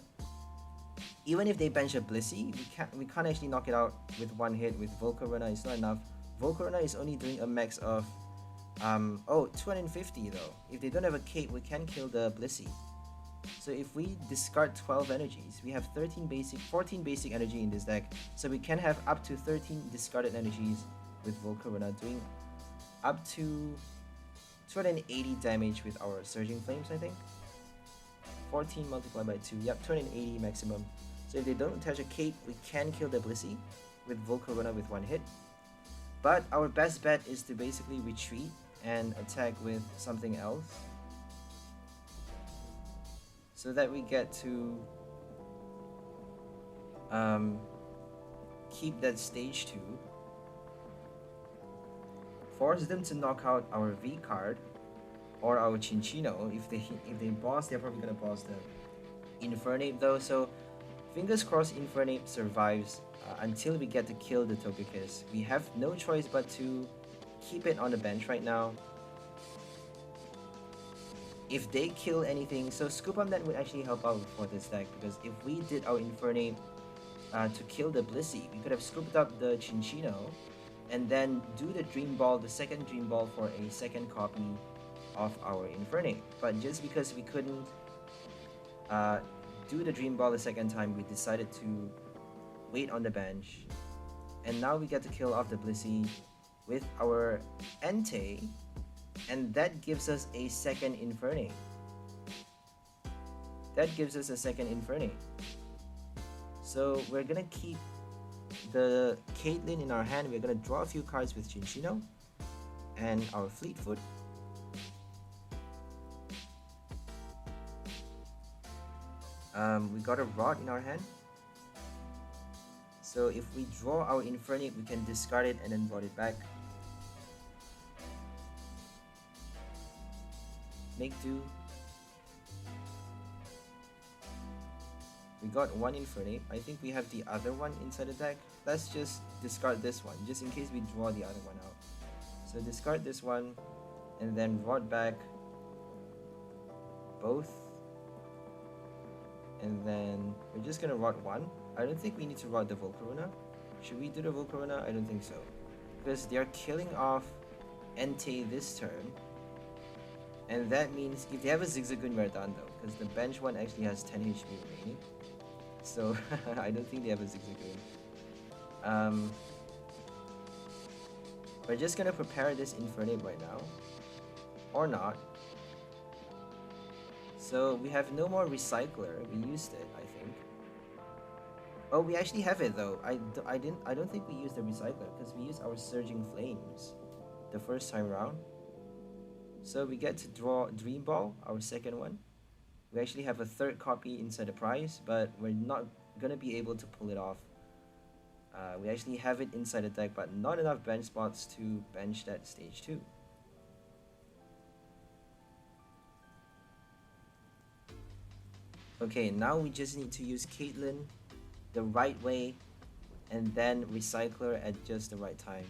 even if they bench a Blissey, we can't actually knock it out with one hit. With Volcarona, it's not enough. Volcarona is only doing a max of 250 though. If they don't have a cape, we can kill the Blissey. So if we discard 12 energies, we have 14 basic energy in this deck. So we can have up to 13 discarded energies with Volcarona, doing up to 280 damage with our Surging Flames, I think. 14 multiplied by 2, yep, 280 maximum. So if they don't attach a cape, we can kill the Blissey with Volcarona with one hit. But our best bet is to basically retreat and attack with something else, so that we get to keep that stage 2. Force them to knock out our V card or our Cinccino. If they boss, they're probably gonna boss the Infernape though. So fingers crossed Infernape survives until we get to kill the Togekiss. We have no choice but to keep it on the bench right now. If they kill anything, so Scoop on that would actually help out for this deck, because if we did our Infernape to kill the Blissey, we could have scooped up the Cinccino and then do the Dream Ball, the second Dream Ball, for a second copy of our Infernape. But just because we couldn't do the Dream Ball the second time, we decided to wait on the bench. And now we get to kill off the Blissey with our Entei, and that gives us a second Infernape. So we're gonna keep the 𝓿𝐿𝐴 in our hand. We're gonna draw a few cards with Cinccino and our Fleetfoot. We got a Rod in our hand. So if we draw our Infernape, we can discard it and then rod it back. Make do. We got one Infernape. I think we have the other one inside the deck. Let's just discard this one, just in case we draw the other one out. So discard this one, and then rod back both. And then we're just gonna rod one. I don't think we need to rod the Volcarona. Should we do the Volcarona? I don't think so, because they're killing off Entei this turn. And that means if they have a 𝓿𝓚𝓬𝓿𝓚𝓬𝓬 though, because the bench one actually has 10 HP remaining. So I don't think they have a 𝓿𝓚𝓬𝓬𝓬𝓬. We're just gonna prepare this Infernape right now. Or not. So we have no more Recycler. We used it, I think. Oh, we actually have it though. I don't think we used the Recycler, because we used our Surging Flames the first time around. So we get to draw Dream Ball, our second one. We actually have a third copy inside the prize, but we're not gonna be able to pull it off. We actually have it inside the deck, but not enough bench spots to bench that stage 2. Okay, now we just need to use 𝓿𝐿𝐴 the right way, and then Recycler at just the right time.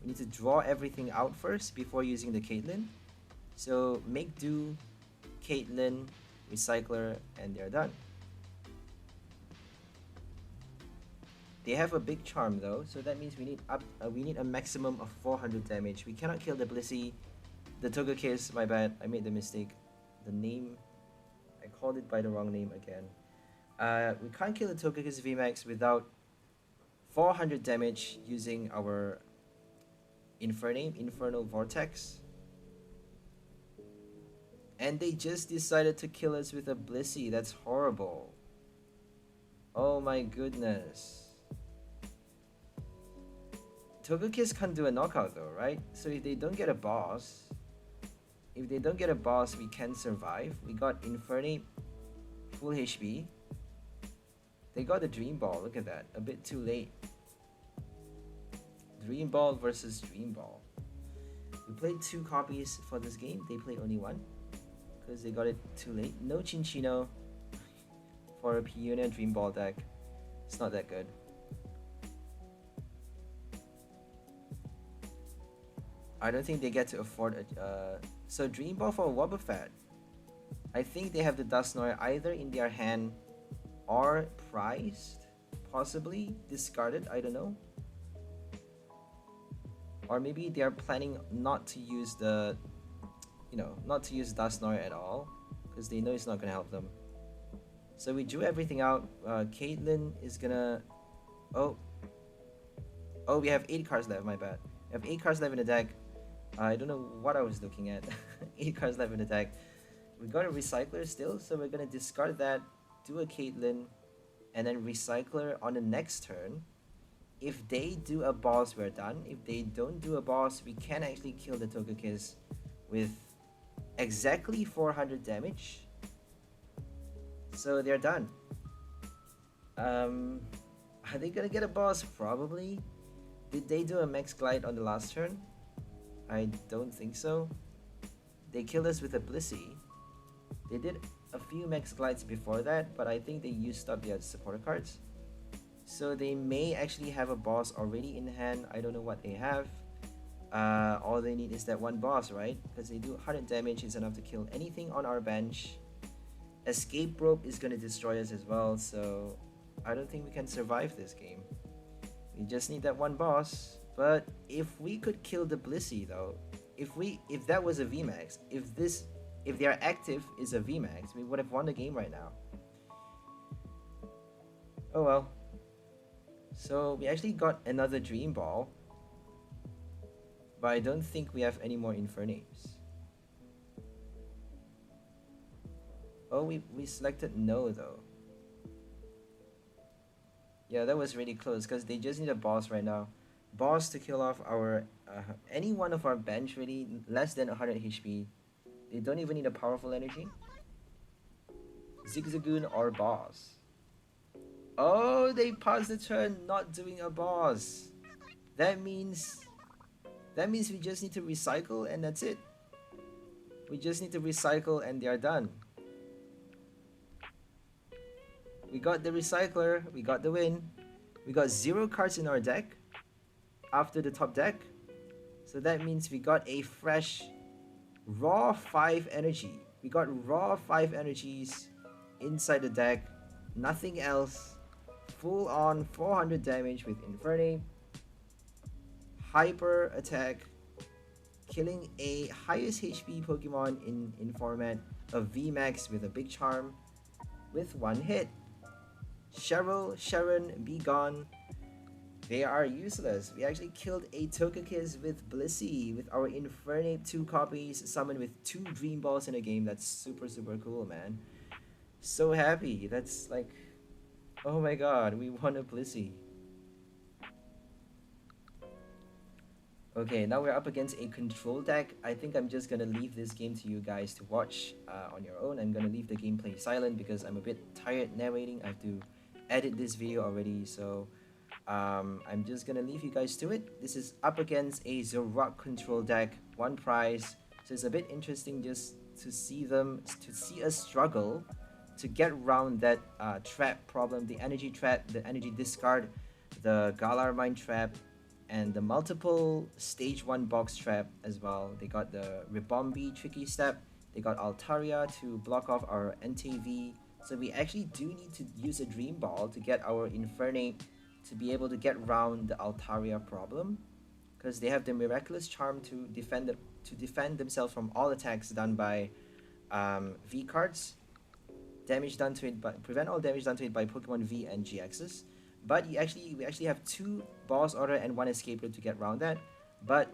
We need to draw everything out first before using the 𝓿𝐿𝐴. So make do, 𝓿𝐿𝐴, Recycler, and they're done. They have a big charm though, so that means we need a maximum of 400 damage. We cannot kill the Blissey, the Togekiss. My bad, I made the mistake. The name, I called it by the wrong name again. We can't kill the Togekiss VMAX without 400 damage using our Infernape, Infernal Vortex. And they just decided to kill us with a Blissey. That's horrible. Oh my goodness. Togekiss can't do a knockout though, right? So if they don't get a boss, we can survive. We got Infernape, full HP. They got the Dream Ball, look at that. A bit too late. Dream Ball versus Dream Ball. We played 2 copies for this game. They played only 1, because they got it too late. No Cinccino for a Peonia Dream Ball deck. It's not that good. I don't think they get to afford it. So Dream Ball for Wobbuffet. I think they have the Dusknoir either in their hand or prized, possibly discarded, I don't know. Or maybe they are planning not to use the, not to use Dusknoir at all, because they know it's not gonna help them. So we drew everything out. Caitlyn is gonna, oh, we have 8 cards left, my bad. We have 8 cards left in the deck. I don't know what I was looking at. 8 cards left in the deck. We got a Recycler still, so we're gonna discard that, do a Caitlyn, and then Recycler on the next turn. If they do a boss, we're done. If they don't do a boss, we can actually kill the Togekiss with exactly 400 damage. So they're done. Are they gonna get a boss? Probably. Did they do a Max Glide on the last turn? I don't think so. They killed us with a Blissey. They did a few Max Glides before that, but I think they used up their supporter cards. So they may actually have a boss already in hand. I don't know what they have. All they need is that one boss, right? Because they do 100 damage, is enough to kill anything on our bench. Escape Rope is going to destroy us as well, so I don't think we can survive this game. We just need that one boss. But if we could kill the Blissey though, if that was a VMAX, if their active is a VMAX, we would have won the game right now. Oh well. So we actually got another Dream Ball, but I don't think we have any more Infernapes. Oh, we selected no though. Yeah, that was really close because they just need a boss right now. Boss to kill off our any one of our bench, really less than 100 HP. They don't even need a powerful energy. Zigzagoon or boss. Oh, they paused the turn not doing a boss. That means we just need to recycle and that's it. We just need to recycle and they are done. We got the Recycler, we got the win. We got 0 cards in our deck after the top deck. So that means we got a fresh raw 5 energy. We got raw 5 energies inside the deck. Nothing else. Full on 400 damage with Infernape. Hyper attack. Killing a highest HP Pokemon in format of VMAX with a big charm. With 1 hit. Cheryl, Sharon, be gone. They are useless. We actually killed a Togekiss with Blissey with our Infernape 2 copies summoned with 2 Dream Balls in a game. That's super cool, man. So happy. That's like, oh my god, we won a Blissey. Okay, now we're up against a control deck. I think I'm just gonna leave this game to you guys to watch on your own. I'm gonna leave the gameplay silent because I'm a bit tired narrating. I have to edit this video already, so I'm just gonna leave you guys to it. This is up against a Zoroark Control deck, 1 prize, so it's a bit interesting just to see us struggle to get around that trap problem, the energy trap, the energy discard, the Galar-Mine trap, and the multiple stage 1 box trap as well. They got the Ribombee Tricky Step, they got Altaria to block off our Entei V. So we actually do need to use a Dream Ball to get our Infernape to be able to get around the Altaria problem, because they have the Miraculous Charm to defend themselves from all attacks done by V cards. Damage done to it, but prevent all damage done to it by Pokemon V and GXs. But we actually have 2 Boss Order and 1 Escape Route to get around that. But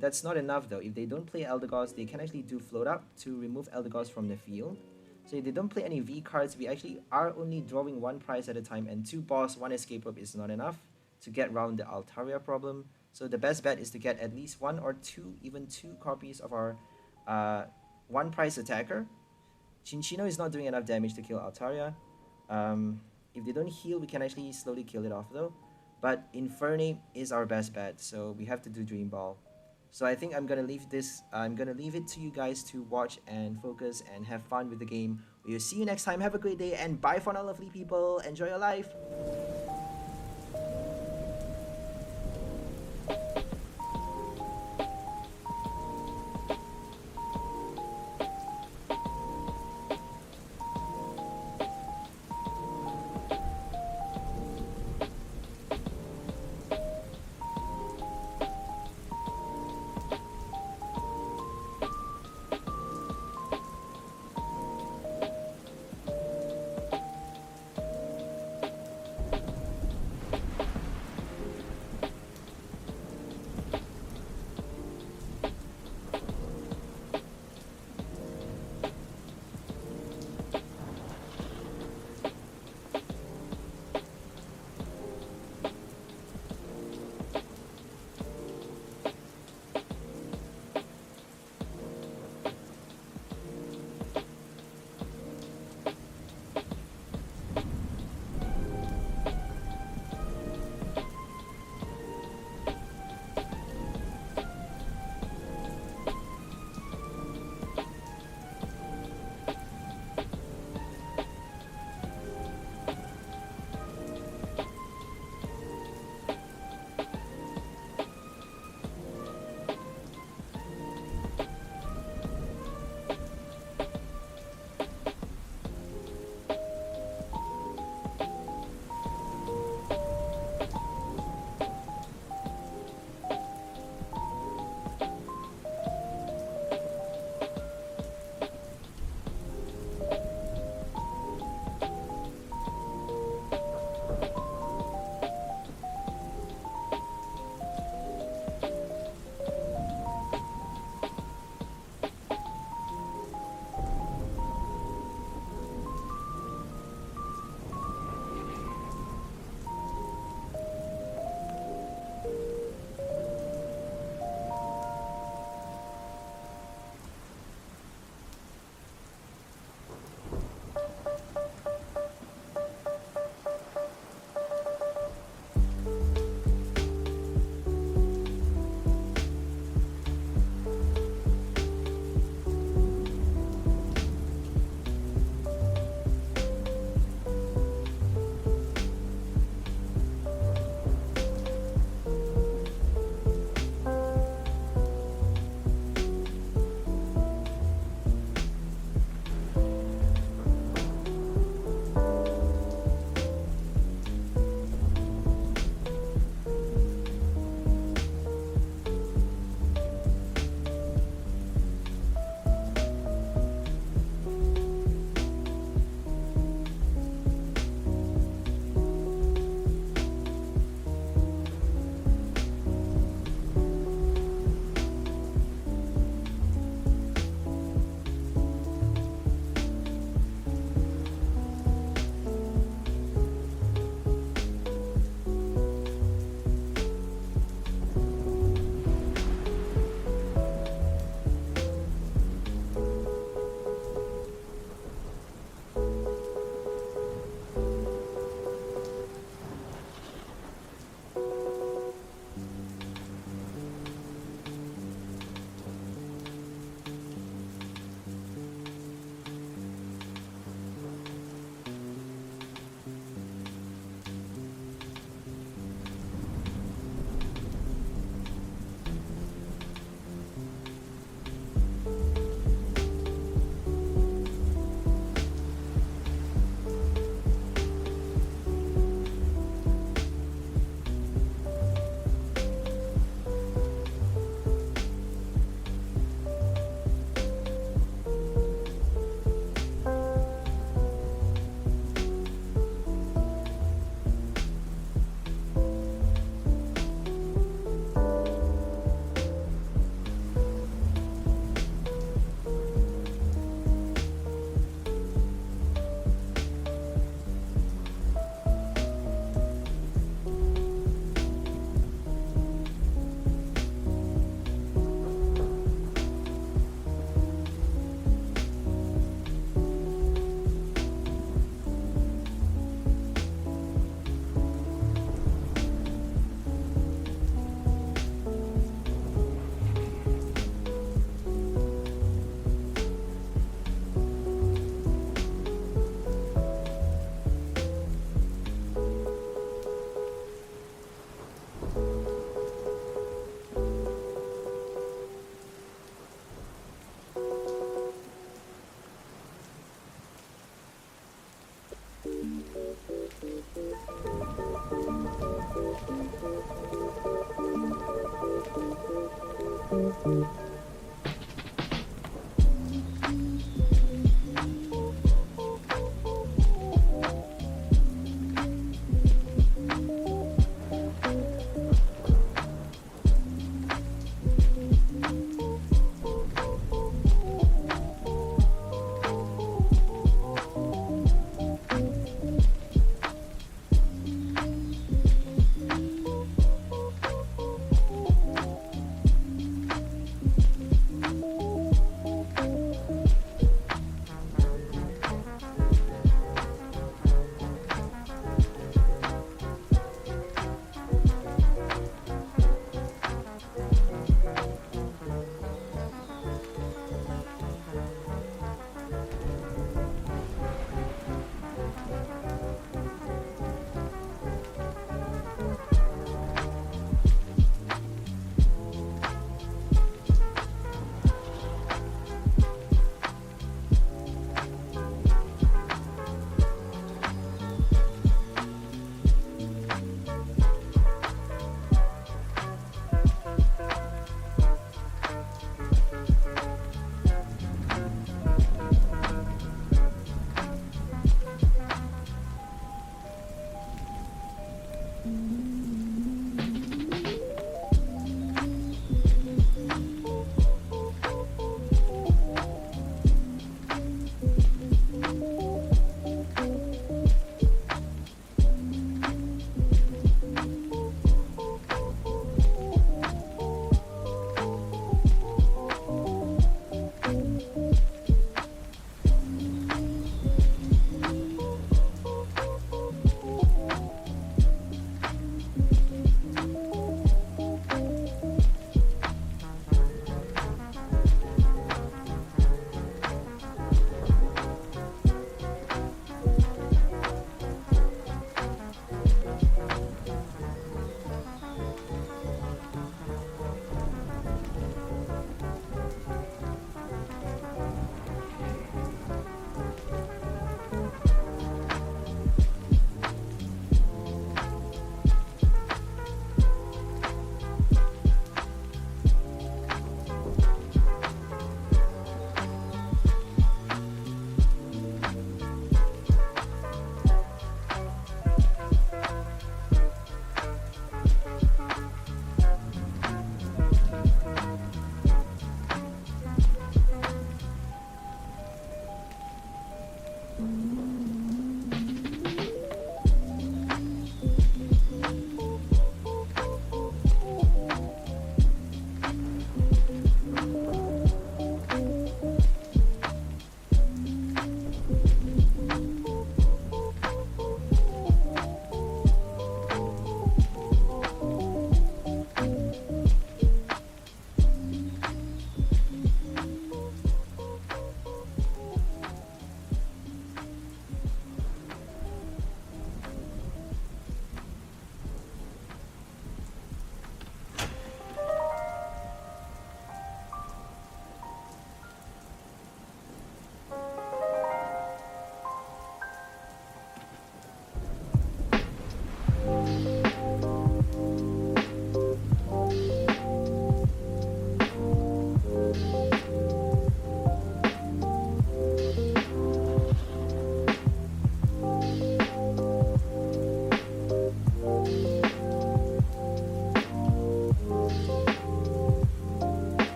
that's not enough though. If they don't play Eldegoss, they can actually do Float Up to remove Eldegoss from the field. So if they don't play any V cards, we actually are only drawing 1 prize at a time, and 2 boss, 1 escape rope is not enough to get around the Altaria problem. So the best bet is to get at least 1 or 2, even 2 copies of our 1 prize attacker. Cinccino is not doing enough damage to kill Altaria. If they don't heal, we can actually slowly kill it off though. But Infernape is our best bet, so we have to do Dream Ball. So I think I'm gonna leave it to you guys to watch and focus and have fun with the game. We'll see you next time. Have a great day and bye for now, lovely people. Enjoy your life. Bye.